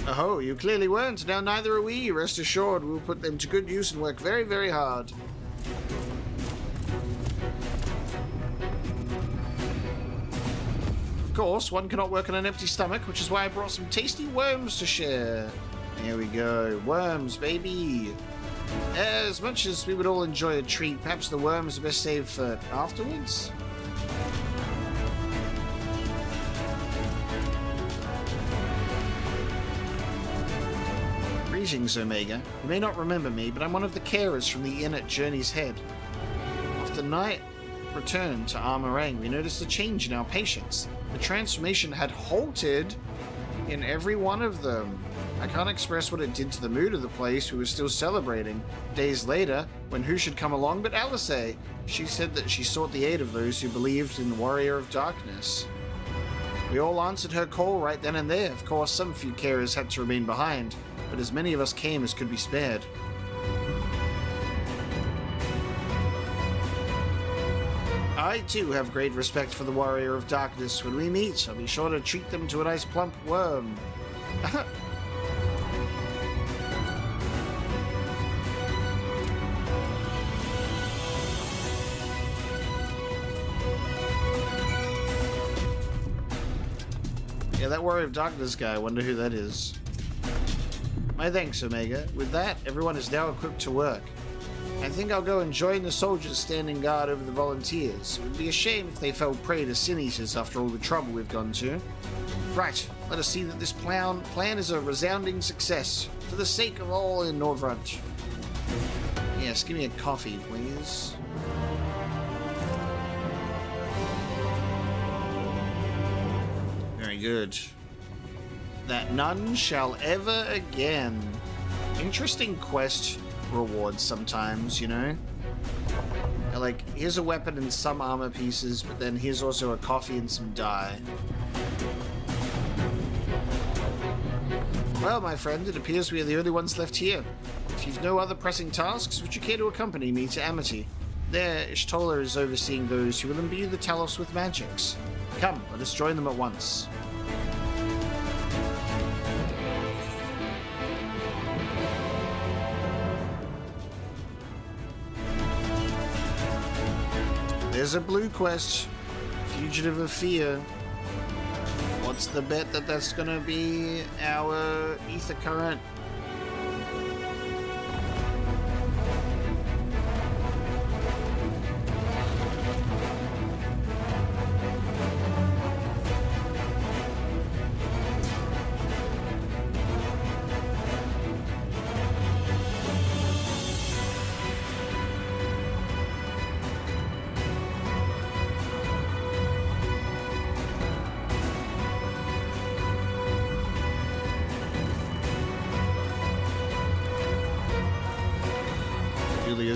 Oh, you clearly weren't. Now neither are we. Rest assured, we'll put them to good use and work very, very hard. course, one cannot work on an empty stomach, which is why I brought some tasty worms to share. Here we go. Worms, baby. As much as we would all enjoy a treat, perhaps the worms are best saved for afterwards? Greetings, Omega. You may not remember me, but I'm one of the carers from the inn at Journey's Head. After night return to Armorang, we noticed a change in our patients. The transformation had halted in every one of them. I can't express what it did to the mood of the place. We were still celebrating. Days later, when who should come along but Alice? She said that she sought the aid of those who believed in the Warrior of Darkness. We all answered her call right then and there. Of course, some few carers had to remain behind, but as many of us came as could be spared. I too have great respect for the Warrior of Darkness. When we meet, I'll be sure to treat them to a nice plump worm. Yeah, that Warrior of Darkness guy, I wonder who that is. My thanks, Omega. With that, everyone is now equipped to work. I think I'll go and join the soldiers standing guard over the volunteers. It would be a shame if they fell prey to sin eaters after all the trouble we've gone to. Right, let us see that this plan is a resounding success, for the sake of all in Norvrant. Yes, give me a coffee, please. Very good. That none shall ever again. Interesting quest rewards sometimes, you know? Like, here's a weapon and some armor pieces, but then here's also a coffee and some dye. Well, my friend, it appears we are the only ones left here. If you've no other pressing tasks, would you care to accompany me to Amity? There, Ishtola is overseeing those who will imbue the Talos with magics. Come, let us join them at once. There's a blue quest. Fugitive of Fear. What's the bet that that's gonna be our ether current?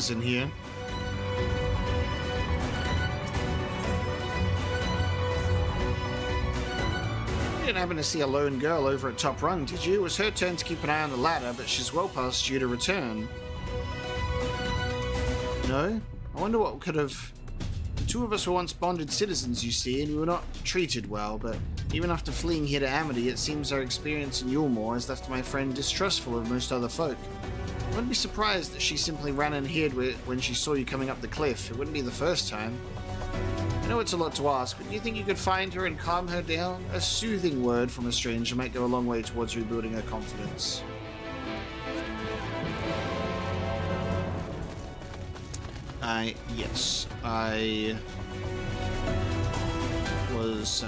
In here. You didn't happen to see a lone girl over at Top Rung, did you? It was her turn to keep an eye on the ladder, but she's well past due to return. No? I wonder what could have... The two of us were once bonded citizens, you see, and we were not treated well, but even after fleeing here to Amity, it seems our experience in Yulmore has left my friend distrustful of most other folk. I wouldn't be surprised that she simply ran and hid when she saw you coming up the cliff. It wouldn't be the first time. I know it's a lot to ask, but do you think you could find her and calm her down? A soothing word from a stranger might go a long way towards rebuilding her confidence. Yes. I was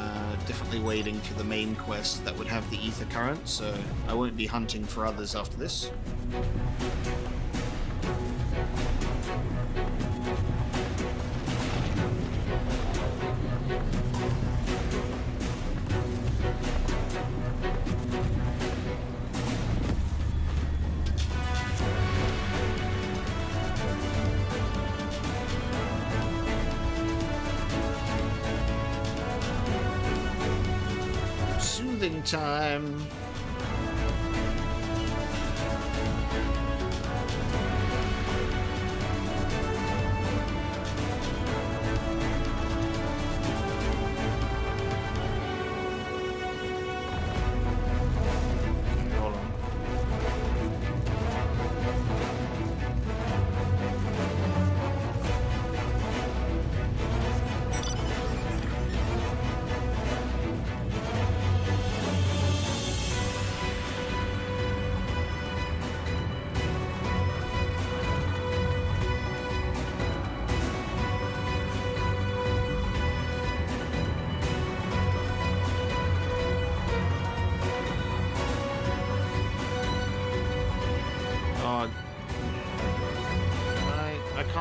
definitely waiting for the main quest that would have the ether current, so I won't be hunting for others after this. Soothing time.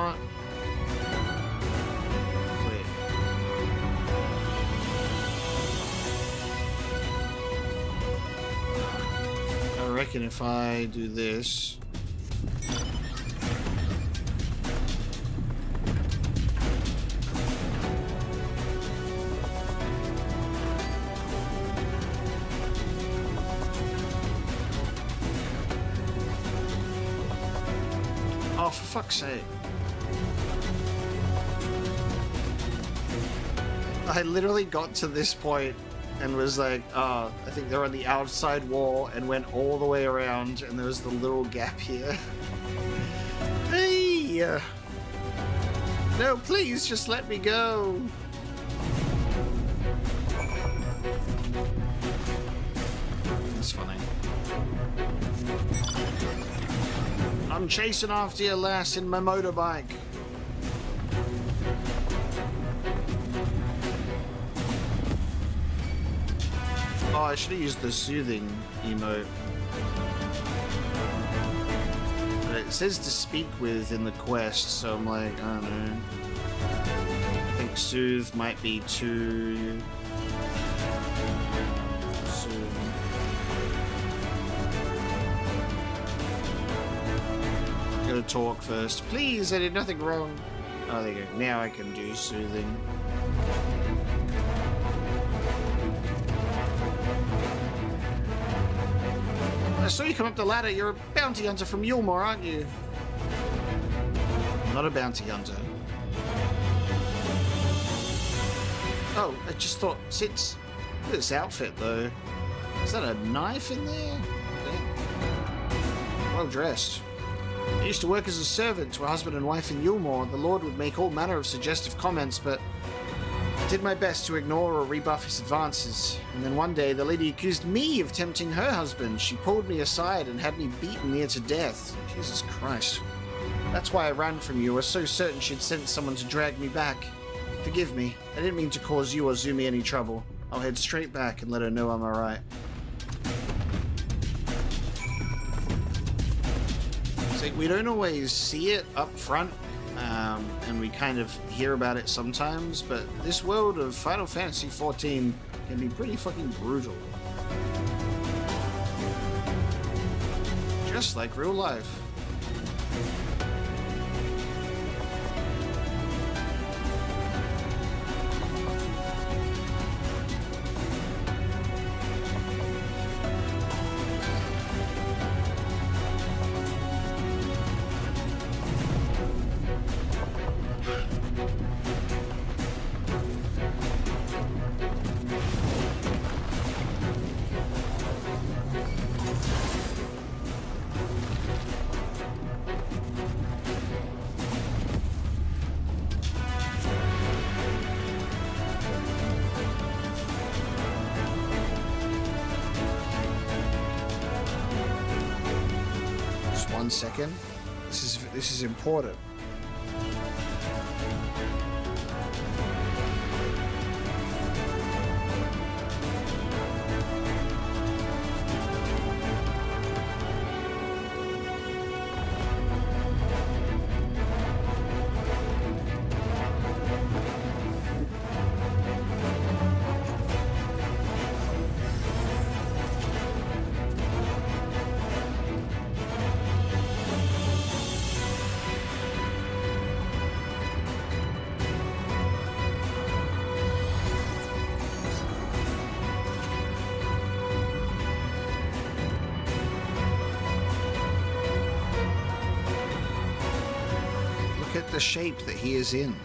can't... Wait. I reckon if I do this... Oh, for fuck's sake. I literally got to this point and was like, oh, I think they're on the outside wall, and went all the way around, and there was the little gap here. Hey! No, please, just let me go. That's funny. I'm chasing after you, lass, in my motorbike. Oh, I should have used the soothing emote. But it says to speak with in the quest, so I'm like, I don't know. I think soothe might be too... Gotta talk first. Please, I did nothing wrong. Oh, there you go. Now I can do soothing. I saw you come up the ladder. You're a bounty hunter from Yulmore, aren't you? I'm not a bounty hunter. Oh, I just thought, look at this outfit, though. Is that a knife in there? Well dressed. I used to work as a servant to a husband and wife in Yulmore. The Lord would make all manner of suggestive comments, but I did my best to ignore or rebuff his advances. And then one day, the lady accused me of tempting her husband. She pulled me aside and had me beaten near to death. Jesus Christ. That's why I ran from you. I was so certain she'd sent someone to drag me back. Forgive me. I didn't mean to cause you or Zumi any trouble. I'll head straight back and let her know I'm alright. We don't always see it up front, and we kind of hear about it sometimes, but this world of Final Fantasy XIV can be pretty fucking brutal. Just like real life. Second, this is important. The shape that he is in.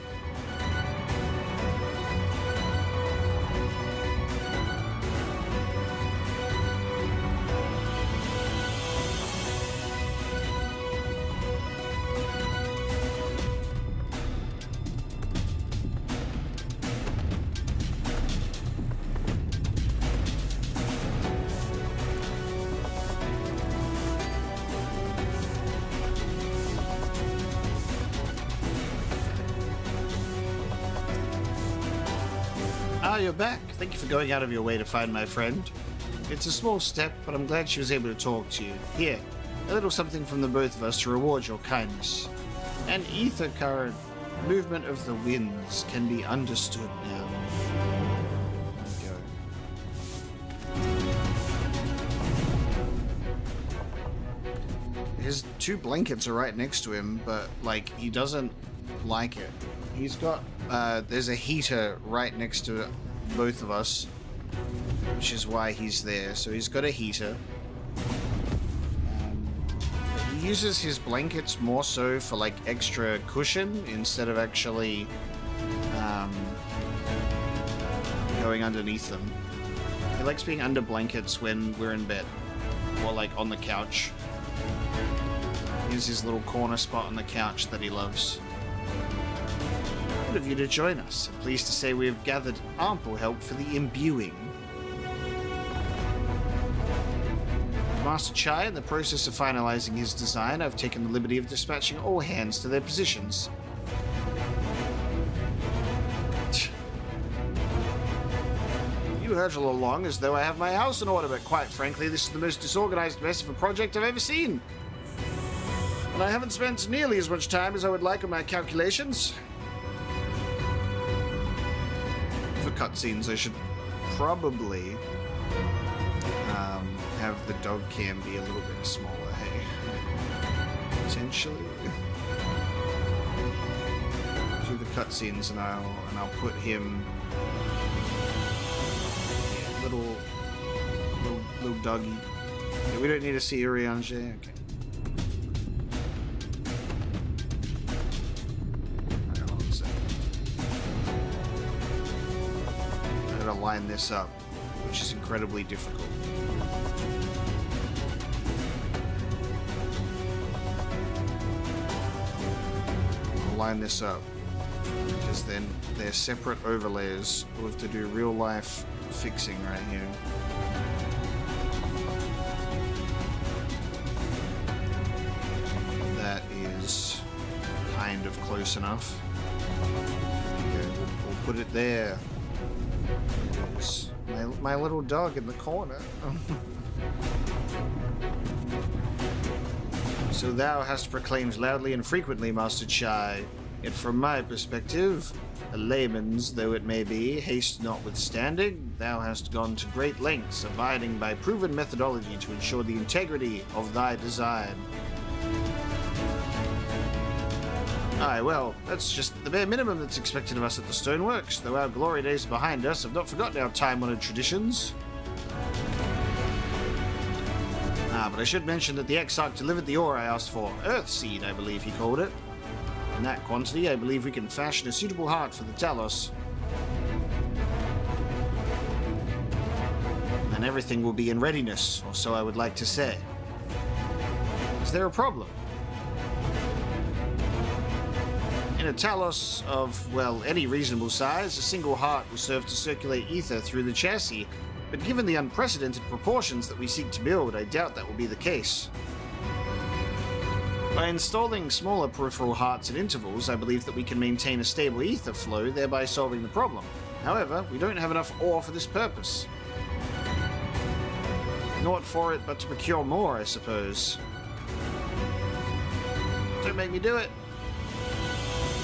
Ah, you're back. Thank you for going out of your way to find my friend. It's a small step, but I'm glad she was able to talk to you. Here, a little something from the both of us to reward your kindness. An ether current. Movement of the winds can be understood now. There we go. His 2 blankets are right next to him, but, like, he doesn't like it. He's got, there's a heater right next to both of us, which is why he's there. So he's got a heater. He uses his blankets more so for like extra cushion instead of actually going underneath them. He likes being under blankets when we're in bed or like on the couch. Here's his little corner spot on the couch that he loves. Good of you to join us. I'm pleased to say we have gathered ample help for the imbuing. Master Chai, in the process of finalizing his design, I've taken the liberty of dispatching all hands to their positions. You hurtle along as though I have my house in order, but quite frankly, this is the most disorganized mess of a project I've ever seen. And I haven't spent nearly as much time as I would like on my calculations. For cutscenes, I should probably have the dog cam be a little bit smaller, hey? Potentially. Do the cutscenes and I'll put him little doggy. Okay, we don't need to see Urianger. Okay. Alright, hold on a second. I gotta line this up, which is incredibly difficult. Line this up because then they're separate overlays. We'll have to do real life fixing right here. That is kind of close enough. Okay, we'll put it there. It's my little dog in the corner. So thou hast proclaimed loudly and frequently, Master Chai, yet from my perspective, a layman's though it may be, haste notwithstanding, thou hast gone to great lengths, abiding by proven methodology to ensure the integrity of thy design. Aye, well, that's just the bare minimum that's expected of us at the Stoneworks, though our glory days behind us have not forgotten our time-honored traditions. But I should mention that the Exarch delivered the ore I asked for. Earthseed, I believe he called it. In that quantity, I believe we can fashion a suitable heart for the Talos. And everything will be in readiness, or so I would like to say. Is there a problem? In a Talos of, well, any reasonable size, a single heart will serve to circulate ether through the chassis. But given the unprecedented proportions that we seek to build, I doubt that will be the case. By installing smaller peripheral hearts at intervals, I believe that we can maintain a stable ether flow, thereby solving the problem. However, we don't have enough ore for this purpose. Naught for it but to procure more, I suppose. Don't make me do it.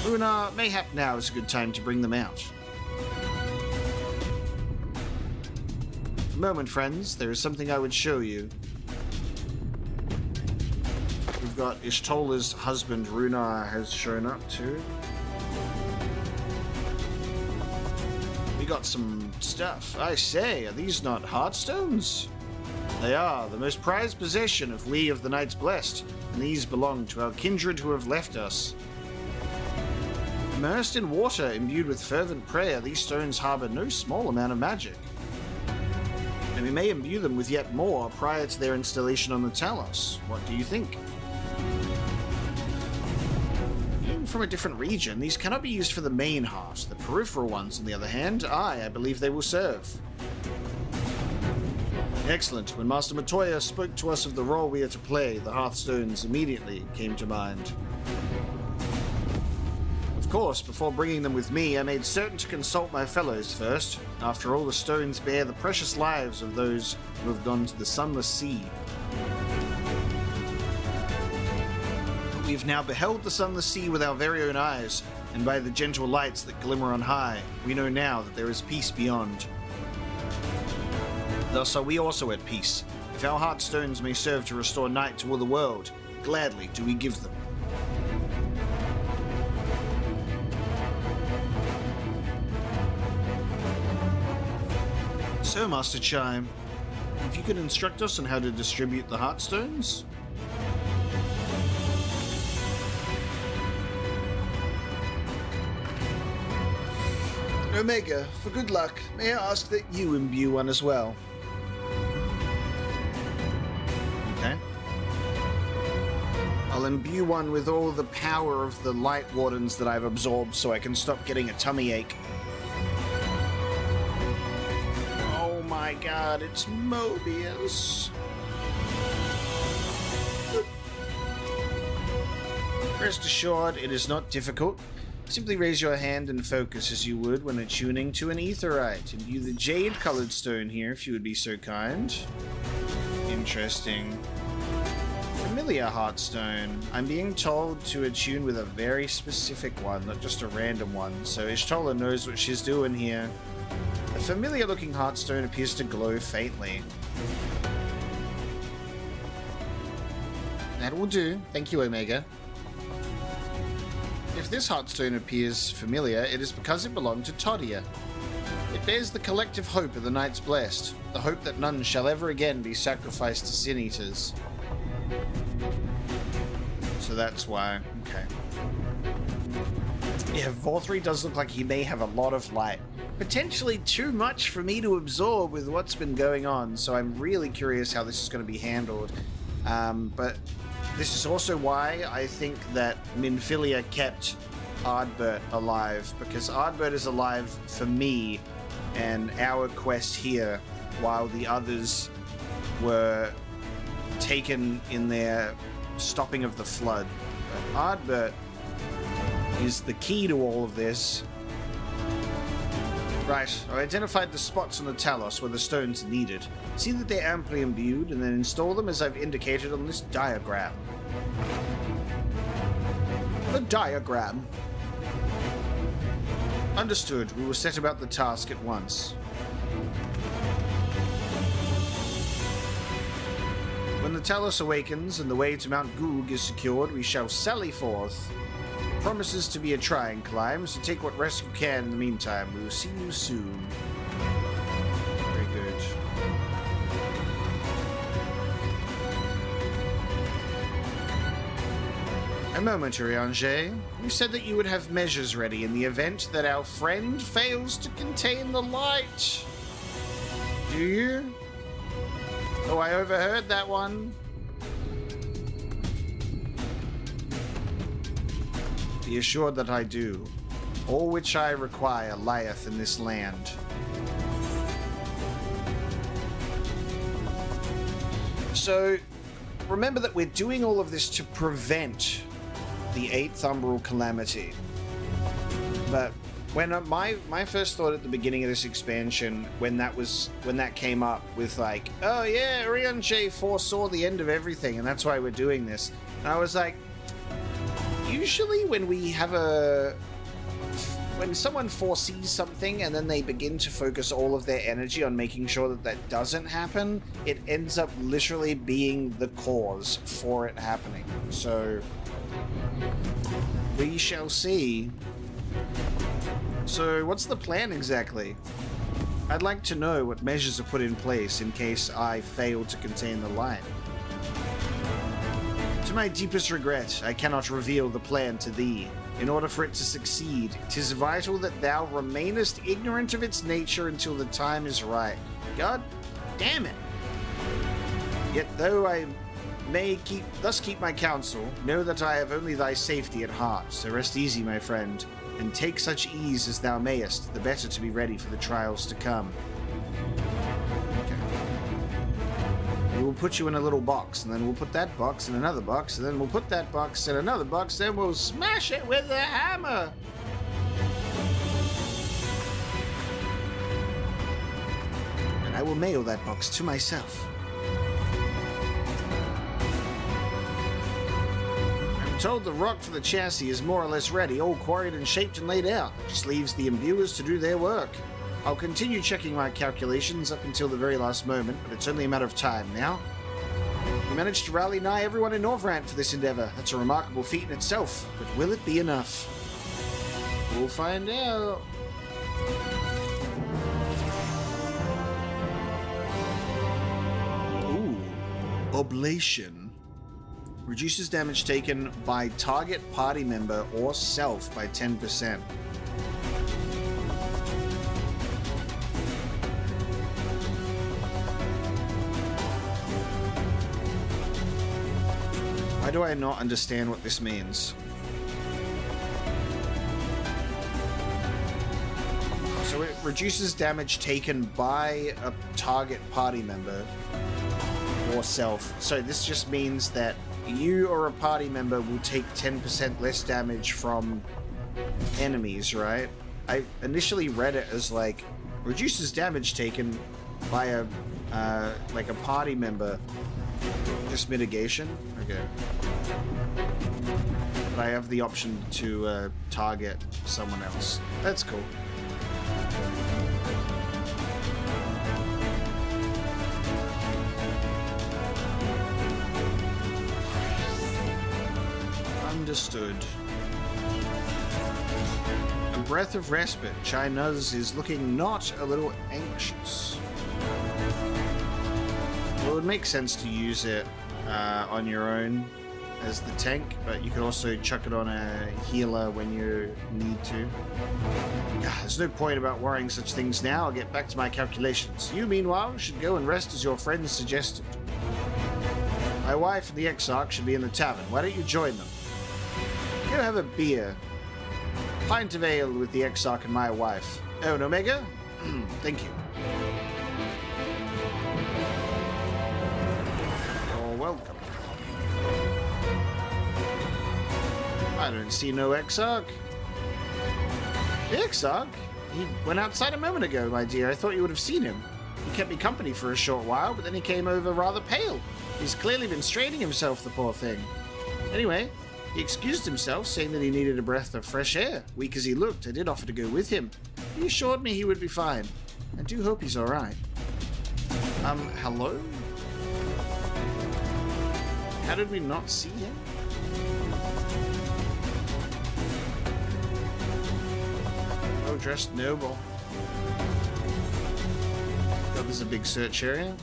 Una, mayhap now is a good time to bring them out. A moment, friends, there is something I would show you. We've got Ishtola's husband, Runar, has shown up too. We got some stuff. I say, are these not heartstones? They are, the most prized possession of we of the Knights Blessed, and these belong to our kindred who have left us. Immersed in water, imbued with fervent prayer, these stones harbor no small amount of magic. And we may imbue them with yet more prior to their installation on the Talos. What do you think? Being from a different region, these cannot be used for the main heart. The peripheral ones, on the other hand, I believe they will serve. Excellent. When Master Matoya spoke to us of the role we are to play, the Hearthstones immediately came to mind. Of course, before bringing them with me, I made certain to consult my fellows first. After all, the stones bear the precious lives of those who have gone to the Sunless Sea. But We have now beheld the sunless sea with our very own eyes, and by the gentle lights that glimmer on high, we know now that there is peace beyond. Thus are we also at peace. If our heartstones may serve to restore night to all the world, gladly do we give them. So, Master Chai, if you could instruct us on how to distribute the heartstones? Omega, for good luck, may I ask that you imbue one as well? Okay. I'll imbue one with all the power of the Light Wardens that I've absorbed so I can stop getting a tummy ache. Oh my god, it's Mobius. Rest assured, it is not difficult. Simply raise your hand and focus as you would when attuning to an aetherite. Imbue the jade-colored stone here, if you would be so kind. Interesting. Familiar heartstone. I'm being told to attune with a very specific one, not just a random one, so Ishtola knows what she's doing here. A familiar-looking heartstone appears to glow faintly. That will do. Thank you, Omega. If this heartstone appears familiar, it is because it belonged to Todia. It bears the collective hope of the Knights Blessed, the hope that none shall ever again be sacrificed to sin eaters. So that's why. Okay. Yeah, Vauthry does look like he may have a lot of light. Potentially too much for me to absorb with what's been going on, so I'm really curious how this is going to be handled. But this is also why I think that Minfilia kept Ardbert alive, because Ardbert is alive for me and our quest here, while the others were taken in their stopping of the flood. But Ardbert is the key to all of this. Right, I identified the spots on the Talos where the stones are needed. See that they're amply imbued, and then install them as I've indicated on this diagram. The diagram. Understood. We will set about the task at once. When the Talos awakens and the way to Mount Gulg is secured, we shall sally forth. Promises to be a trying climb, so take what rest you can in the meantime. We will see you soon. Very good. A moment, Urianger. You said that you would have measures ready in the event that our friend fails to contain the light. Do you? Oh, I overheard that one. Be assured that I do. All which I require lieth in this land. So, remember that we're doing all of this to prevent the 8th Umbral Calamity. But when my first thought at the beginning of this expansion, when that came up with like, oh yeah, Urianger foresaw the end of everything, and that's why we're doing this. And I was like, usually when someone foresees something and then they begin to focus all of their energy on making sure that that doesn't happen, it ends up literally being the cause for it happening. So we shall see. So what's the plan exactly? I'd like to know what measures are put in place in case I fail to contain the light. To my deepest regret, I cannot reveal the plan to thee. In order for it to succeed, 'tis vital that thou remainest ignorant of its nature until the time is right. God damn it! Yet though I may thus keep my counsel, know that I have only thy safety at heart, so rest easy, my friend, and take such ease as thou mayest, the better to be ready for the trials to come. We will put you in a little box, and then we'll put that box in another box, and then we'll put that box in another box, then we'll smash it with a hammer! And I will mail that box to myself. I'm told the rock for the chassis is more or less ready, all quarried and shaped and laid out. It just leaves the imbuers to do their work. I'll continue checking my calculations up until the very last moment, but it's only a matter of time now. We managed to rally nigh everyone in Northrend for this endeavor. That's a remarkable feat in itself, but will it be enough? We'll find out. Ooh, Oblation. Reduces damage taken by target party member or self by 10%. Why do I not understand what this means? So it reduces damage taken by a target party member or self. So this just means that you or a party member will take 10% less damage from enemies, right? I initially read it as like reduces damage taken by a like a party member. Just mitigation? Okay. But I have the option to target someone else. That's cool. Understood. A breath of respite. Chai-Nuzz is looking not a little anxious. Well, it would make sense to use it on your own as the tank, but you could also chuck it on a healer when you need to. There's no point about worrying such things now. I'll get back to my calculations. You, meanwhile, should go and rest as your friends suggested. My wife and the Exarch should be in the tavern. Why don't you join them? Go have a beer. Pint of ale with the Exarch and my wife. Oh, an Omega? Thank you. You're welcome. I don't see no Exarch. The Exarch? He went outside a moment ago, my dear. I thought you would have seen him. He kept me company for a short while, but then he came over rather pale. He's clearly been straining himself, the poor thing. Anyway, he excused himself, saying that he needed a breath of fresh air. Weak as he looked, I did offer to go with him. He assured me he would be fine. I do hope he's alright. Hello? How did we not see him? Well-dressed noble. God, there's a big search area.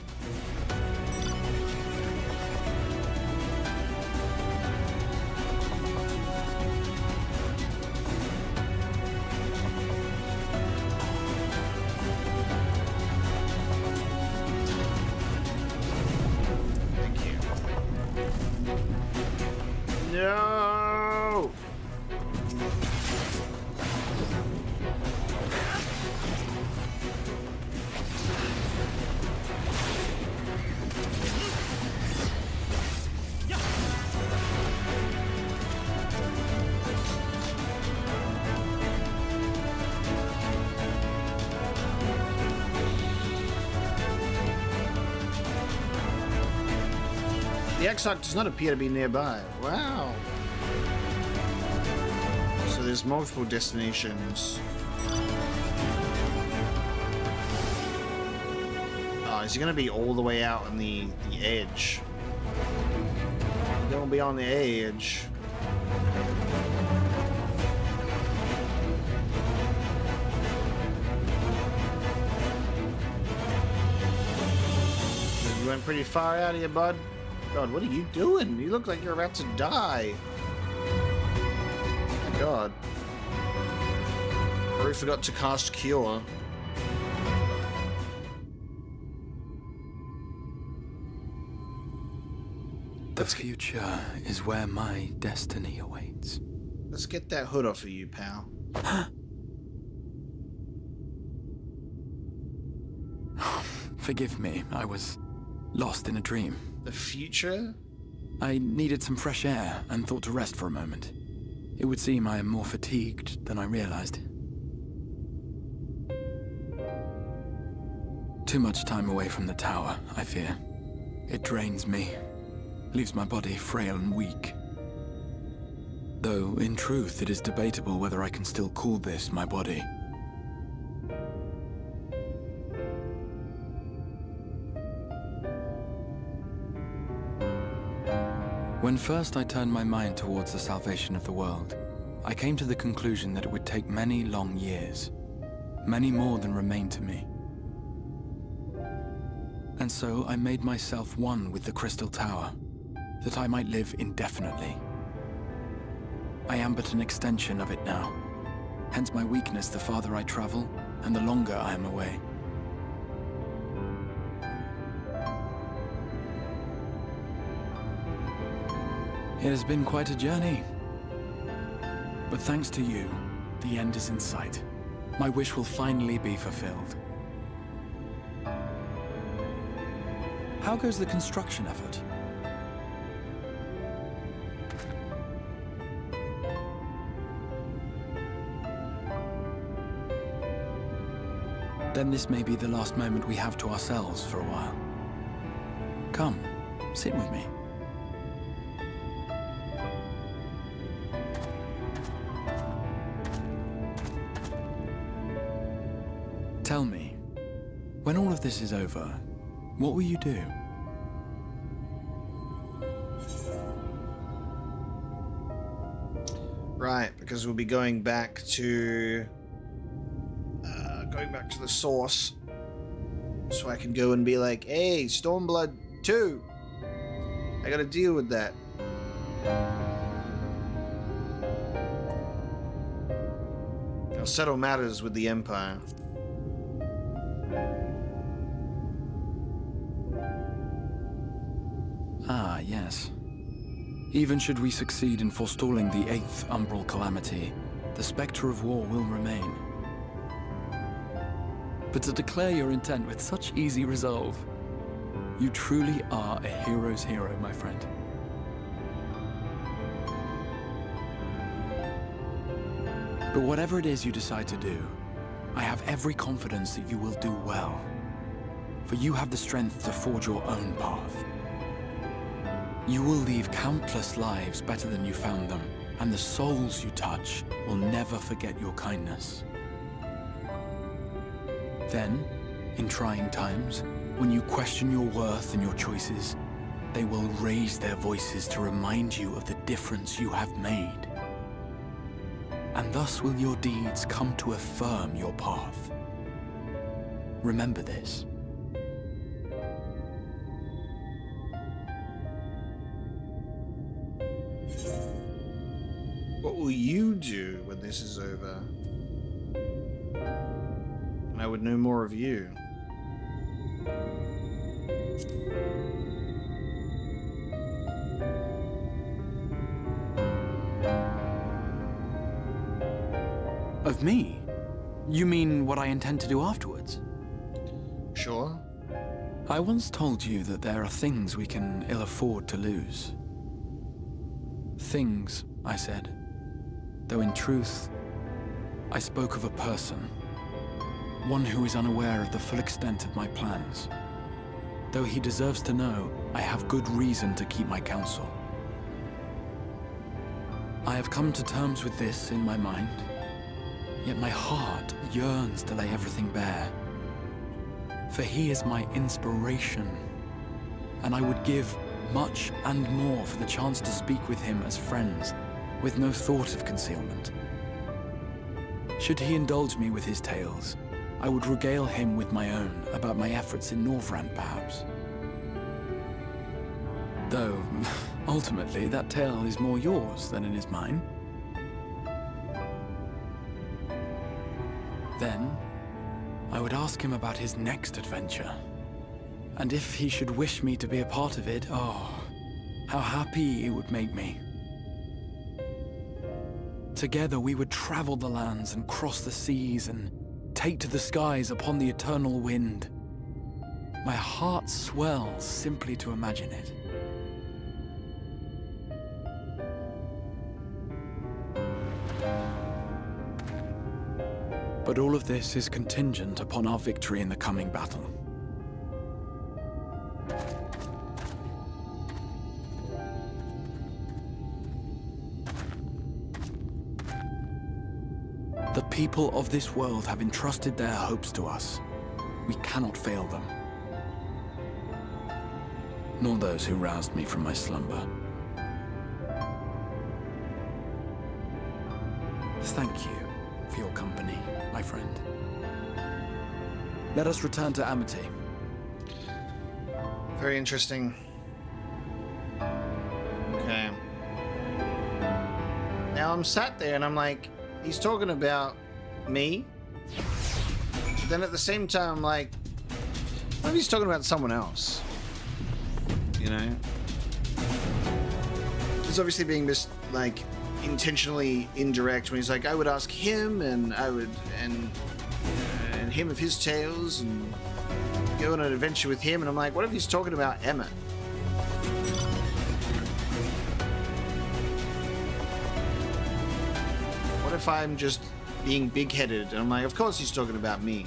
No! The Exarch does not appear to be nearby. Wow. So there's multiple destinations. Oh, is he going to be all the way out on the edge? He's going to be on the edge. You went pretty far out here, bud. God, what are you doing? You look like you're about to die. Oh my God. Or we forgot to cast Cure. The future is where my destiny awaits. Let's get that hood off of you, pal. Forgive me, I was lost in a dream. The future? I needed some fresh air and thought to rest for a moment. It would seem I am more fatigued than I realized. Too much time away from the tower, I fear. It drains me, leaves my body frail and weak. Though, in truth, it is debatable whether I can still call this my body. When first I turned my mind towards the salvation of the world, I came to the conclusion that it would take many long years, many more than remain to me. And so I made myself one with the Crystal Tower, that I might live indefinitely. I am but an extension of it now, hence my weakness the farther I travel, and the longer I am away. It has been quite a journey. But thanks to you, the end is in sight. My wish will finally be fulfilled. How goes the construction effort? Then this may be the last moment we have to ourselves for a while. Come, sit with me. Tell me, when all of this is over, what will you do? Right, because we'll be going back to the source, so I can go and be like, "Hey, Stormblood 2, I gotta deal with that." I'll settle matters with the Empire. Ah, yes. Even should we succeed in forestalling the 8th Umbral Calamity, the spectre of war will remain. But to declare your intent with such easy resolve, you truly are a hero's hero, my friend. But whatever it is you decide to do, I have every confidence that you will do well. For you have the strength to forge your own path. You will leave countless lives better than you found them, and the souls you touch will never forget your kindness. Then, in trying times, when you question your worth and your choices, they will raise their voices to remind you of the difference you have made. And thus will your deeds come to affirm your path. Remember this. What will you do when this is over? And I would know more of you. Of me? You mean what I intend to do afterwards? Sure. I once told you that there are things we can ill afford to lose. Things, I said. Though in truth, I spoke of a person. One who is unaware of the full extent of my plans. Though he deserves to know, I have good reason to keep my counsel. I have come to terms with this in my mind, yet my heart yearns to lay everything bare. For he is my inspiration, and I would give much and more for the chance to speak with him as friends, with no thought of concealment. Should he indulge me with his tales, I would regale him with my own about my efforts in Northrend, perhaps. Though, ultimately, that tale is more yours than it is mine. Then, I would ask him about his next adventure. And if he should wish me to be a part of it, oh, how happy it would make me. Together we would travel the lands and cross the seas and take to the skies upon the eternal wind. My heart swells simply to imagine it. But all of this is contingent upon our victory in the coming battle. people of this world have entrusted their hopes to us. We cannot fail them. Nor those who roused me from my slumber. Thank you for your company, my friend. Let us return to Amity. Very interesting. Okay. Now I'm sat there and I'm like, he's talking about me. Then at the same time, I'm like, what if he's talking about someone else? You know? He's obviously being like intentionally indirect when he's like, I would ask him and I would and him of his tales and go on an adventure with him, and I'm like, what if he's talking about Emma? What if I'm just being big-headed and I'm like, of course he's talking about me.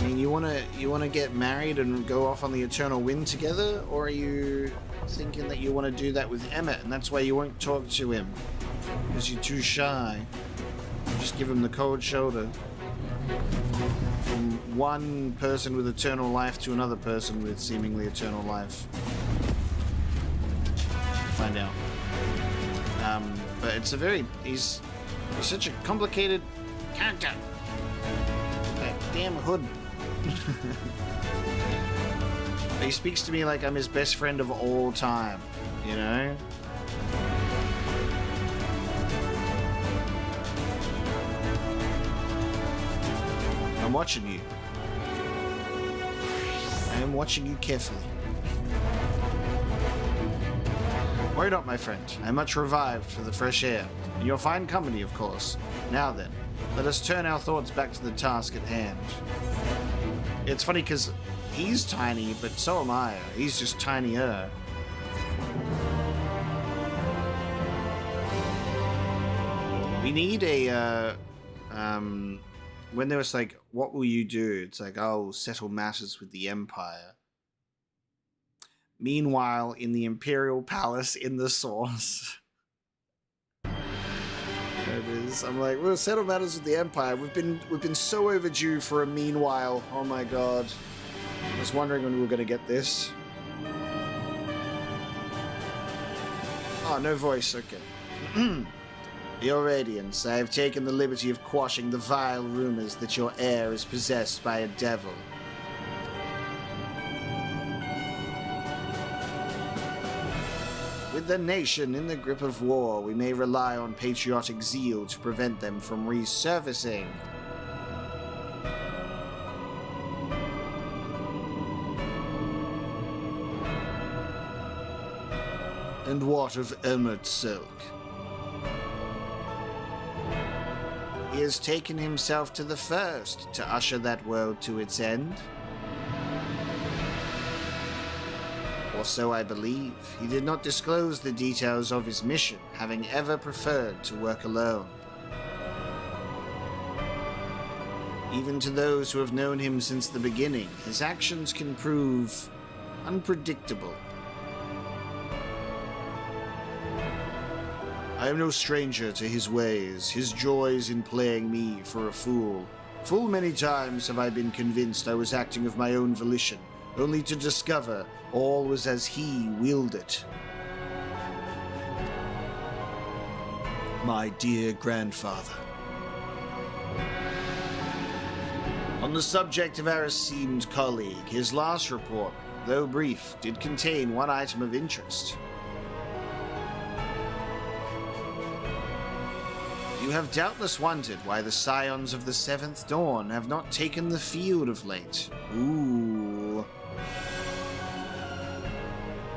I mean, you wanna get married and go off on the eternal wind together, or are you thinking that you want to do that with Emmett and that's why you won't talk to him because you're too shy? Just give him the cold shoulder. From one person with eternal life to another person with seemingly eternal life. Find out. But it's a very... He's such a complicated character. That damn hood. He speaks to me like I'm his best friend of all time, you know? I'm watching you. I am watching you carefully. Worry not, my friend. I am much revived for the fresh air. And your fine company, of course. Now then, let us turn our thoughts back to the task at hand. It's funny because he's tiny, but so am I. He's just tinier. We need a, when there was like, what will you do? It's like, oh, settle matters with the Empire. Meanwhile, in the Imperial Palace in the Source. There it is. I'm like, we'll settle matters with the Empire. We've been so overdue for a meanwhile. Oh my god. I was wondering when we were going to get this. Oh, no voice. Okay. Your Radiance, I have taken the liberty of quashing the vile rumors that your heir is possessed by a devil. With the nation in the grip of war, we may rely on patriotic zeal to prevent them from resurfacing. And what of Emmett Silk? He has taken himself to the first to usher that world to its end. Or so I believe. He did not disclose the details of his mission, having ever preferred to work alone. Even to those who have known him since the beginning, his actions can prove unpredictable. I am no stranger to his ways, his joys in playing me for a fool. Full many times have I been convinced I was acting of my own volition, only to discover all was as he willed it. My dear grandfather. On the subject of our esteemed colleague, his last report, though brief, did contain one item of interest. You have doubtless wondered why the scions of the Seventh Dawn have not taken the field of late. Ooh.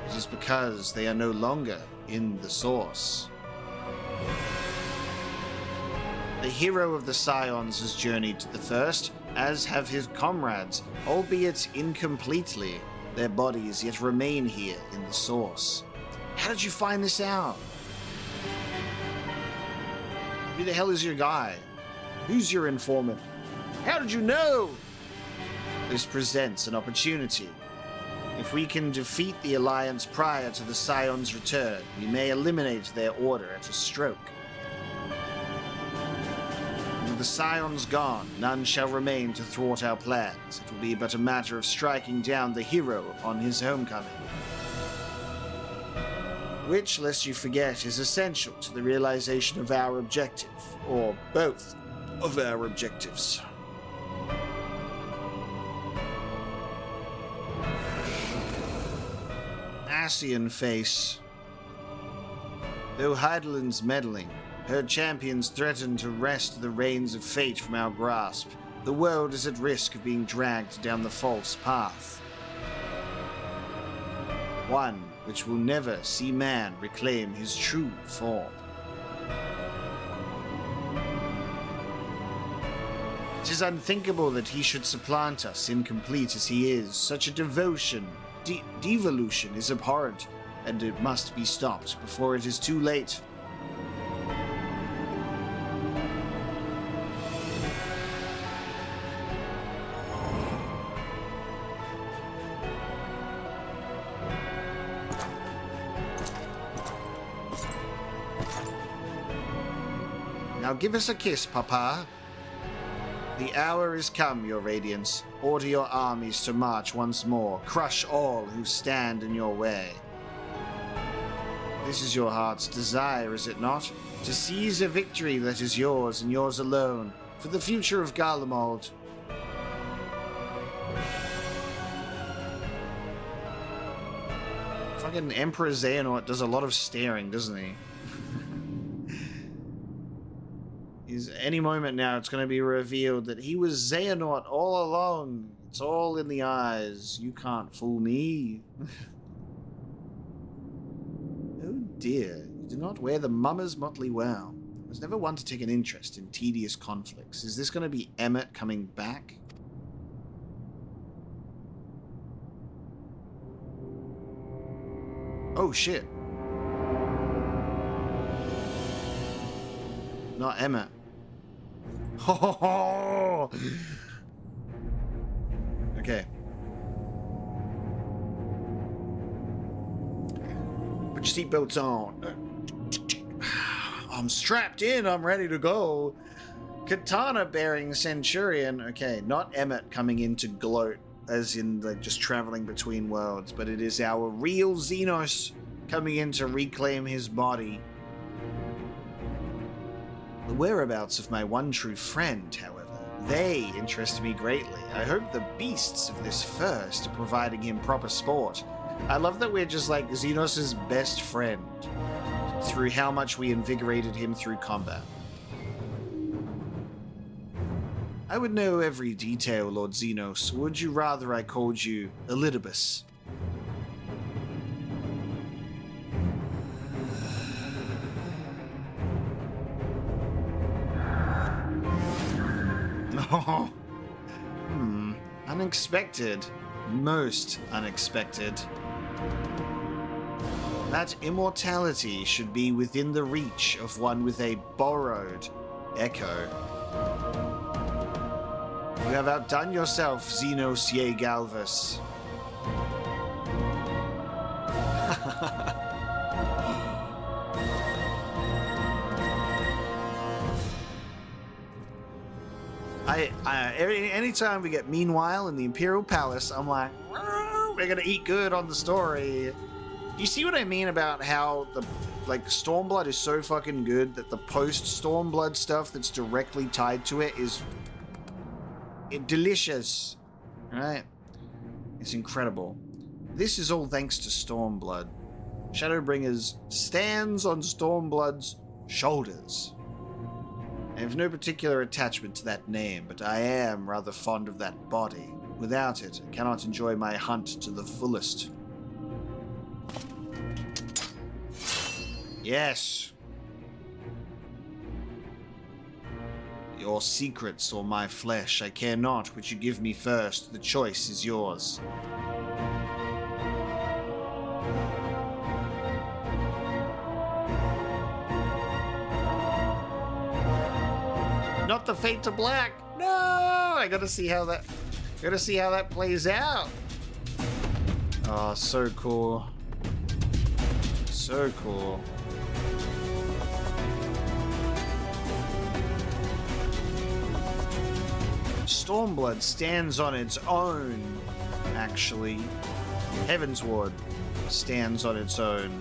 It is because they are no longer in the Source. The hero of the Scions has journeyed to the First, as have his comrades, albeit incompletely. Their bodies yet remain here in the Source. How did you find this out? Who the hell is your guy? Who's your informant? How did you know? This presents an opportunity. If we can defeat the Alliance prior to the Scion's return, we may eliminate their order at a stroke. With the Scions gone, none shall remain to thwart our plans. It will be but a matter of striking down the hero upon his homecoming. Which, lest you forget, is essential to the realization of our objective, or both of our objectives. Ascian face. Though Heidelin's meddling, her champions threaten to wrest the reins of fate from our grasp. The world is at risk of being dragged down the false path. One which will never see man reclaim his true form. It is unthinkable that he should supplant us, incomplete as he is. Such a devotion, devolution is abhorrent, and it must be stopped before it is too late. Now give us a kiss, Papa. The hour is come, Your Radiance. Order your armies to march once more. Crush all who stand in your way. This is your heart's desire, is it not? To seize a victory that is yours and yours alone, for the future of Garlemald. Fucking Emperor Xehanort does a lot of staring, doesn't he? Any moment now, it's going to be revealed that he was Xehanort all along. It's all in the eyes. You can't fool me. Oh dear, you do not wear the mummer's motley well. I was never one to take an interest in tedious conflicts. Is this going to be Emmett coming back? Oh shit. Not Emmett. Oh! Okay. Put your seatbelts on. I'm strapped in. I'm ready to go. Katana-bearing Centurion. Okay, not Emmett coming in to gloat, as in like just traveling between worlds, but it is our real Xenos coming in to reclaim his body. The whereabouts of my one true friend, however, they interest me greatly. I hope the beasts of this first are providing him proper sport. I love that we're just like Xenos' best friend through how much we invigorated him through combat. I would know every detail, Lord Xenos. Would you rather I called you Elidibus? Oh, unexpected. Most unexpected. That immortality should be within the reach of one with a borrowed echo. You have outdone yourself, Xenos Ye Galvus. Anytime we get Meanwhile in the Imperial Palace, I'm like, we're gonna eat good on the story. You see what I mean about how the Stormblood is so fucking good that the post-Stormblood stuff that's directly tied to it is delicious, right? It's incredible. This is all thanks to Stormblood. Shadowbringers stands on Stormblood's shoulders. I have no particular attachment to that name, but I am rather fond of that body. Without it, I cannot enjoy my hunt to the fullest. Yes. Your secrets or my flesh, I care not which you give me first. The choice is yours. Not the fate to black. No, I gotta see how that plays out. Oh, so cool. So cool. Stormblood stands on its own, actually. Heavensward stands on its own.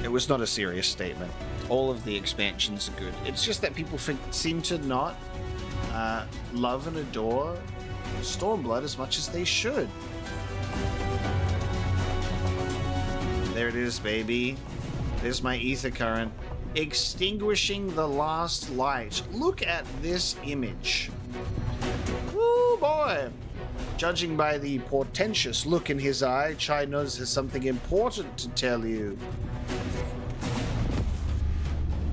It was not a serious statement. All of the expansions are good. It's just that people seem to not love and adore Stormblood as much as they should. There it is, baby. There's my ether current. Extinguishing the last light. Look at this image. Woo, boy. Judging by the portentous look in his eye, Chai-Nuzz has something important to tell you.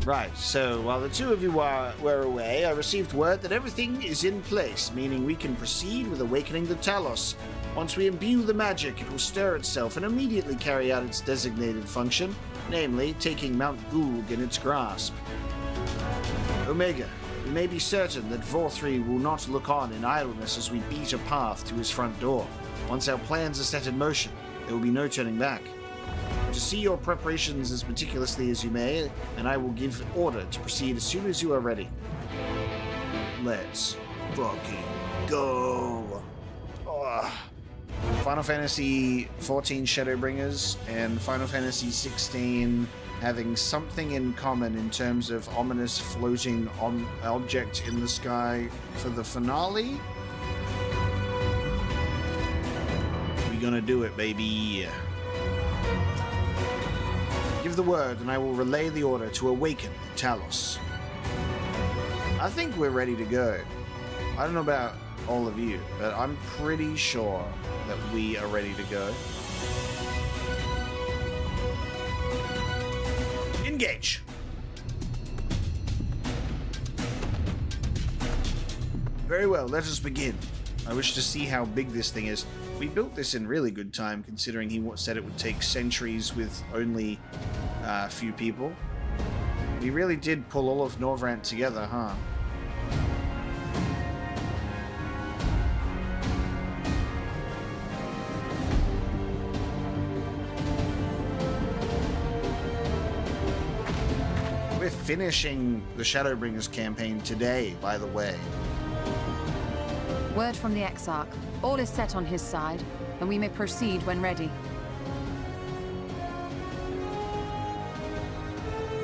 Right, so while the two of you were away, I received word that everything is in place, meaning we can proceed with awakening the Talos. Once we imbue the magic, it will stir itself and immediately carry out its designated function, namely taking Mount Gulg in its grasp. Omega, we may be certain that Vauthry will not look on in idleness as we beat a path to his front door. Once our plans are set in motion, there will be no turning back. To see your preparations as meticulously as you may, and I will give order to proceed as soon as you are ready. Let's fucking go. Oh. Final Fantasy XIV Shadowbringers and Final Fantasy XVI having something in common in terms of ominous floating object in the sky for the finale. We gonna do it, baby. Give the word and I will relay the order to awaken Talos. I think we're ready to go. I don't know about all of you, but I'm pretty sure that we are ready to go. Engage! Very well, let us begin. I wish to see how big this thing is. We built this in really good time, considering he said it would take centuries with only a few people. We really did pull all of Norvrant together, huh? We're finishing the Shadowbringers campaign today, by the way. Word from the Exarch. All is set on his side, and we may proceed when ready.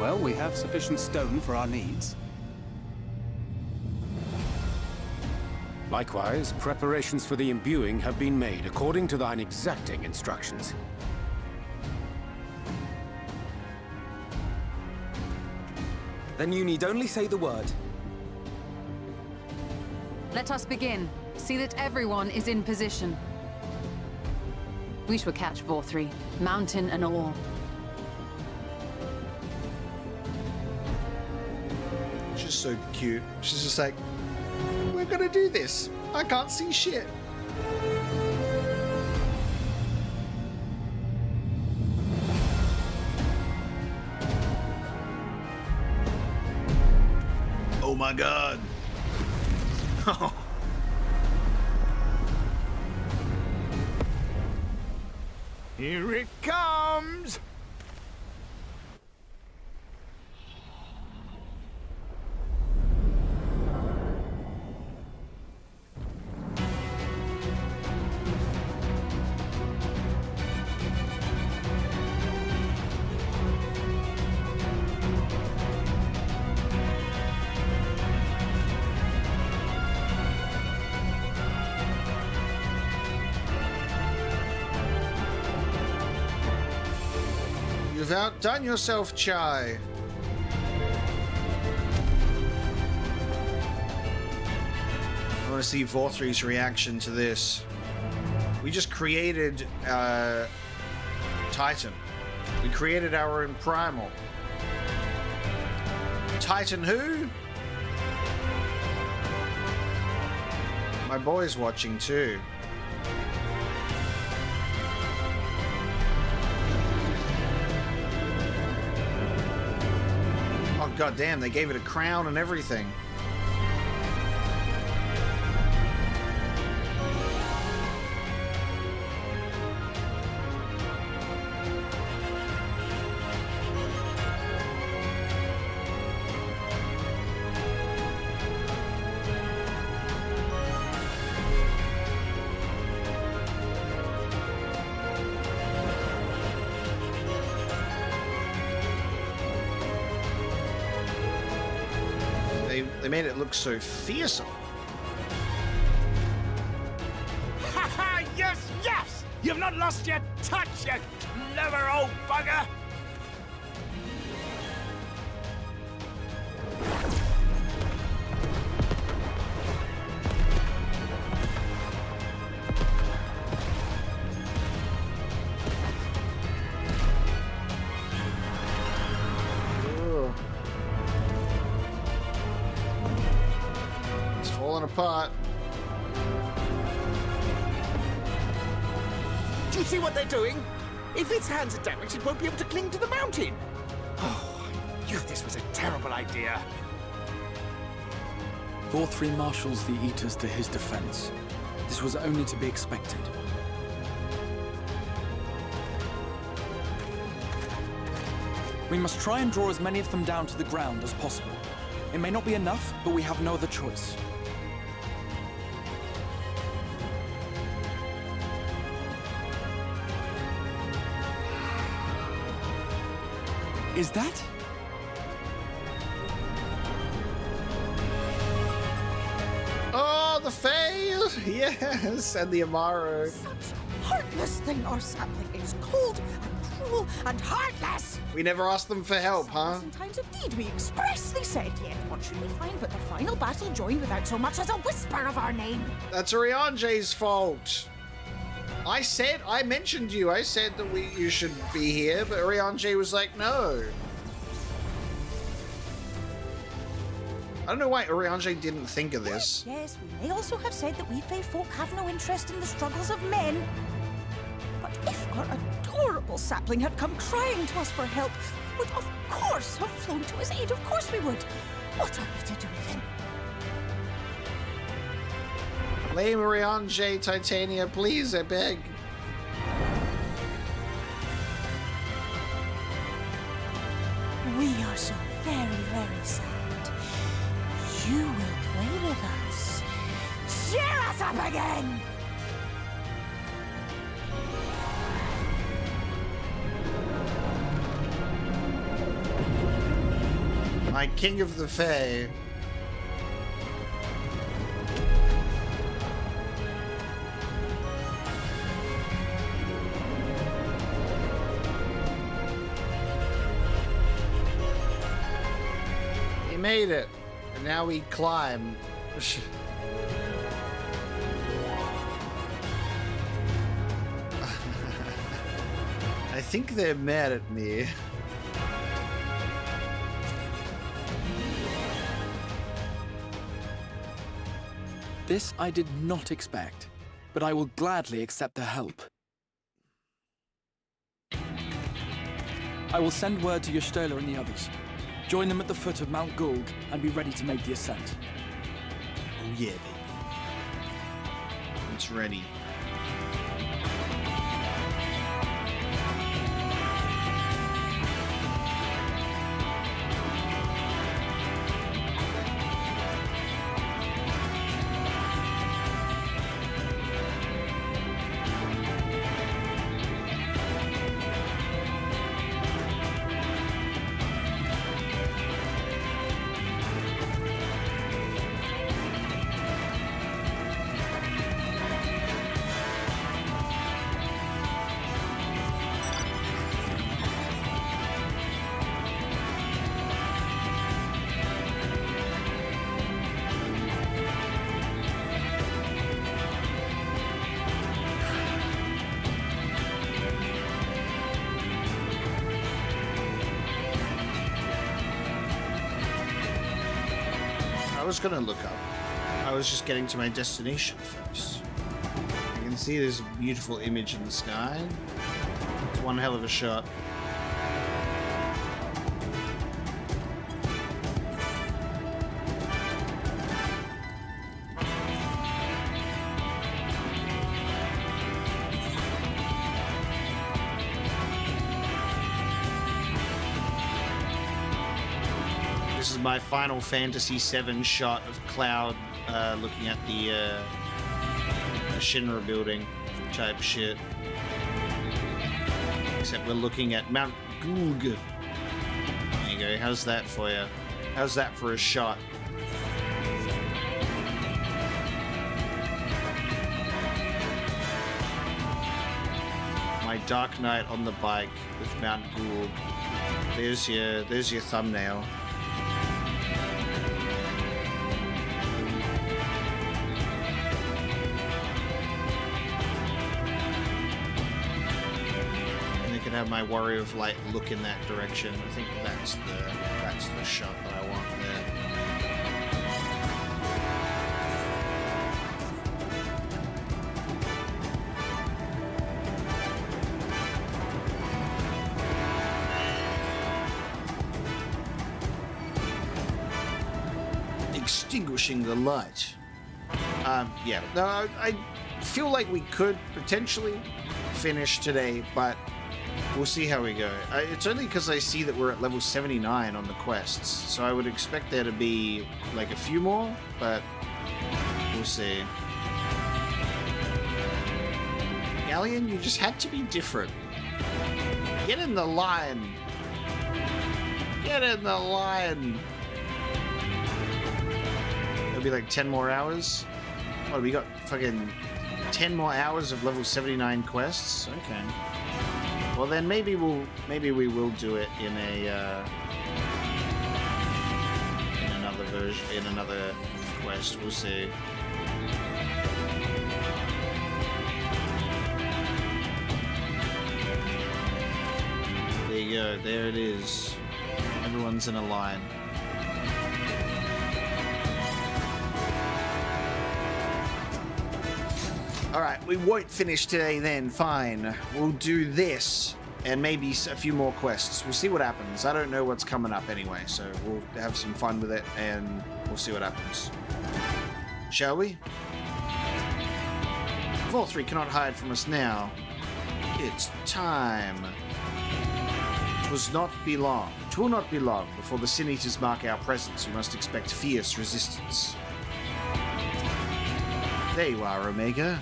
Well, we have sufficient stone for our needs. Likewise, preparations for the imbuing have been made according to thine exacting instructions. Then you need only say the word. Let us begin. See that everyone is in position. We shall catch Vauthry, mountain and all. She's so cute. She's just like, we're gonna do this. I can't see shit. Oh my god. Here it comes! You've outdone yourself, Chai. I want to see Vauthry's reaction to this. We just created Titan. We created our own primal. Titan who? My boy's watching too. Oh god damn, they gave it a crown and everything. They made it look so fearsome. Ha ha! Yes, yes! You've not lost your touch, you clever old bugger! Ugh. It's falling apart. Do you see what they're doing? If its hands are damaged, it won't be able to cling to the mountain. Oh, I knew this was a terrible idea. Vauthry marshals the Eaters to his defense. This was only to be expected. We must try and draw as many of them down to the ground as possible. It may not be enough, but we have no other choice. Is that? Oh, the Fae! Yes, and the Amaro. Such heartless thing, our sapling is cold and cruel and heartless. We never asked them for help, huh? In times of need, we expressly said, yet what should we find but the final battle joined without so much as a whisper of our name? That's Urianger's fault. I mentioned you. I said that you should be here, but Urianger was like, no. I don't know why Urianger didn't think of this. Yes, we may also have said that we Fae folk have no interest in the struggles of men. But if our adorable sapling had come crying to us for help, we would of course have flown to his aid. Of course we would. What are we to do with him? Blame Urianger, Titania, please, I beg. We are so very, very sad. You will play with us. Cheer us up again! My king of the Fae. He made it. And now we climb. I think they're mad at me. This I did not expect, but I will gladly accept their help. I will send word to Y'shtola and the others. Join them at the foot of Mount Gulg and be ready to make the ascent. Oh yeah, baby. It's ready. I was gonna look up. I was just getting to my destination first. You can see this beautiful image in the sky. It's one hell of a shot. This is my Final Fantasy VII shot of Cloud looking at the Shinra building type shit. Except we're looking at Mount Gulg. There you go. How's that for you? How's that for a shot? My Dark Knight on the bike with Mount Gulg. There's your thumbnail. And you can have my Warrior of Light look in that direction. I think that's the shot that I want there. Extinguishing the light. Yeah. No, I feel like we could potentially finish today, but we'll see how we go. It's only because I see that we're at level 79 on the quests, so I would expect there to be like a few more, but we'll see. Galleon, you just had to be different. Get in the line. Get in the line. It'll be like 10 more hours. What, we got fucking 10 more hours of level 79 quests? Okay. Well then maybe we will do it in another version, in another quest. We'll see. There you go. There it is. Everyone's in a line. Alright, we won't finish today then, fine. We'll do this, and maybe a few more quests. We'll see what happens. I don't know what's coming up anyway, so we'll have some fun with it, and we'll see what happens. Shall we? Vauthry cannot hide from us now. It's time. It will not be long before the Sin Eaters mark our presence. We must expect fierce resistance. There you are, Omega.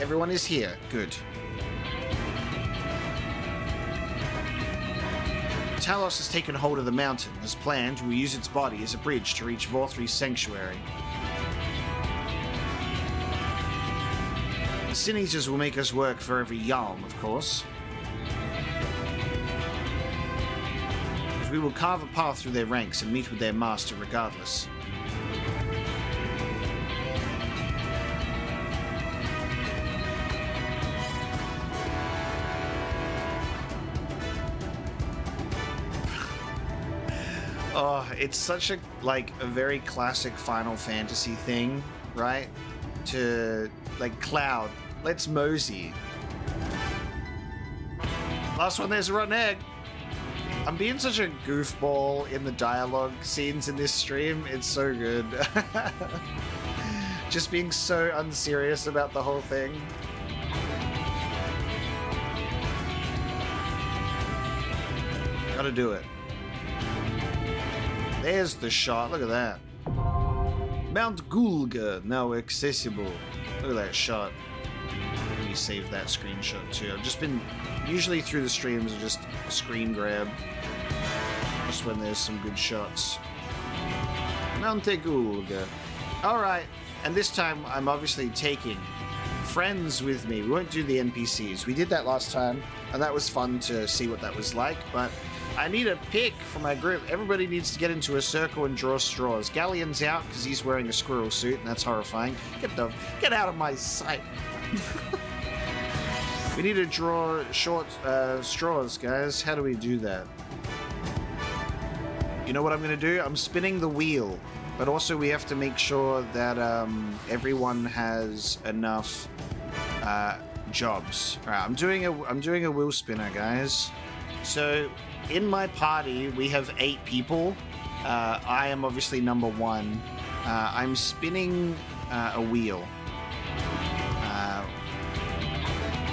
Everyone is here. Good. Talos has taken hold of the mountain. As planned, we'll use its body as a bridge to reach Vauthry's sanctuary. The Sin Eaters will make us work for every yalm, of course. But we will carve a path through their ranks and meet with their master regardless. Oh, it's such a very classic Final Fantasy thing, right? To Cloud, let's mosey. Last one, there's a rotten egg. I'm being such a goofball in the dialogue scenes in this stream. It's so good. Just being so unserious about the whole thing. Gotta do it. There's the shot. Look at that. Mount Gulg now accessible. Look at that shot. Let me save that screenshot too. I've just been usually through the streams, just screen grab. Just when there's some good shots. Mount Gulg. Alright, and this time I'm obviously taking friends with me. We won't do the NPCs. We did that last time, and that was fun to see what that was like, but I need a pick for my group. Everybody needs to get into a circle and draw straws. Galleon's out because he's wearing a squirrel suit, and that's horrifying. Get out of my sight. We need to draw short straws, guys. How do we do that? You know what I'm going to do? I'm spinning the wheel, but also we have to make sure that everyone has enough jobs. All right, I'm doing a wheel spinner, guys. So in my party, we have 8 people. I am obviously number 1. I'm spinning a wheel.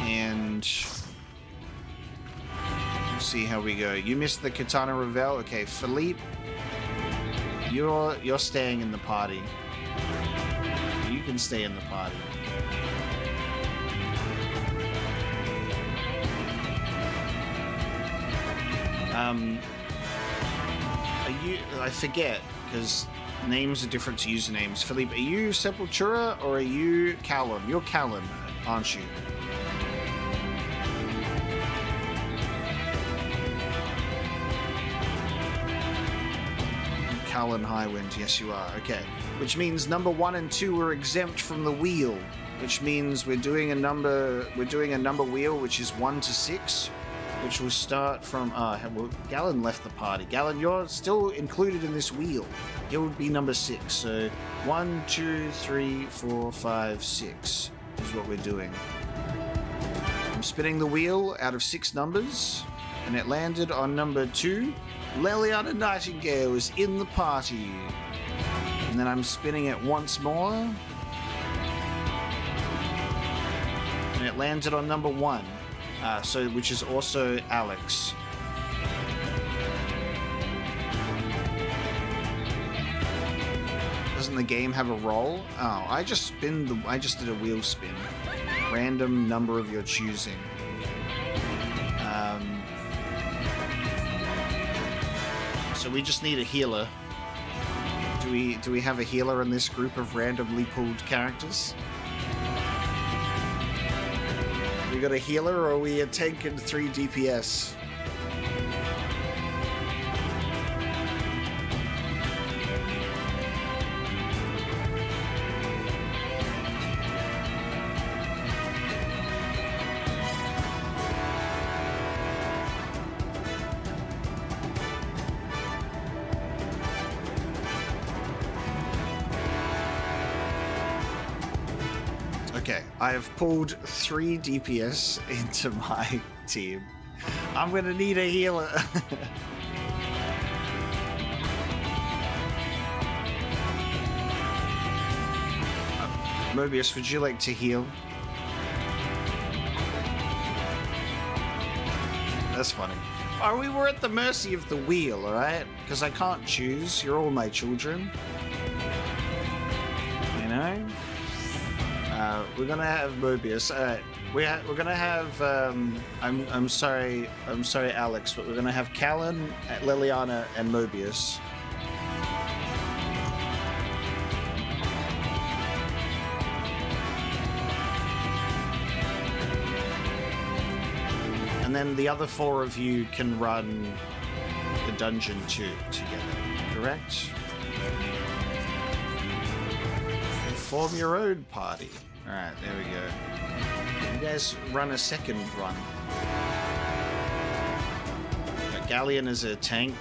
And we'll see how we go. You missed the Katana Revel. Okay, Philippe, you're staying in the party. You can stay in the party. you? I forget because names are different to usernames. Philippe, are you Sepultura or are you Callum? You're Callum, aren't you? Callan Highwind, yes you are. Okay, which means number 1 and 2 are exempt from the wheel, which means we're doing a number wheel which is 1 to 6, which will start from well, Gallon left the party. Gallon, you're still included in this wheel. It would be number 6. So 1, 2, 3, 4, 5, 6 is what we're doing. I'm spinning the wheel out of 6 numbers, and it landed on number 2. Leliana Nightingale is in the party. And then I'm spinning it once more. And it landed on number 1. Which is also Alex. Doesn't the game have a roll? Oh, I just did a wheel spin. Random number of your choosing. So we just need a healer. Do we have a healer in this group of randomly pulled characters? We got a healer, or are we a tank and 3 DPS? Okay, I have pulled 3 DPS into my team. I'm gonna need a healer. Mobius, would you like to heal? That's funny. We were at the mercy of the wheel, alright? Because I can't choose. You're all my children. You know? We're gonna have Mobius. Alright. We're gonna have I'm sorry, Alex, but we're gonna have Callan, Liliana, and Mobius. And then the other 4 of you can run the dungeon together, correct? Form your own party. Alright, there we go. You guys run a second run. Galleon is a tank,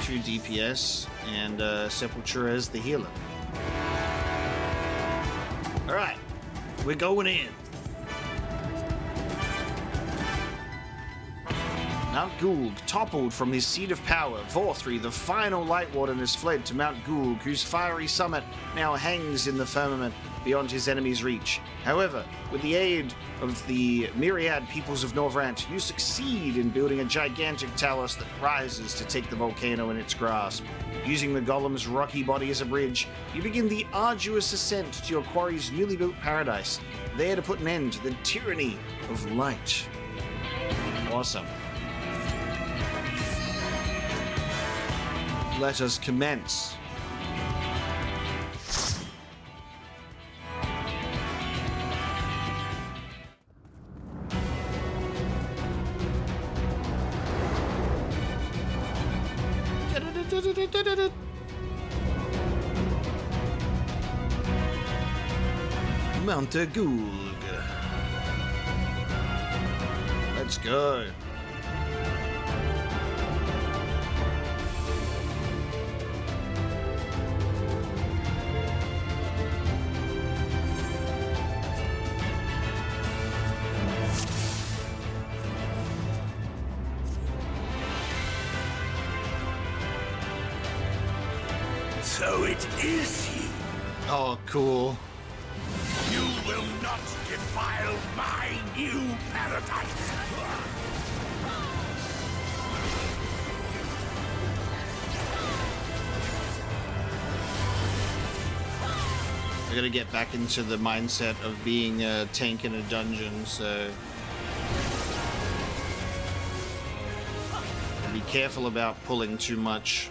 2 DPS, and Sepultura is the healer. Alright, we're going in. Mount Gulg, toppled from his seat of power, Vauthry, the final Light Warden, has fled to Mount Gulg, whose fiery summit now hangs in the firmament beyond his enemy's reach. However, with the aid of the myriad peoples of Norvrant, you succeed in building a gigantic Talos that rises to take the volcano in its grasp. Using the golem's rocky body as a bridge, you begin the arduous ascent to your quarry's newly built paradise, there to put an end to the tyranny of light. Awesome. Let us commence. Mount Gulg. Let's go. So it is you. Oh, cool. You will not defile my new paradise. I gotta get back into the mindset of being a tank in a dungeon, so be careful about pulling too much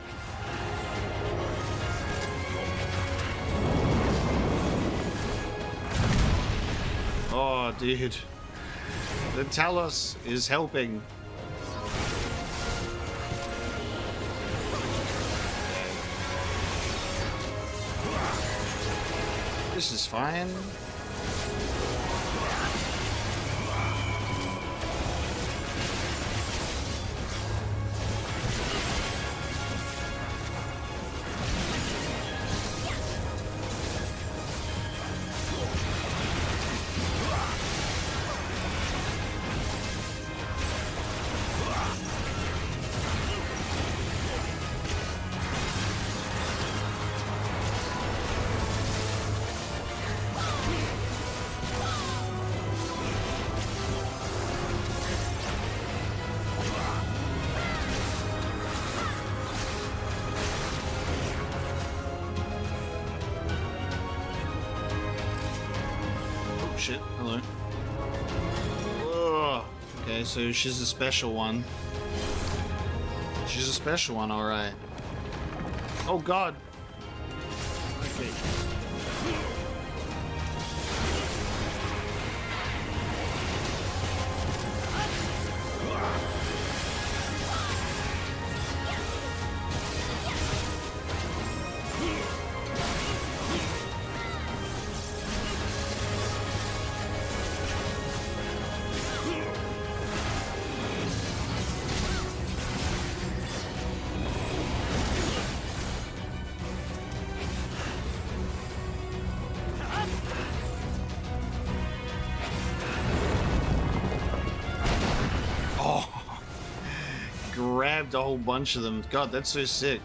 Oh, dude. The Talos is helping. This is fine. Shit, hello. Ugh. Okay, so she's a special one. She's a special one, alright. Oh god. Okay. Grabbed a whole bunch of them. God, that's so sick.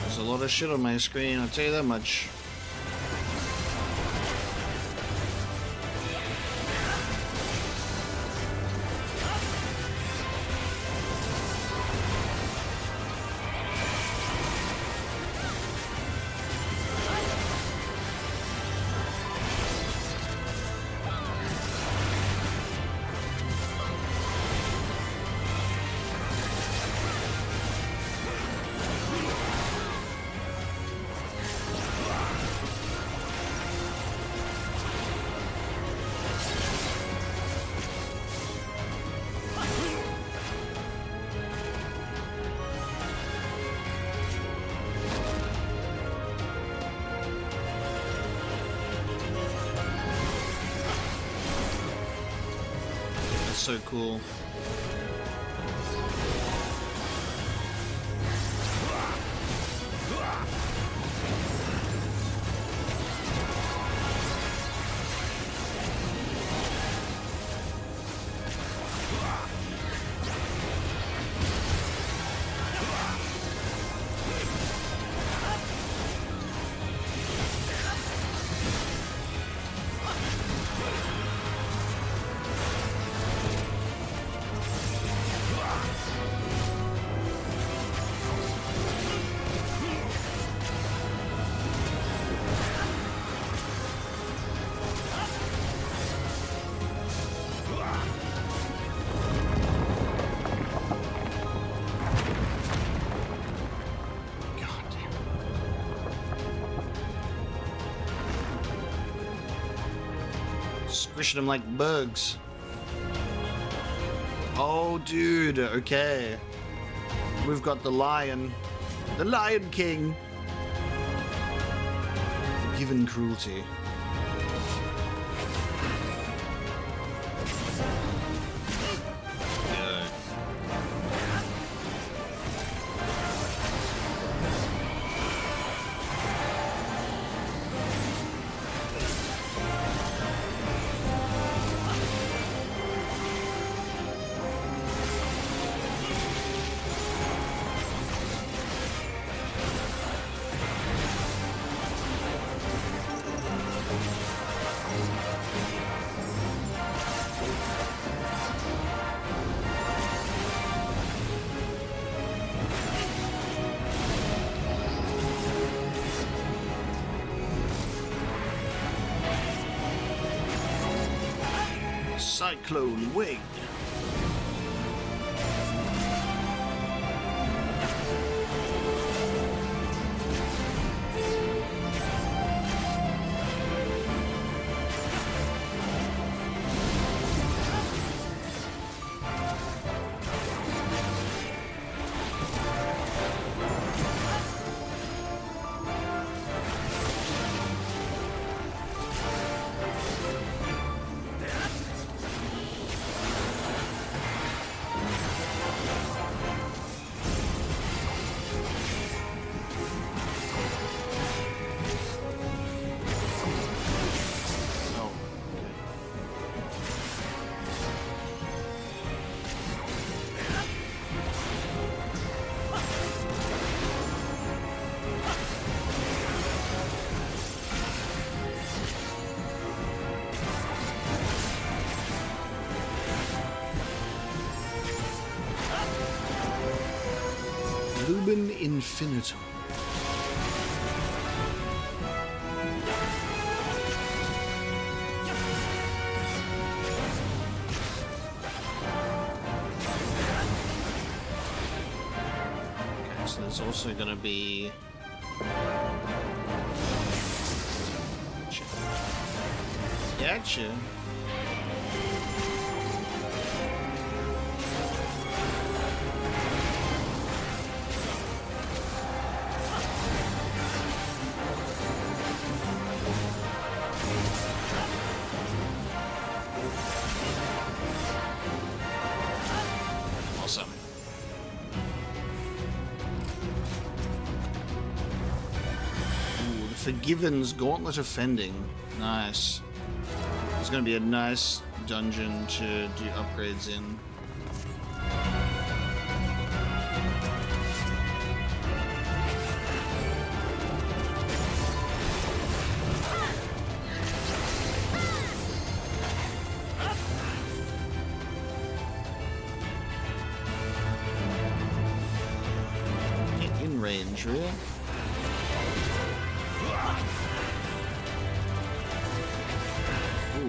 There's a lot of shit on my screen, I'll tell you that much. So cool. Squishing them like bugs. Oh, dude. Okay. We've got the Lion King. Forgiven cruelty. Cyclone Wing. Dwarven infinitum. Okay, so there's also going to be... Gotcha. Awesome. Ooh, the Forgiven's Gauntlet of Fending. Nice. It's going to be a nice dungeon to do upgrades in. Get in range, really?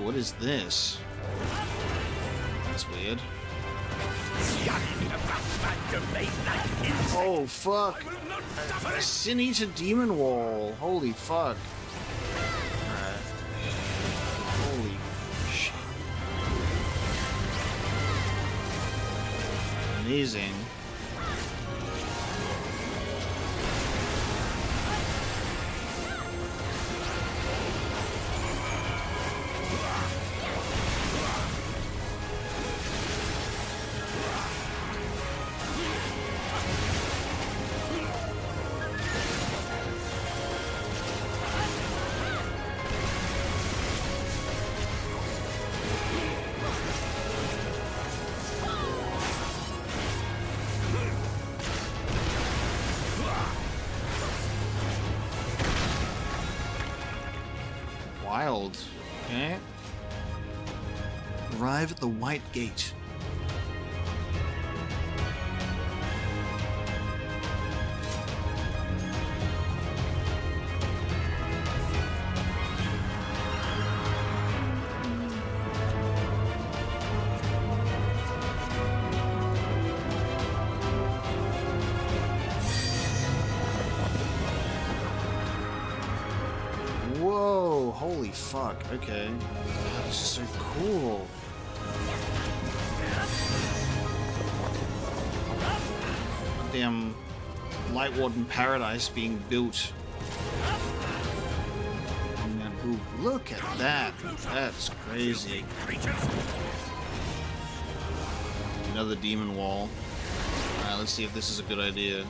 What is this? That's weird. Oh, fuck. Sin Eater Demon Wall. Holy fuck. Alright. Holy shit. Amazing. Wild. Okay. Arrive at the White Gate. Whoa, holy fuck, okay. God, this is so cool. Damn Light Warden Paradise being built. Ooh, look at that. That's crazy. Another demon wall. Alright, let's see if this is a good idea.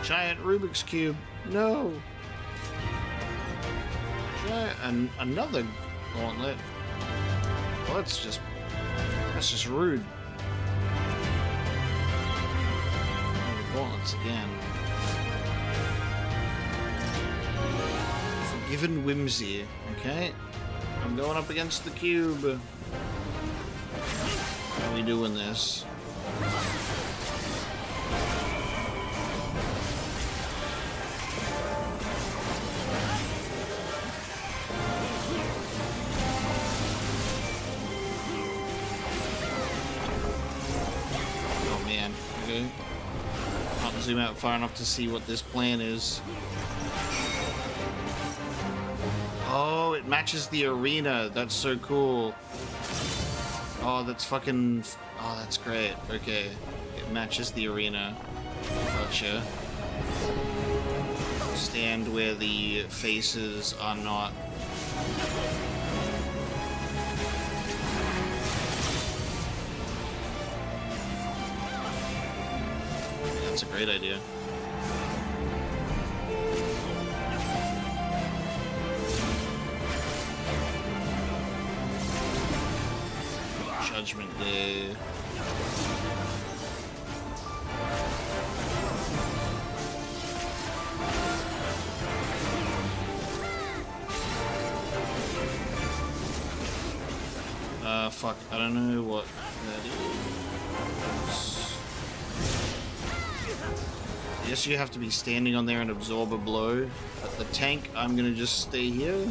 Giant Rubik's Cube. No. Giant, another gauntlet. Well, that's just rude. Gauntlets again. Forgiven Whimsy. Okay. I'm going up against the cube. How are we doing this? zoom out far enough to see what this plan is. Oh, it matches the arena. That's so cool. Oh, that's fucking... Oh, that's great. Okay. It matches the arena. Gotcha. Stand where the faces are not. That's a great idea. Judgment Day. Fuck, I don't know what that is. I guess you have to be standing on there and absorb a blow. But the tank, I'm gonna just stay here.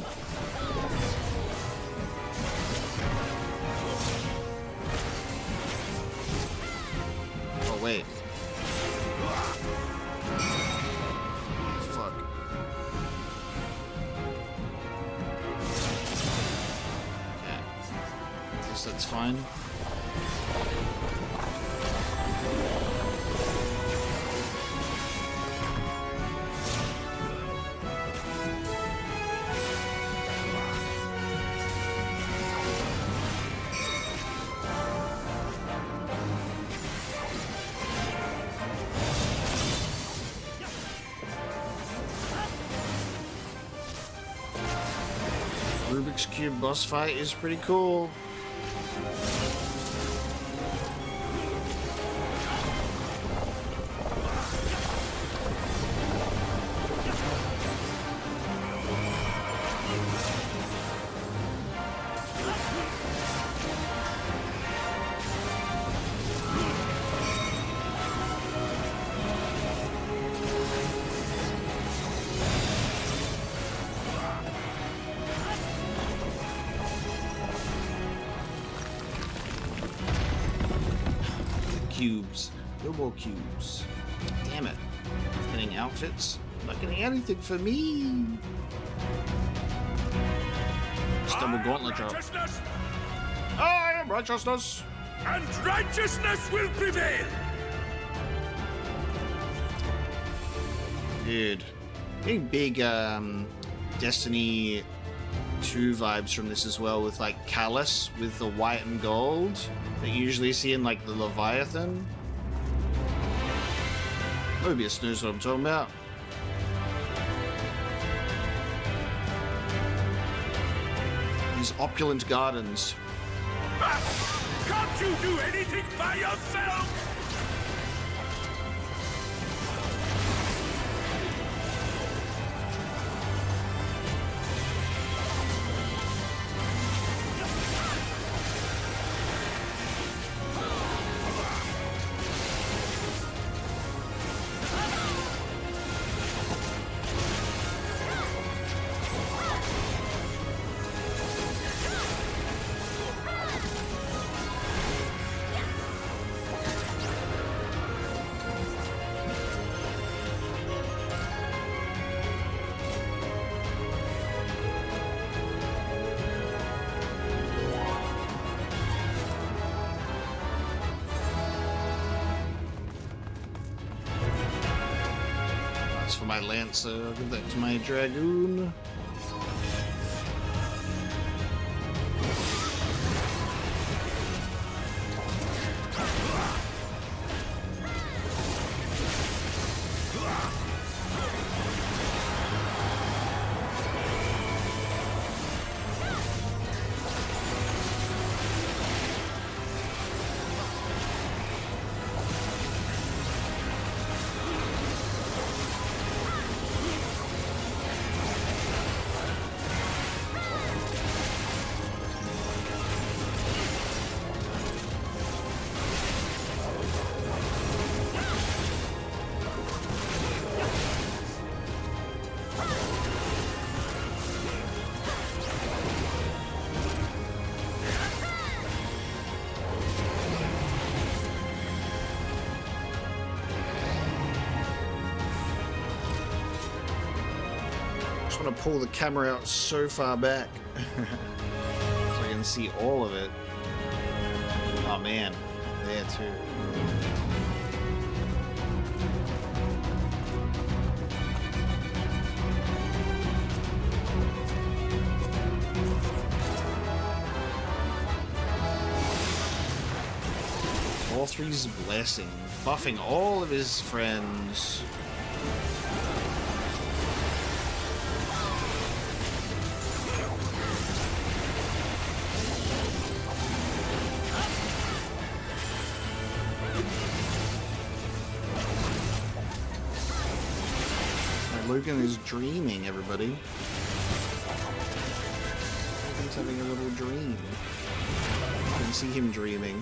Oh, wait. Fuck. That's fine. Rubik's Cube boss fight is pretty cool. Cubes. No more cubes. Damn it. Getting outfits? Not getting anything for me. Double gauntlet drop. I am righteousness. And righteousness will prevail. Dude. Getting big Destiny 2 vibes from this as well, with like Talos with the white and gold that you usually see in like the Leviathan. Mobius knows what I'm talking about. These opulent gardens. Can't you do anything by yourself? For my Lancer, I'll give that to my Dragoon. just want to pull the camera out so far back so I can see all of it. Oh man, there too. Vauthry's blessing, buffing all of his friends. Logan is dreaming, everybody. Logan's having a little dream. You can see him dreaming.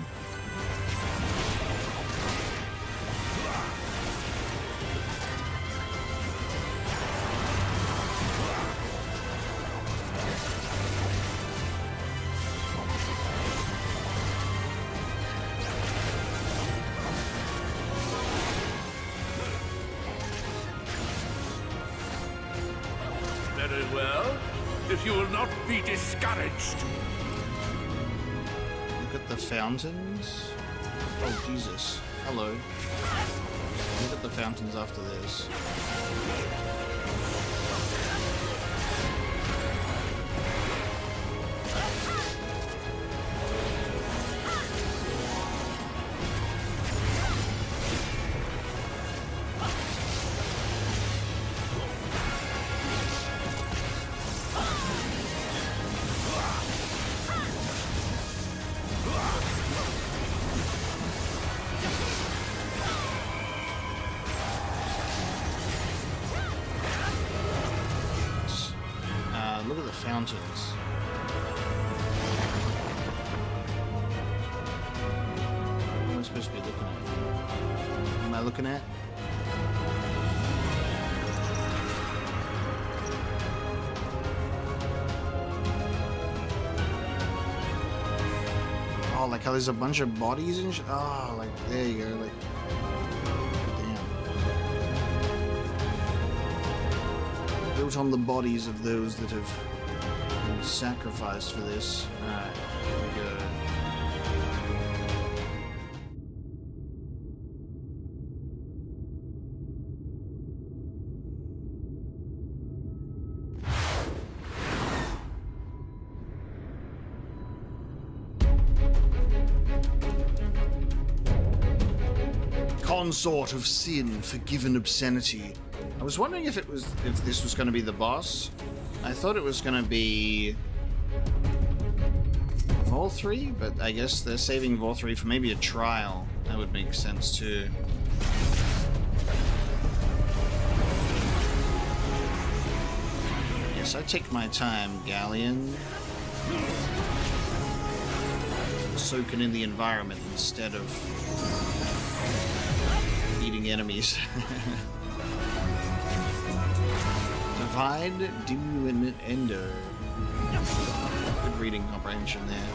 Very well, if you will not be discouraged. Look at the fountains. Oh, Jesus. Hello. Look at the fountains after this. Look at the fountains. What am I supposed to be looking at? What am I looking at? Oh, like how there's a bunch of bodies and shit? Oh, like, there you go, like... Built on the bodies of those that have been sacrificed for this. Alright, here we go. Consort of sin, forgiven obscenity. I was wondering if this was going to be the boss. I thought it was going to be Vauthry, but I guess they're saving Vauthry for maybe a trial. That would make sense too. Yes, I take my time, Galleon. Soaking in the environment instead of eating enemies. Divide, do, and ender. Good reading comprehension there.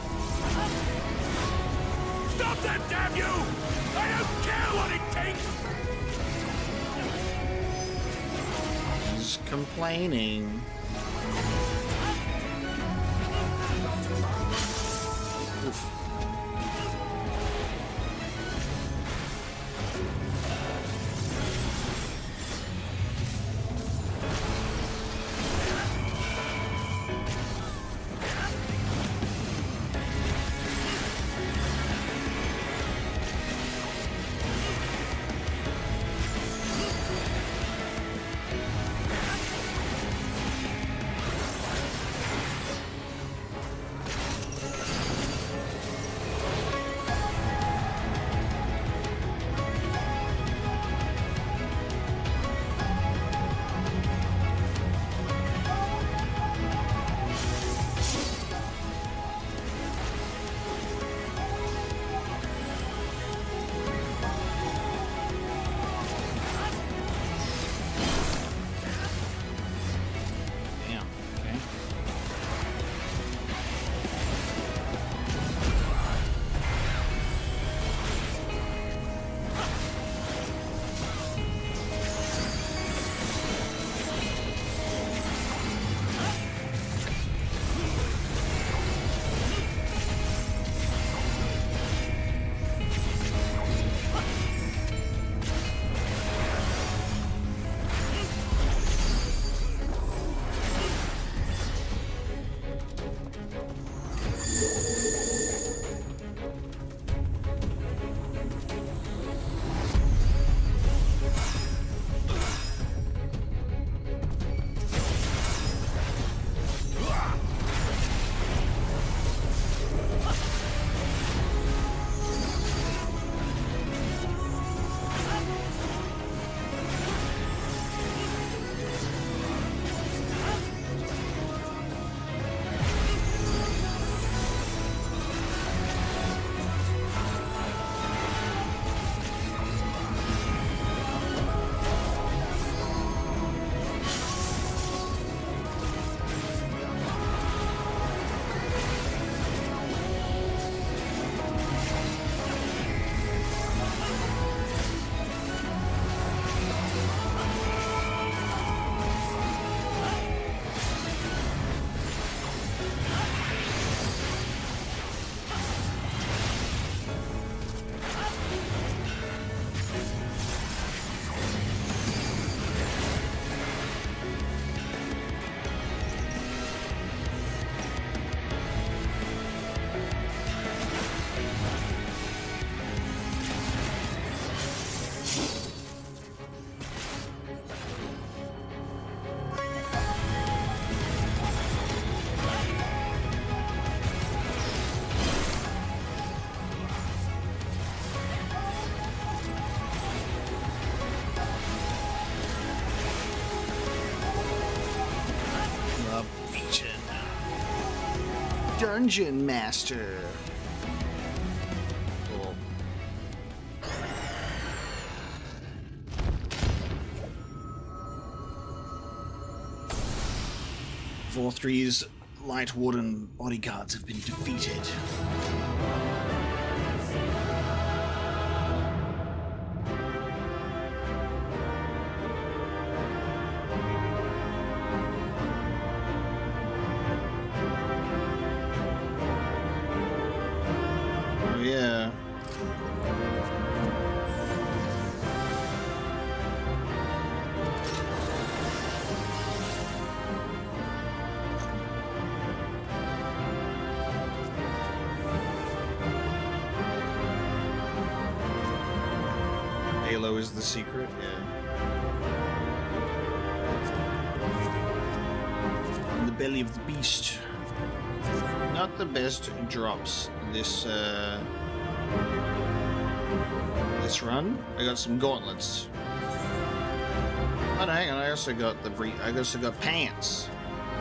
Stop that, damn you! I don't care what it takes! He's complaining. Oof. Dungeon Master. Cool. Vauthry's Light Warden bodyguards have been defeated. Oh yeah. Halo is the secret, yeah. In the belly of the beast. Not the best drops this this run. I got some gauntlets. Oh no, hang on, I also got pants.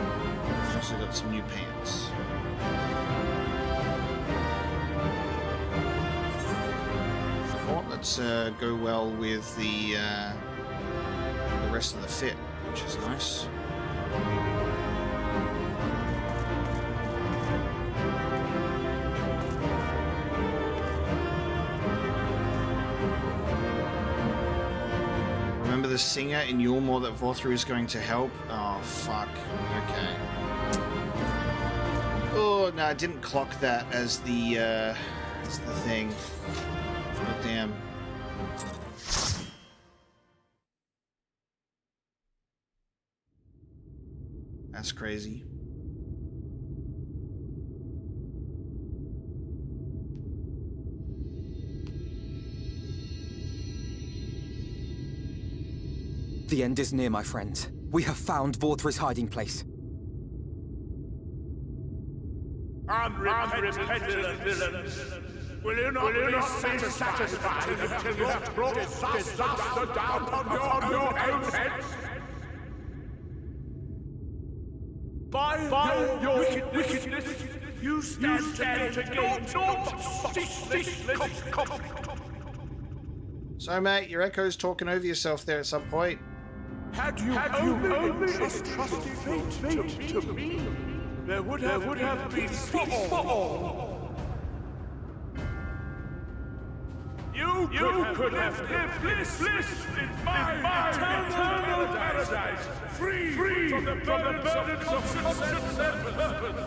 I also got some new pants. Gauntlets go well with the rest of the fit, which is nice. Remember the singer in Yulmore that Vauthry is going to help? Oh, fuck. Okay. Oh, no, I didn't clock that as the thing. Oh, damn. That's crazy. The end is near, my friends. We have found Vauthry's hiding place. Unrepentant villains! Will you not be satisfied until you have brought disaster down upon your own heads? By your wickedness, you stand to gain naught ceaseless conflict. So, mate, your echo's talking over yourself there at some point. Had you only trusted fate to me, there would have been for all. You could have lived bliss in my eternal paradise, free from the burdens of conscience and purpose.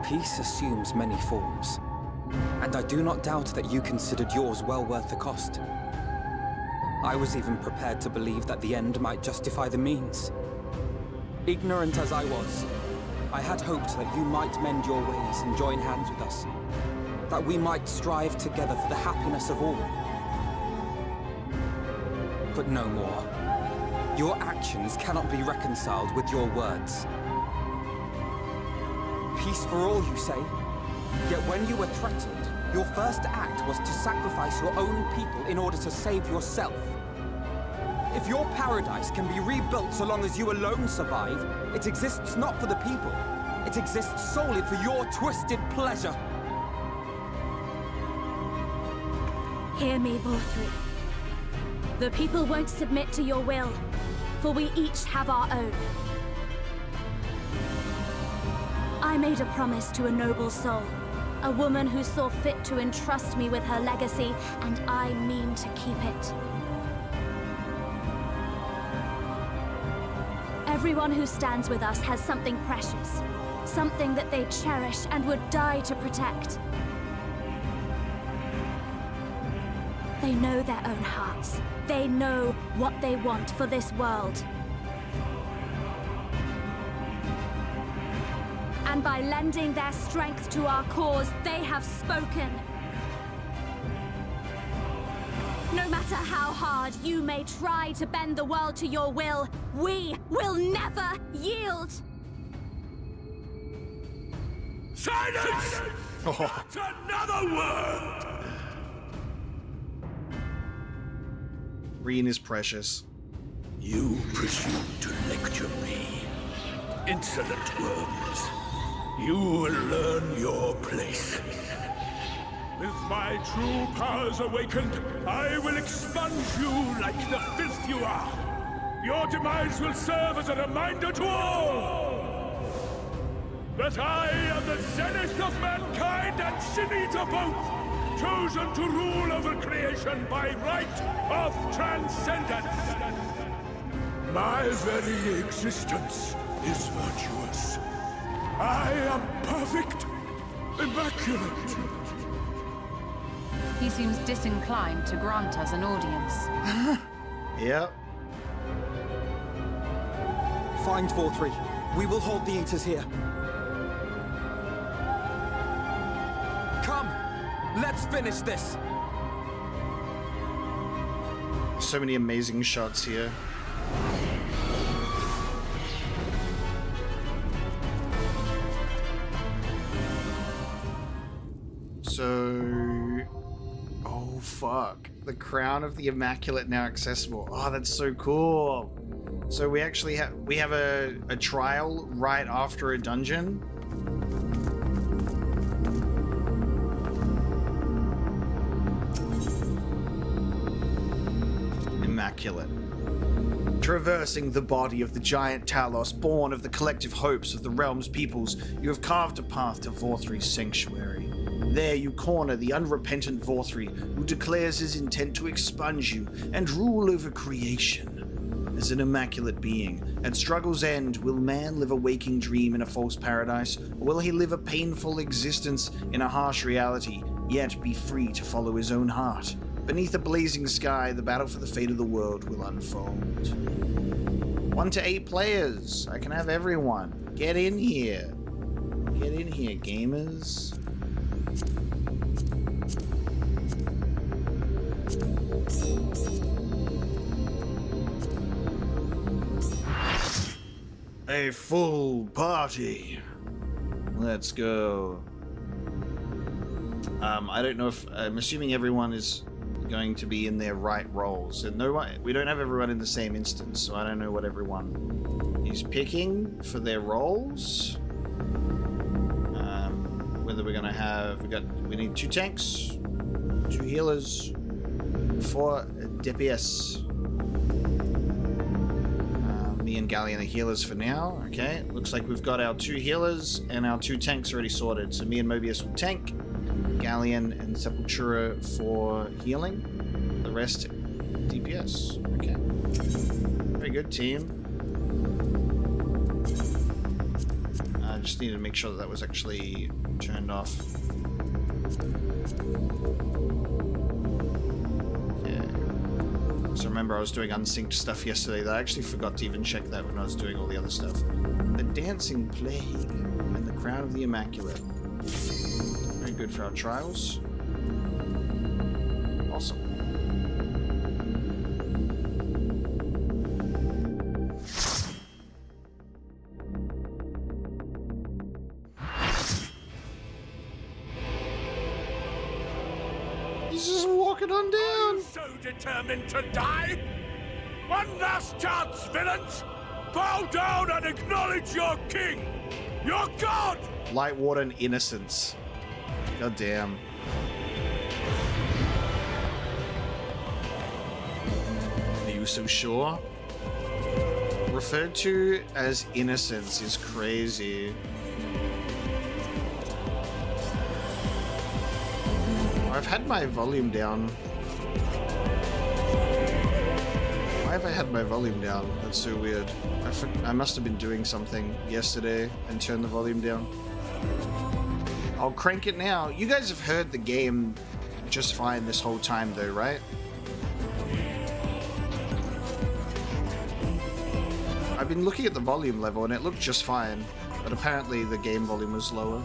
Peace assumes many forms, and I do not doubt that you considered yours well worth the cost. I was even prepared to believe that the end might justify the means. Ignorant as I was, I had hoped that you might mend your ways and join hands with us, that we might strive together for the happiness of all. But no more. Your actions cannot be reconciled with your words. Peace for all, you say? Yet when you were threatened, your first act was to sacrifice your own people in order to save yourself. If your paradise can be rebuilt so long as you alone survive, it exists not for the people. It exists solely for your twisted pleasure. Hear me, Vauthry. The people won't submit to your will, for we each have our own. I made a promise to a noble soul, a woman who saw fit to entrust me with her legacy, and I mean to keep it. Everyone who stands with us has something precious, something that they cherish and would die to protect. They know their own hearts. They know what they want for this world. And by lending their strength to our cause, they have spoken. No matter how hard you may try to bend the world to your will, we will never yield! Silence! Not another word! Reen is precious. You presume to lecture me. Insolent worms. You will learn your place. With my true powers awakened, I will expunge you like the filth you are. Your demise will serve as a reminder to all that I am the zenith of mankind and sin eater both, chosen to rule over creation by right of transcendence. My very existence is virtuous. I am perfect, immaculate. He seems disinclined to grant us an audience. Yep. Find Vauthry. We will hold the Eaters here. Come! Let's finish this! So many amazing shots here. So... oh fuck. The Crown of the Immaculate now accessible. Oh, that's so cool. So we actually have a trial right after a dungeon. Immaculate. Traversing the body of the giant Talos, born of the collective hopes of the realm's peoples, you have carved a path to Vauthry's sanctuary. There you corner the unrepentant Vauthry, who declares his intent to expunge you and rule over creation. As an immaculate being, at struggle's end, will man live a waking dream in a false paradise, or will he live a painful existence in a harsh reality, yet be free to follow his own heart? Beneath a blazing sky, the battle for the fate of the world will unfold. 1 to 8 players. I can have everyone. Get in here. Get in here, gamers. A full party. Let's go. I don't know if... I'm assuming everyone is going to be in their right roles. And no one, we don't have everyone in the same instance, so I don't know what everyone is picking for their roles. Whether we're gonna have... We need 2 tanks, 2 healers, 4 DPS. Me and Galleon are healers for now. Okay, looks like we've got our 2 healers and our 2 tanks already sorted. So me and Mobius will tank, Galleon and Sepultura for healing. The rest DPS. Okay. Very good, team. I just need to make sure that was actually turned off. So remember, I was doing unsynced stuff yesterday that I actually forgot to even check that when I was doing all the other stuff. The Dancing Plague and the Crown of the Immaculate. Very good for our trials. Awesome. He's just walking on down. So determined to die? One last chance, villains! Bow down and acknowledge your king! Your god! Lightwater and innocence. God damn. Are you so sure? Referred to as innocence is crazy. I've had my volume down. Why have I had my volume down? That's so weird. I must have been doing something yesterday and turned the volume down. I'll crank it now. You guys have heard the game just fine this whole time though, right? I've been looking at the volume level and it looked just fine, but apparently the game volume was lower.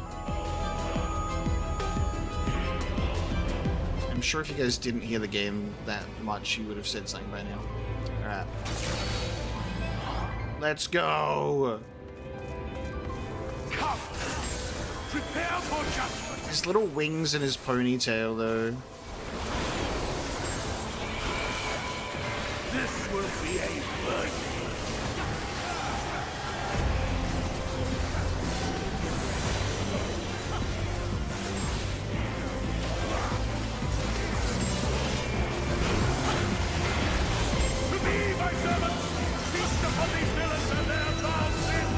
I'm sure if you guys didn't hear the game that much, you would have said something by now. Alright. Let's go! Come! Prepare for judgment! His little wings and his ponytail, though. This will be a burden. To me, my servants, feast upon these villains and their foul sin.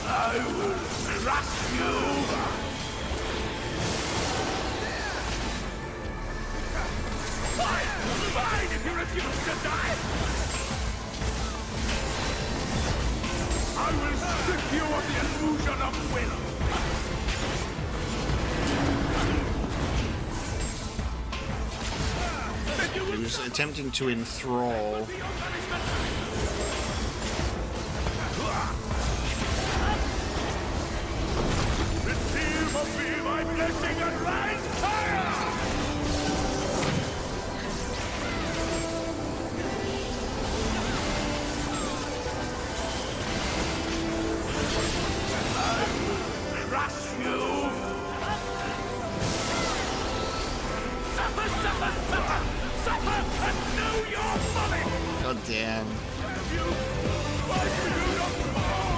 I will crush you! Fine if you refuse to die! I will strip you of the illusion of will! He was attempting to enthrall. Receive of me my blessing and rise higher! Crush you! Suffer, suffer, suffer! Suffer and know your folly! God damn. Have you? Why do you not fall?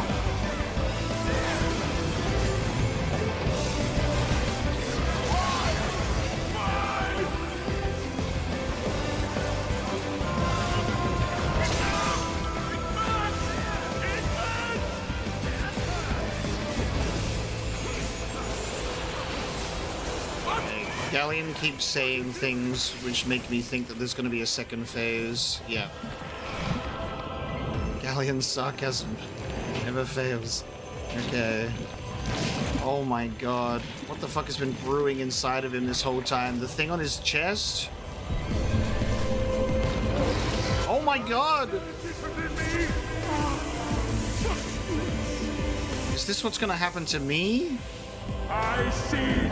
Galleon keeps saying things which make me think that there's going to be a second phase. Yeah. Galleon's sarcasm never fails. Okay. Oh my god. What the fuck has been brewing inside of him this whole time? The thing on his chest? Oh my god! Is this what's going to happen to me? I see.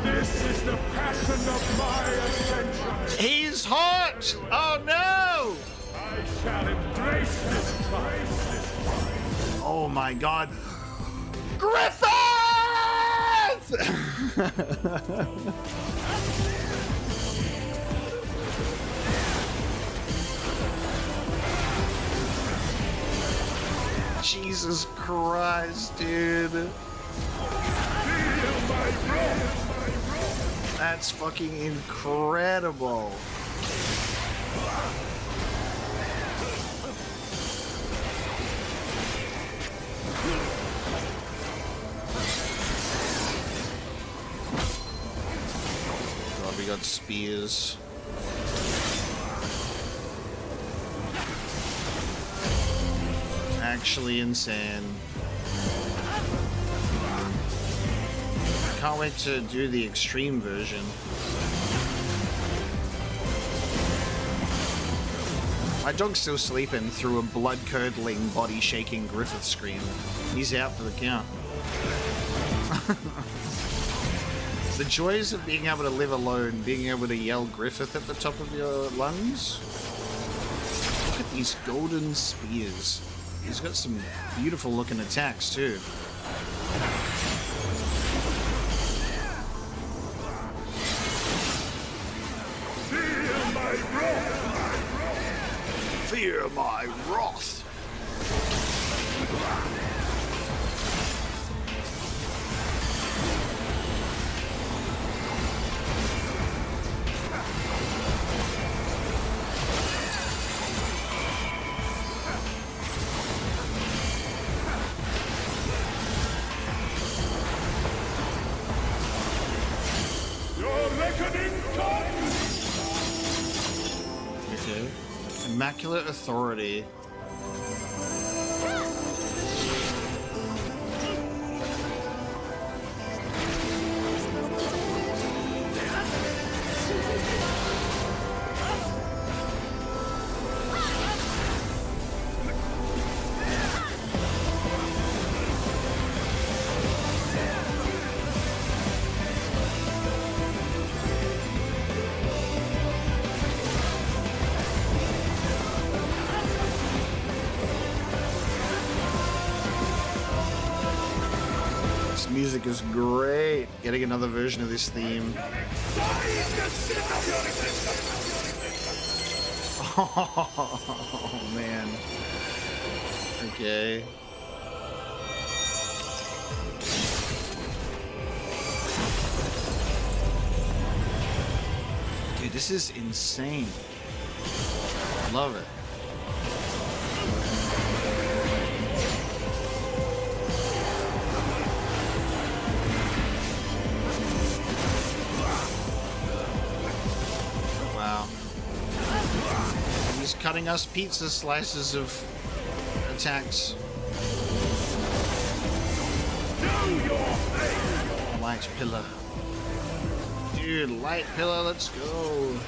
This is the passion of my ascension. He's hot! Oh no! I shall embrace this triumph. Oh my god. Griffith! Jesus Christ, dude. That's fucking incredible. God, we got spears. Actually insane. Can't wait to do the extreme version. My dog's still sleeping through a blood-curdling, body-shaking Griffith scream. He's out for the count. The joys of being able to live alone, being able to yell Griffith at the top of your lungs. Look at these golden spears. He's got some beautiful looking attacks too. Fear my wrath. Your reckoning comes! Okay. Immaculate authority. music is great. Getting another version of this theme. Oh, man. Okay. Dude, this is insane. Love it. Wow. He's cutting us pizza slices of attacks. Light pillar. Dude, light pillar, let's go.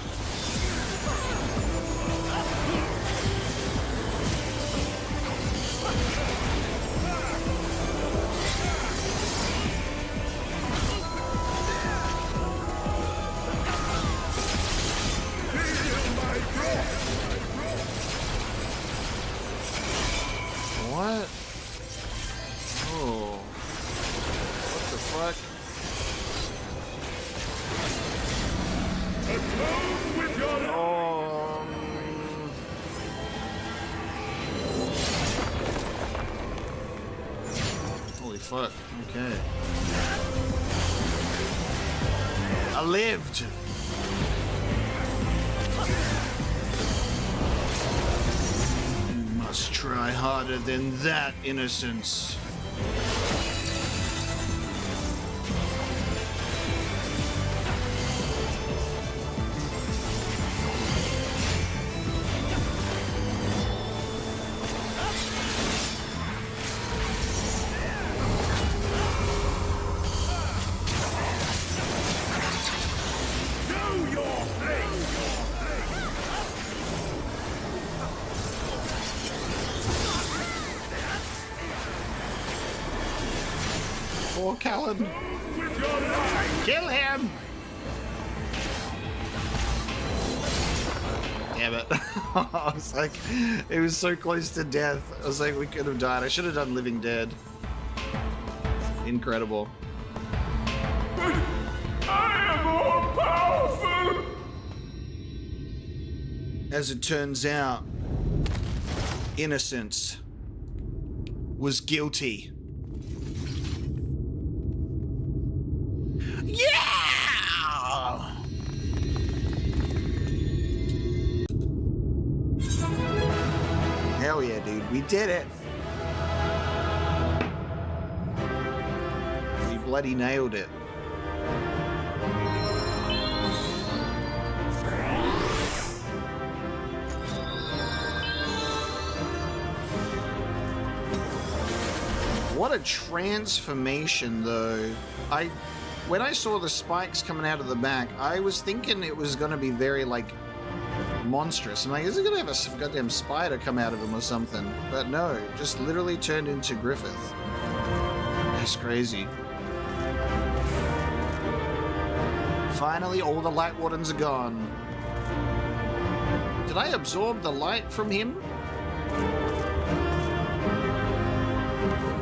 What? Oh. What the fuck? Holy fuck. Okay. I lived. You must try harder than that, innocence. Poor Callum. Kill him! Damn it. I was like, it was so close to death. I was like, we could have died. I should have done Living Dead. Incredible. But I am more powerful! As it turns out, Innocence was guilty. Yeah! Hell yeah, dude. We did it. We bloody nailed it. What a transformation, though. When I saw the spikes coming out of the back, I was thinking it was going to be very, like, monstrous. I'm like, is it going to have a goddamn spider come out of him or something? But no, just literally turned into Griffith. That's crazy. Finally, all the Light Wardens are gone. Did I absorb the light from him?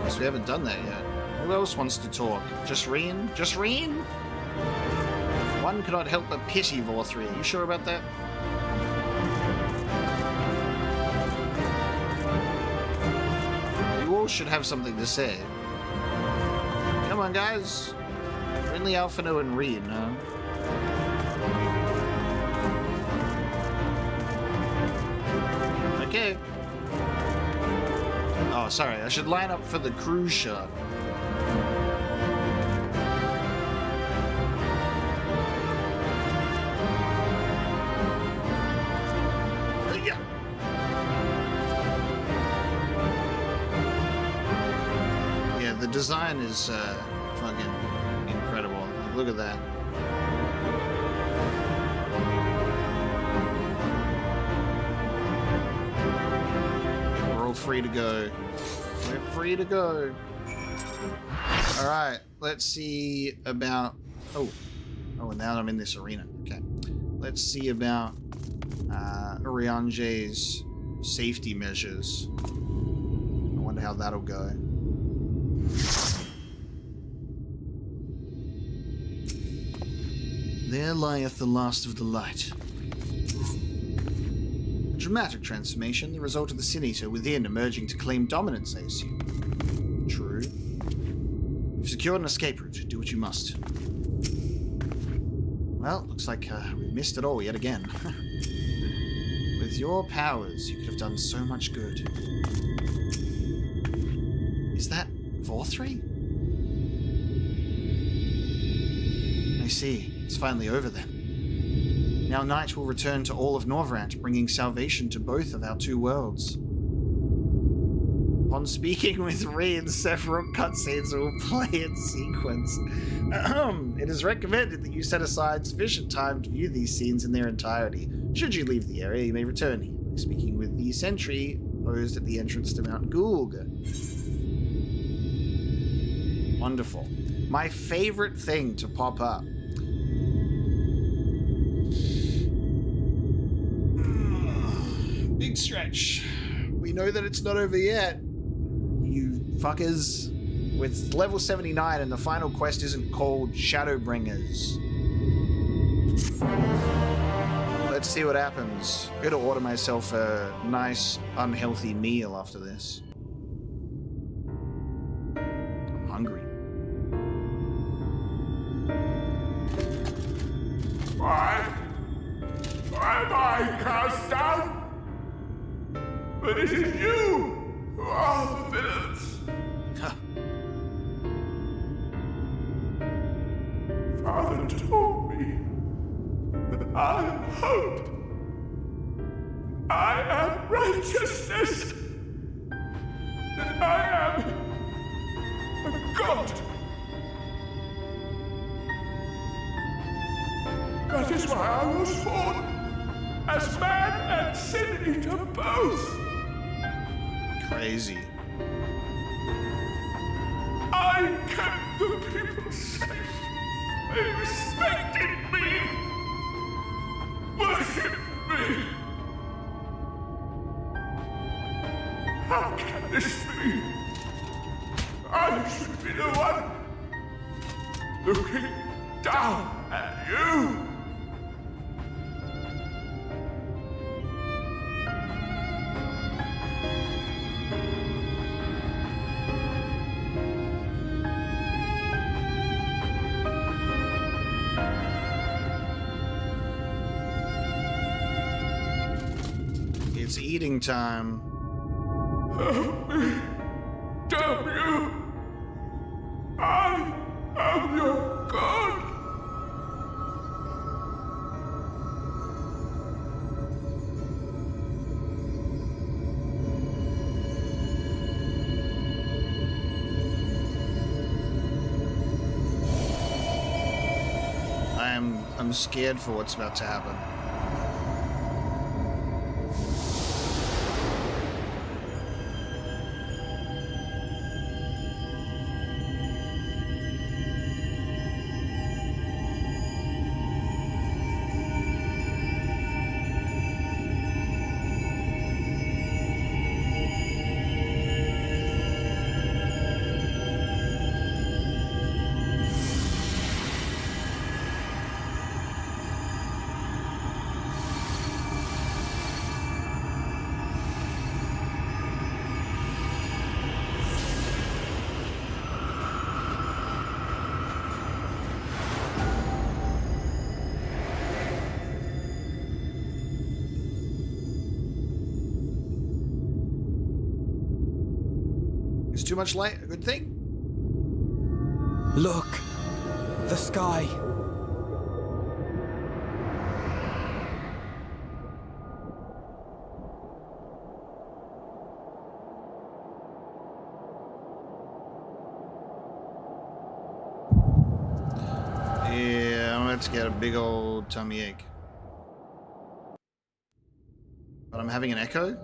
Guess we haven't done that yet. Who else wants to talk? Just Reen? Just Reen? One cannot help but pity Vauthry. Are you sure about that? You all should have something to say. Come on, guys. Friendly Alphino and Reen, huh? Okay. Oh, sorry. I should line up for the cruise shot. Yeah, the design is fucking incredible. Look at that. We're all free to go. We're free to go. Alright, let's see about... Oh, and now I'm in this arena. Okay. Let's see about Urianger's safety measures. I wonder how that'll go. There lieth the last of the light. A dramatic transformation, the result of the Sin Eater within emerging to claim dominance, I assume. True. You've secured an escape route. Do what you must. Well, looks like we've missed it all yet again. With your powers, you could have done so much good. Is that Vauthry? I see. It's finally over then. Now night will return to all of Norvrant, bringing salvation to both of our two worlds. Upon speaking with Reed, several cutscenes will play in sequence. It is recommended that you set aside sufficient time to view these scenes in their entirety. Should you leave the area, you may return here by speaking with the sentry posed at the entrance to Mount Gulg. Wonderful. My favorite thing to pop up. Big stretch. We know that it's not over yet. You fuckers. With level 79 and the final quest isn't called Shadowbringers. Let's see what happens. I'm gonna order myself a nice, unhealthy meal after this. I'm hungry. Why am I cast down? But it is you who are the villains. Father told me that I am hope. I am righteousness. That I am a god. That is why I was born, as man and sin eater both. Crazy. I kept the people safe. They respected me, worshipped me. How can this be? I should be the one looking down at you. It's eating time. Help me! Damn you! I am your god! I'm scared for what's about to happen. Too much light, a good thing? Look! The sky! Yeah, I'm about to get a big old tummy ache. But I'm having an echo?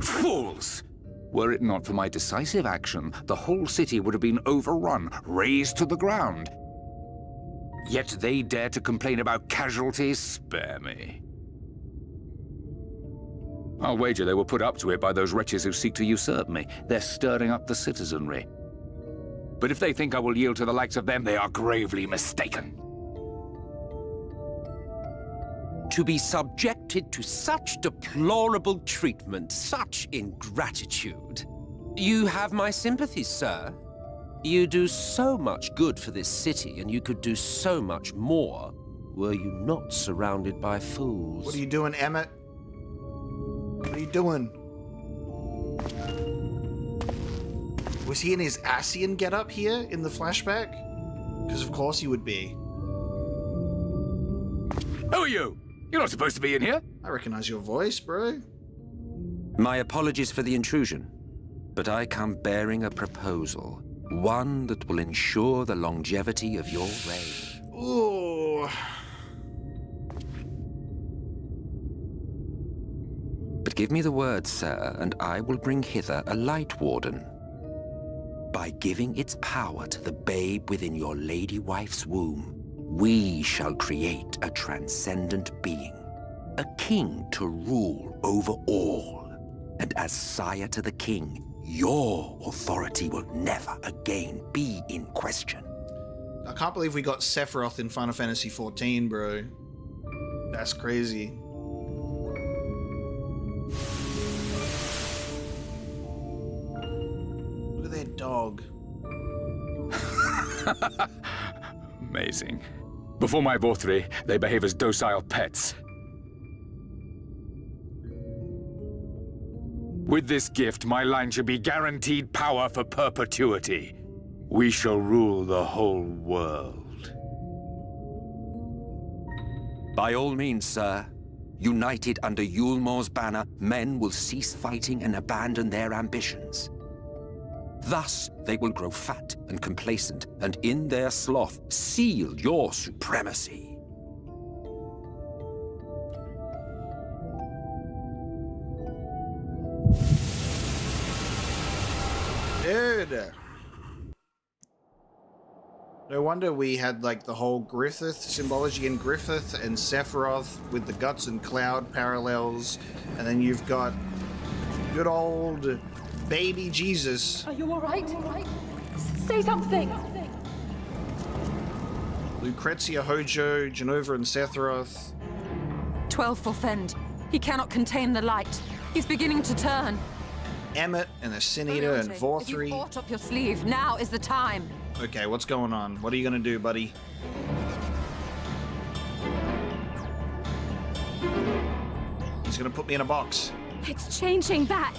Fools! Were it not for my decisive action, the whole city would have been overrun, razed to the ground. Yet they dare to complain about casualties? Spare me. I'll wager they were put up to it by those wretches who seek to usurp me. They're stirring up the citizenry. But if they think I will yield to the likes of them, they are gravely mistaken. To be subjected to such deplorable treatment, such ingratitude. You have my sympathies, sir. You do so much good for this city, and you could do so much more were you not surrounded by fools. What are you doing, Emmett? What are you doing? Was he in his Ascian getup here in the flashback? Because of course he would be. Who are you? You're not supposed to be in here. I recognize your voice, bro. My apologies for the intrusion, but I come bearing a proposal. One that will ensure the longevity of your reign. Ooh. But give me the word, sir, and I will bring hither a light warden. By giving its power to the babe within your lady wife's womb, we shall create a transcendent being, a king to rule over all. And as sire to the king, your authority will never again be in question. I can't believe we got Sephiroth in Final Fantasy XIV, bro. That's crazy. Look at that dog. Amazing. Before my Vauthry, they behave as docile pets. With this gift, my line should be guaranteed power for perpetuity. We shall rule the whole world. By all means, sir. United under Yulmor's banner, men will cease fighting and abandon their ambitions. Thus, they will grow fat and complacent, and in their sloth, seal your supremacy. Dude. No wonder we had like the whole Griffith symbology in Griffith and Sephiroth with the Guts and Cloud parallels, and then you've got good old baby Jesus. Are you all right? Say something. Lucrezia, Hojo, Genova, and Sephiroth. 12 for Fend. He cannot contain the light. He's beginning to turn. Emmett and the Sin Eater and If Vauthry. you fought up your sleeve, now is the time. Okay, what's going on? What are you gonna do, buddy? He's gonna put me in a box. It's changing back.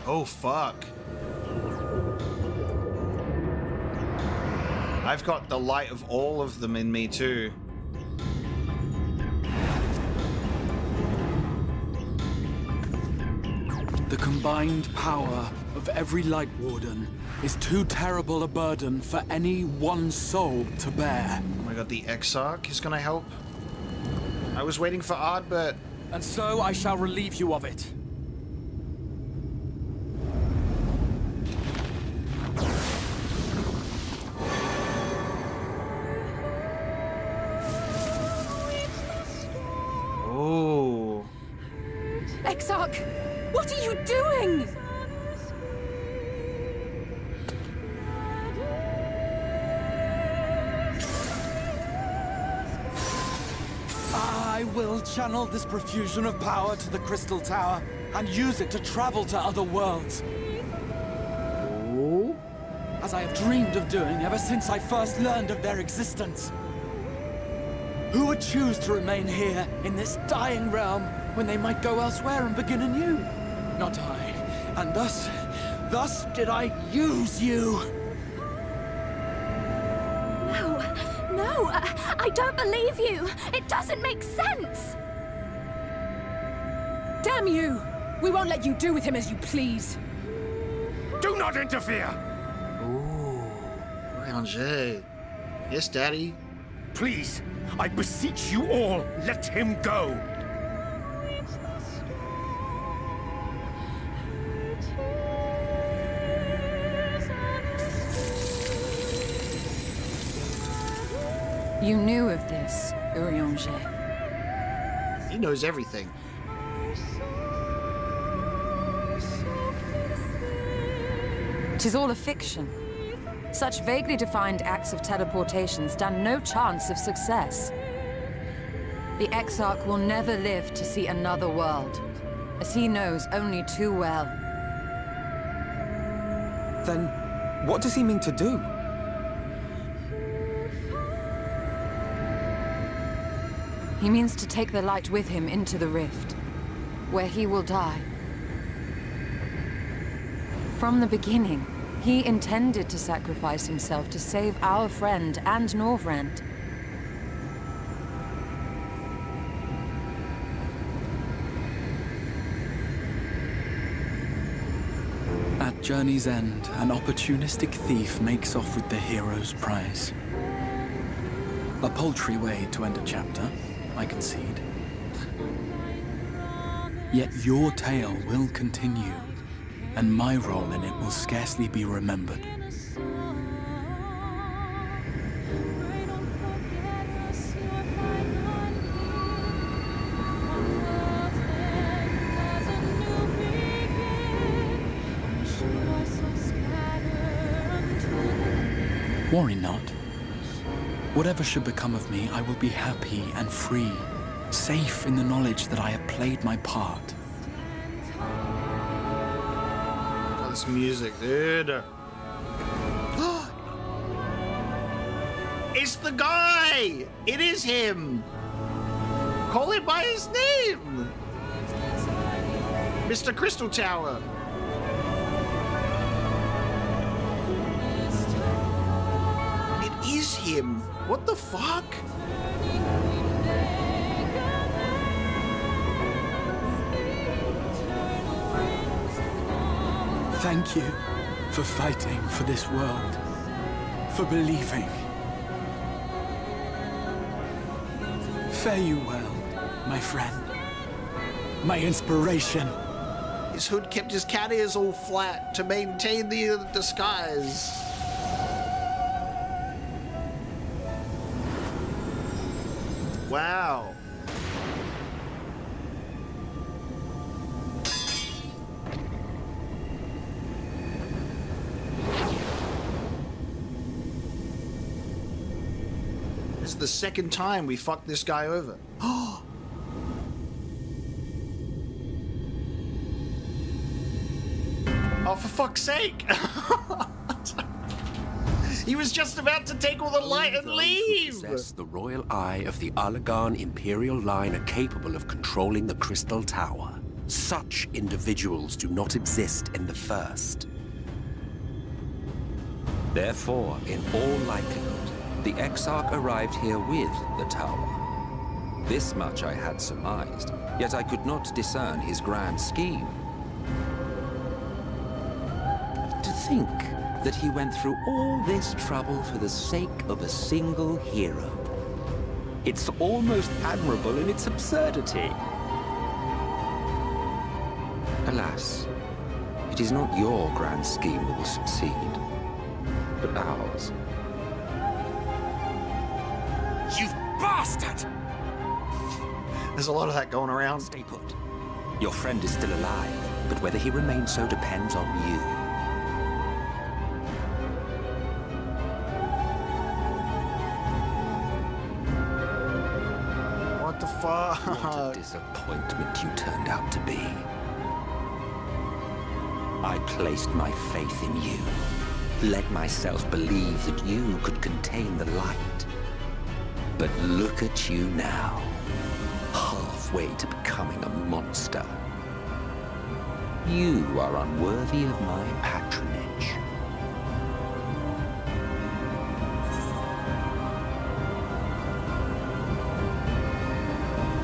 Oh, fuck. I've got the light of all of them in me, too. The combined power of every Light Warden is too terrible a burden for any one soul to bear. Oh my god, the Exarch is gonna help. I was waiting for Ardbert. And so I shall relieve you of it. Oh. Exarch, what are you doing? I will channel this profusion of power to the Crystal Tower and use it to travel to other worlds. Oh. As I have dreamed of doing ever since I first learned of their existence. Who would choose to remain here in this dying realm when they might go elsewhere and begin anew? Not I. And thus did I use you. No, I don't believe you. It doesn't make sense. Damn you! We won't let you do with him as you please. Do not interfere! Ooh. Ranger. Yes, Daddy. Please, I beseech you all, let him go! You knew of this, Urianger. He knows everything. 'Tis all a fiction. Such vaguely defined acts of teleportation stand no chance of success. The Exarch will never live to see another world, as he knows only too well. Then, what does he mean to do? He means to take the light with him into the rift, where he will die. From the beginning, he intended to sacrifice himself to save our friend and Norvrend. At journey's end, an opportunistic thief makes off with the hero's prize. A paltry way to end a chapter, I concede. Yet your tale will continue, and my role in it will scarcely be remembered. Worry not. Whatever should become of me, I will be happy and free, safe in the knowledge that I have played my part. Oh, this music, dude. It's the guy! It is him! Call him by his name! Mr. Crystal Tower. Is him. What the fuck? Thank you for fighting for this world, for believing. Fare you well, my friend, my inspiration. His hood kept his cat ears all flat to maintain the disguise. Wow. This is the second time we fucked this guy over. Oh, for fuck's sake. He was just about to take all the light and leave! Who possess the royal eye of the Allagan Imperial line are capable of controlling the Crystal Tower. Such individuals do not exist in the First. Therefore, in all likelihood, the Exarch arrived here with the tower. This much I had surmised, yet I could not discern his grand scheme. To think that he went through all this trouble for the sake of a single hero. It's almost admirable in its absurdity. Alas, it is not your grand scheme that will succeed, but ours. You bastard! There's a lot of that going around. Stay put. Your friend is still alive, but whether he remains so depends on you. What the fuck? What a disappointment you turned out to be. I placed my faith in you. Let myself believe that you could contain the light. But look at you now, halfway to becoming a monster. You are unworthy of my patronage.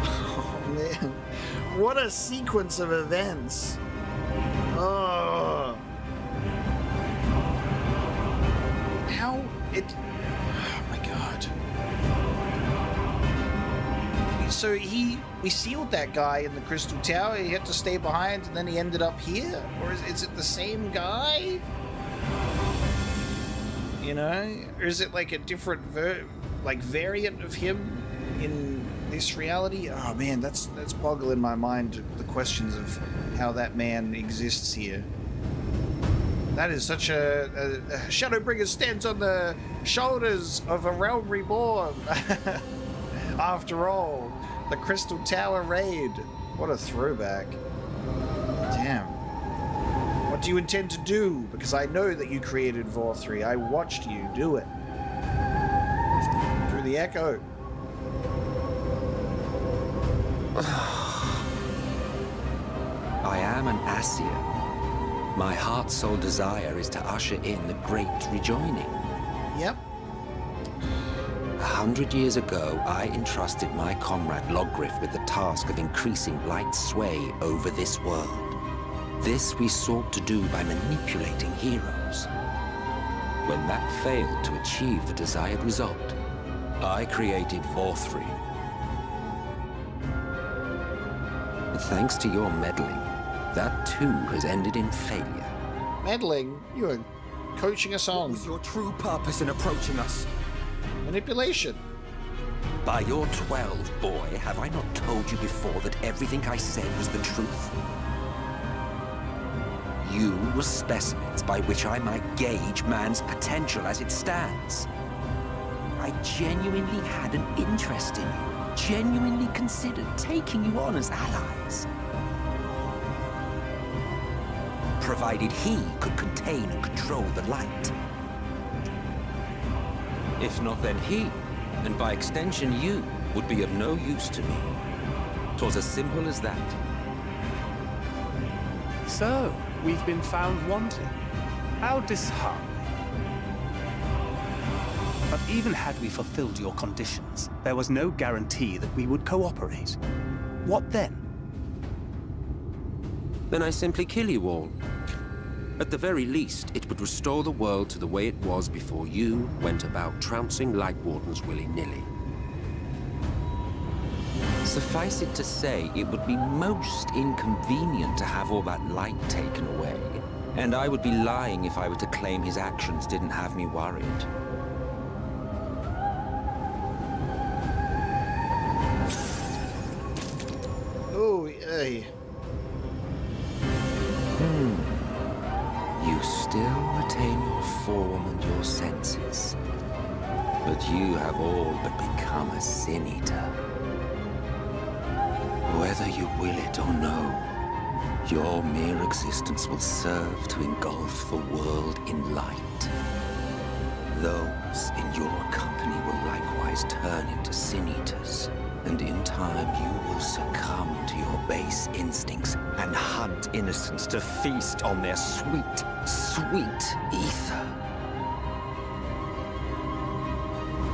Oh, man. What a sequence of events. Oh. How it... Oh, my God. So we sealed that guy in the Crystal Tower. He had to stay behind, and then he ended up here? Or is it the same guy? You know? Or is it like a different variant of him in this reality? Oh man, that's boggling my mind, the questions of how that man exists here. That is such a Shadowbringer stands on the shoulders of a realm reborn. After all, the Crystal Tower raid. What a throwback. Damn. What do you intend to do? Because I know that you created Vauthry. I watched you do it. Through the echo. I am an Asir. My heart's sole desire is to usher in the great rejoining. Yep. 100 years ago, I entrusted my comrade Logriff with the task of increasing light's sway over this world. This we sought to do by manipulating heroes. When that failed to achieve the desired result, I created Vauthry. But thanks to your meddling, that too has ended in failure. Meddling? You are coaching us on. What was your true purpose in approaching us? Manipulation. By your 12, boy, have I not told you before that everything I said was the truth? You were specimens by which I might gauge man's potential as it stands. I genuinely had an interest in you, genuinely considered taking you on as allies. Provided he could contain and control the light. If not, then he, and by extension you, would be of no use to me. 'Twas as simple as that. So, we've been found wanting. How disheartening. But even had we fulfilled your conditions, there was no guarantee that we would cooperate. What then? Then I simply kill you all. At the very least, it would restore the world to the way it was before you went about trouncing Light Wardens willy-nilly. Suffice it to say, it would be most inconvenient to have all that light taken away, and I would be lying if I were to claim his actions didn't have me worried. Oh, hey. You still retain your form and your senses, but you have all but become a sin eater. Whether you will it or no, your mere existence will serve to engulf the world in light. Those in your company will likewise turn into sin eaters, and in time you will succumb to your base instincts and hunt innocents to feast on their sweet, sweet ether.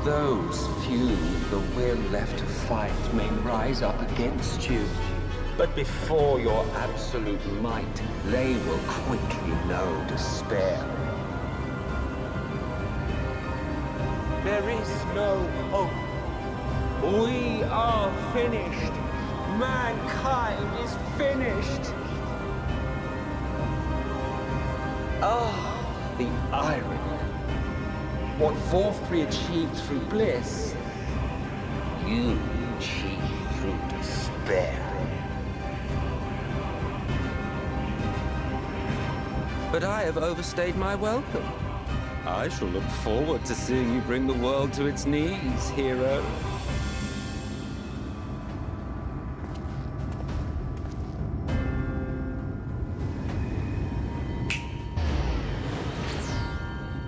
Those few with the will left to fight may rise up against you, but before your absolute might, they will quickly know despair. There is no hope. We are finished. Mankind is finished. Ah, the irony. What Vauthry achieved through bliss, you achieved through despair. But I have overstayed my welcome. I shall look forward to seeing you bring the world to its knees, hero.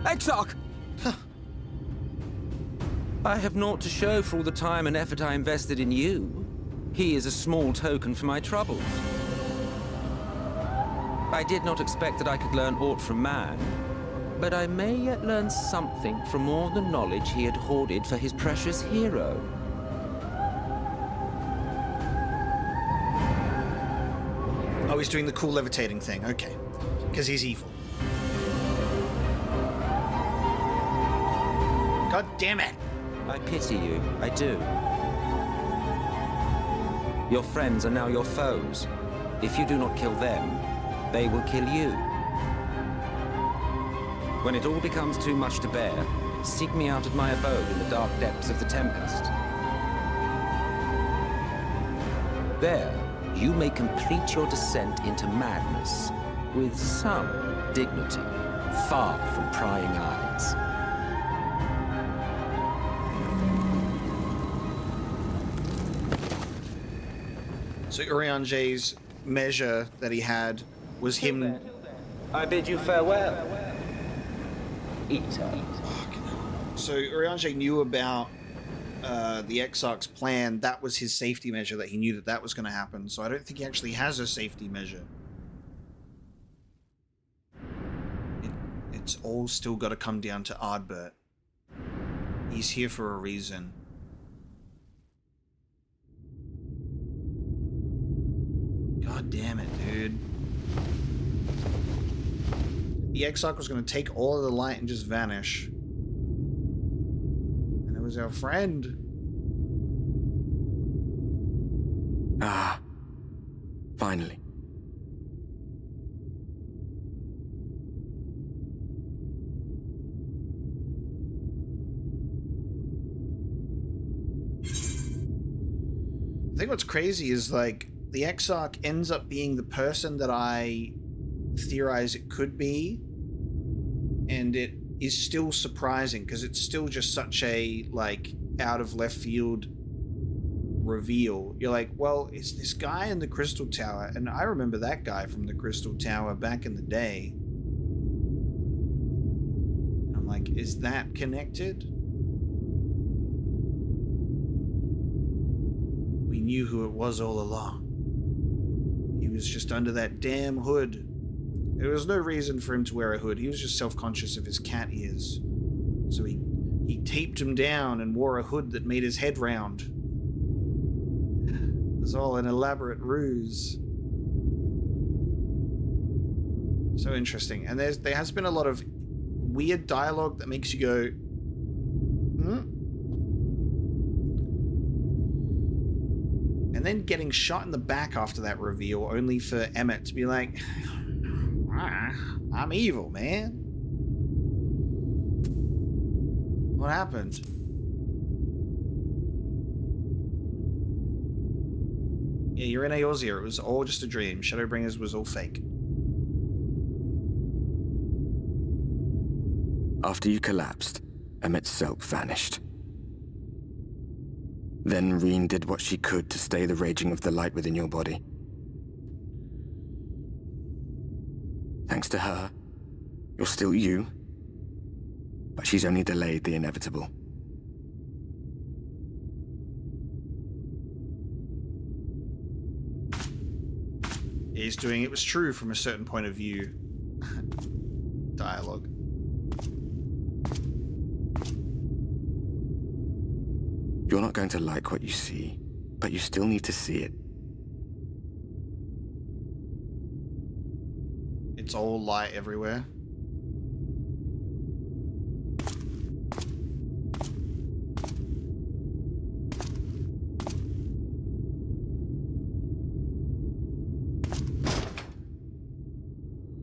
Exarch! I have naught to show for all the time and effort I invested in you. He is a small token for my troubles. I did not expect that I could learn aught from man, but I may yet learn something from all the knowledge he had hoarded for his precious hero. Oh, he's doing the cool levitating thing. Okay. Because he's evil. God damn it! I pity you, I do. Your friends are now your foes. If you do not kill them, they will kill you. When it all becomes too much to bear, seek me out at my abode in the dark depths of the Tempest. There, you may complete your descent into madness, with some dignity, far from prying eyes. So Urianger's measure that he had was him... I bid you farewell, Eater. So Urianger knew about the Exarch's plan. That was his safety measure, that he knew that that was going to happen. So I don't think he actually has a safety measure. It's all still got to come down to Ardbert. He's here for a reason. God damn it, dude. The Exarch was going to take all of the light and just vanish. And it was our friend. Ah. Finally. I think what's crazy is, like, the Exarch ends up being the person that I theorize it could be, and it is still surprising because it's still just such a, like, out of left field reveal. You're like, well, it's this guy in the Crystal Tower, and I remember that guy from the Crystal Tower back in the day. And I'm like, is that connected? We knew who it was all along. He was just under that damn hood. There was no reason for him to wear a hood. He was just self-conscious of his cat ears. So he taped him down and wore a hood that made his head round. It was all an elaborate ruse. So interesting. And there has been a lot of weird dialogue that makes you go, hmm? And then getting shot in the back after that reveal, only for Emmett to be like, I'm evil, man. What happened? Yeah, you're in Eorzea. It was all just a dream. Shadowbringers was all fake. After you collapsed, Emmett's self vanished. Then Reen did what she could to stay the raging of the light within your body. Thanks to her, you're still you, but she's only delayed the inevitable. He's doing it was true from a certain point of view. Dialogue. You're not going to like what you see, but you still need to see it. It's all light everywhere.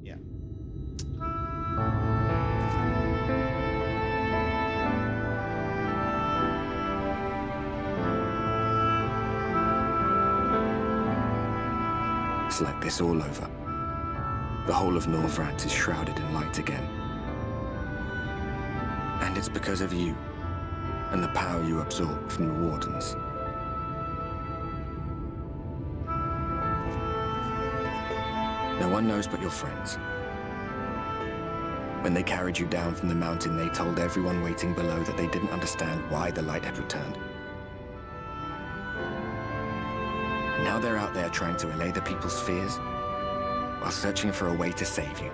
Yeah. It's like this all over. The whole of Norvrat is shrouded in light again. And it's because of you, and the power you absorb from the Wardens. No one knows but your friends. When they carried you down from the mountain, they told everyone waiting below that they didn't understand why the light had returned. And now they're out there trying to allay the people's fears, while searching for a way to save you.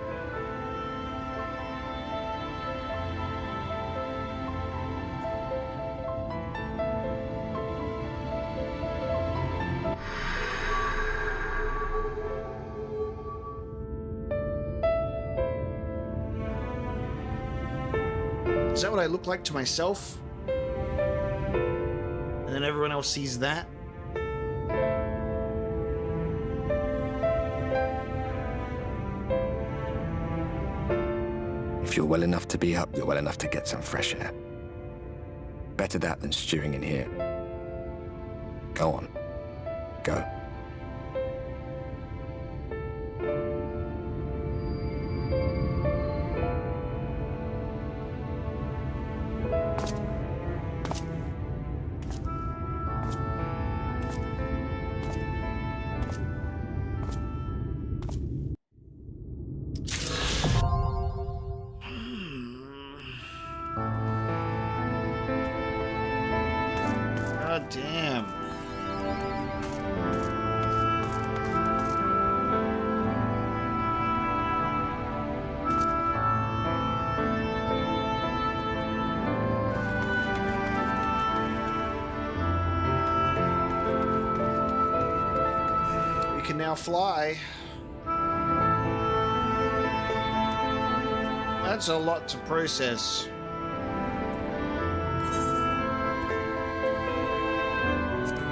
Is that what I look like to myself? And then everyone else sees that? If you're well enough to be up, you're well enough to get some fresh air. Better that than stewing in here. Go on. Go. Damn. We can now fly. That's a lot to process.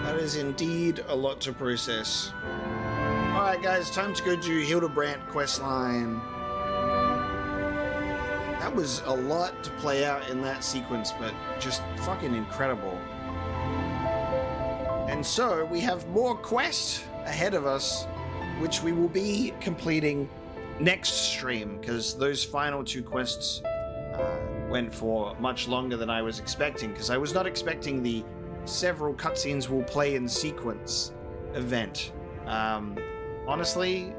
That is indeed a lot to process. Alright guys, time to go do Hildebrandt questline. That was a lot to play out in that sequence, but just fucking incredible. And so, we have more quests ahead of us, which we will be completing next stream, because those final 2 quests went for much longer than I was expecting, because I was not expecting the several cutscenes will play in sequence event. Honestly,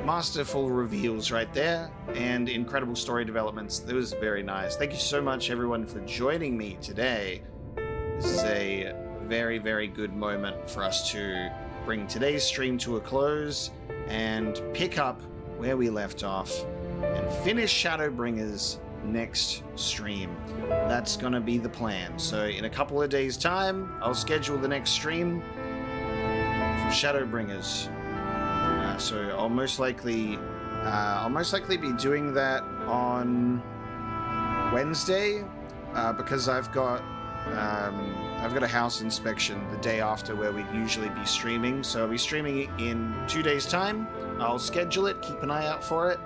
masterful reveals right there, and incredible story developments. That was very nice. Thank you so much everyone for joining me today. This is a very, very good moment for us to bring today's stream to a close and pick up where we left off and finish Shadowbringers next stream. That's gonna be the plan. So in a couple of days time, I'll schedule the next stream for Shadowbringers. So I'll most likely be doing that on Wednesday because I've got a house inspection the day after where we'd usually be streaming. So I'll be streaming in 2 days time. I'll schedule it, keep an eye out for it.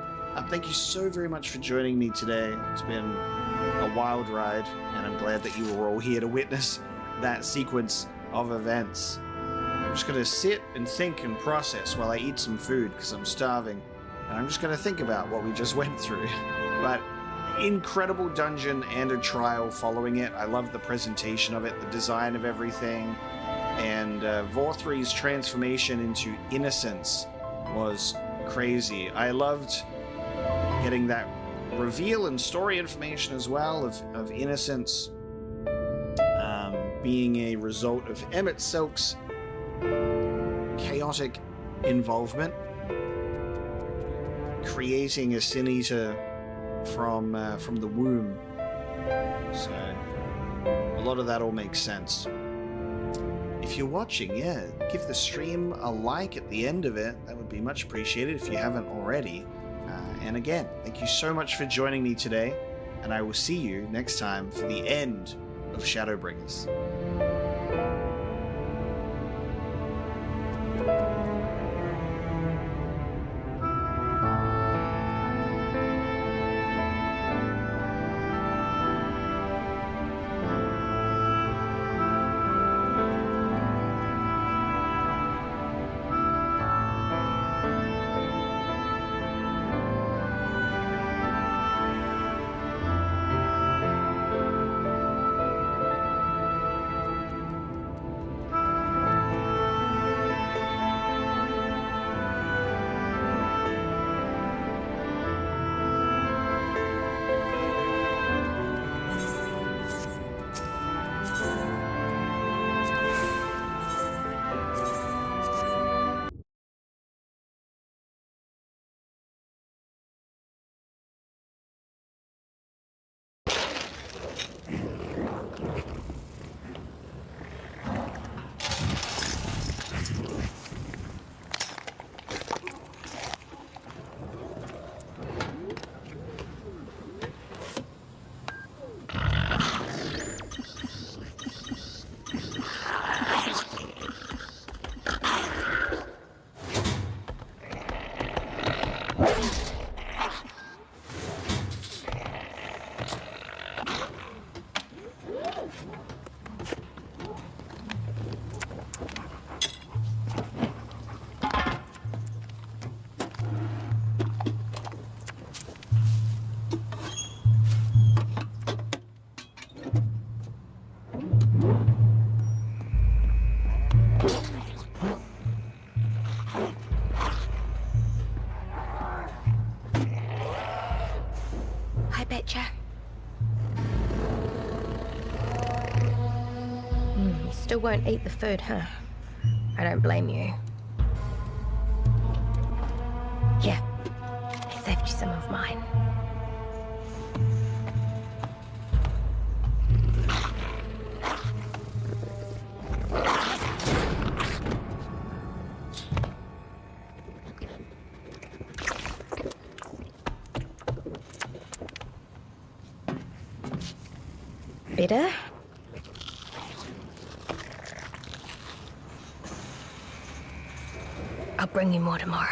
Thank you so very much for joining me today. It's been a wild ride, and I'm glad that you were all here to witness that sequence of events. I'm just going to sit and think and process while I eat some food because I'm starving. And I'm just going to think about what we just went through. But incredible dungeon and a trial following it. I love the presentation of it, the design of everything. And Vauthry's transformation into innocence was crazy. I loved getting that reveal and story information as well of innocence being a result of Emmett Silk's chaotic involvement, creating a Sin Eater from the womb. So a lot of that all makes sense. If you're watching, yeah, give the stream a like at the end of it. That would be much appreciated if you haven't already. And again, thank you so much for joining me today, and I will see you next time for the end of Shadowbringers. Still won't eat the food, huh? I don't blame you. Here, I saved you some of mine. Better? I'll bring you more tomorrow.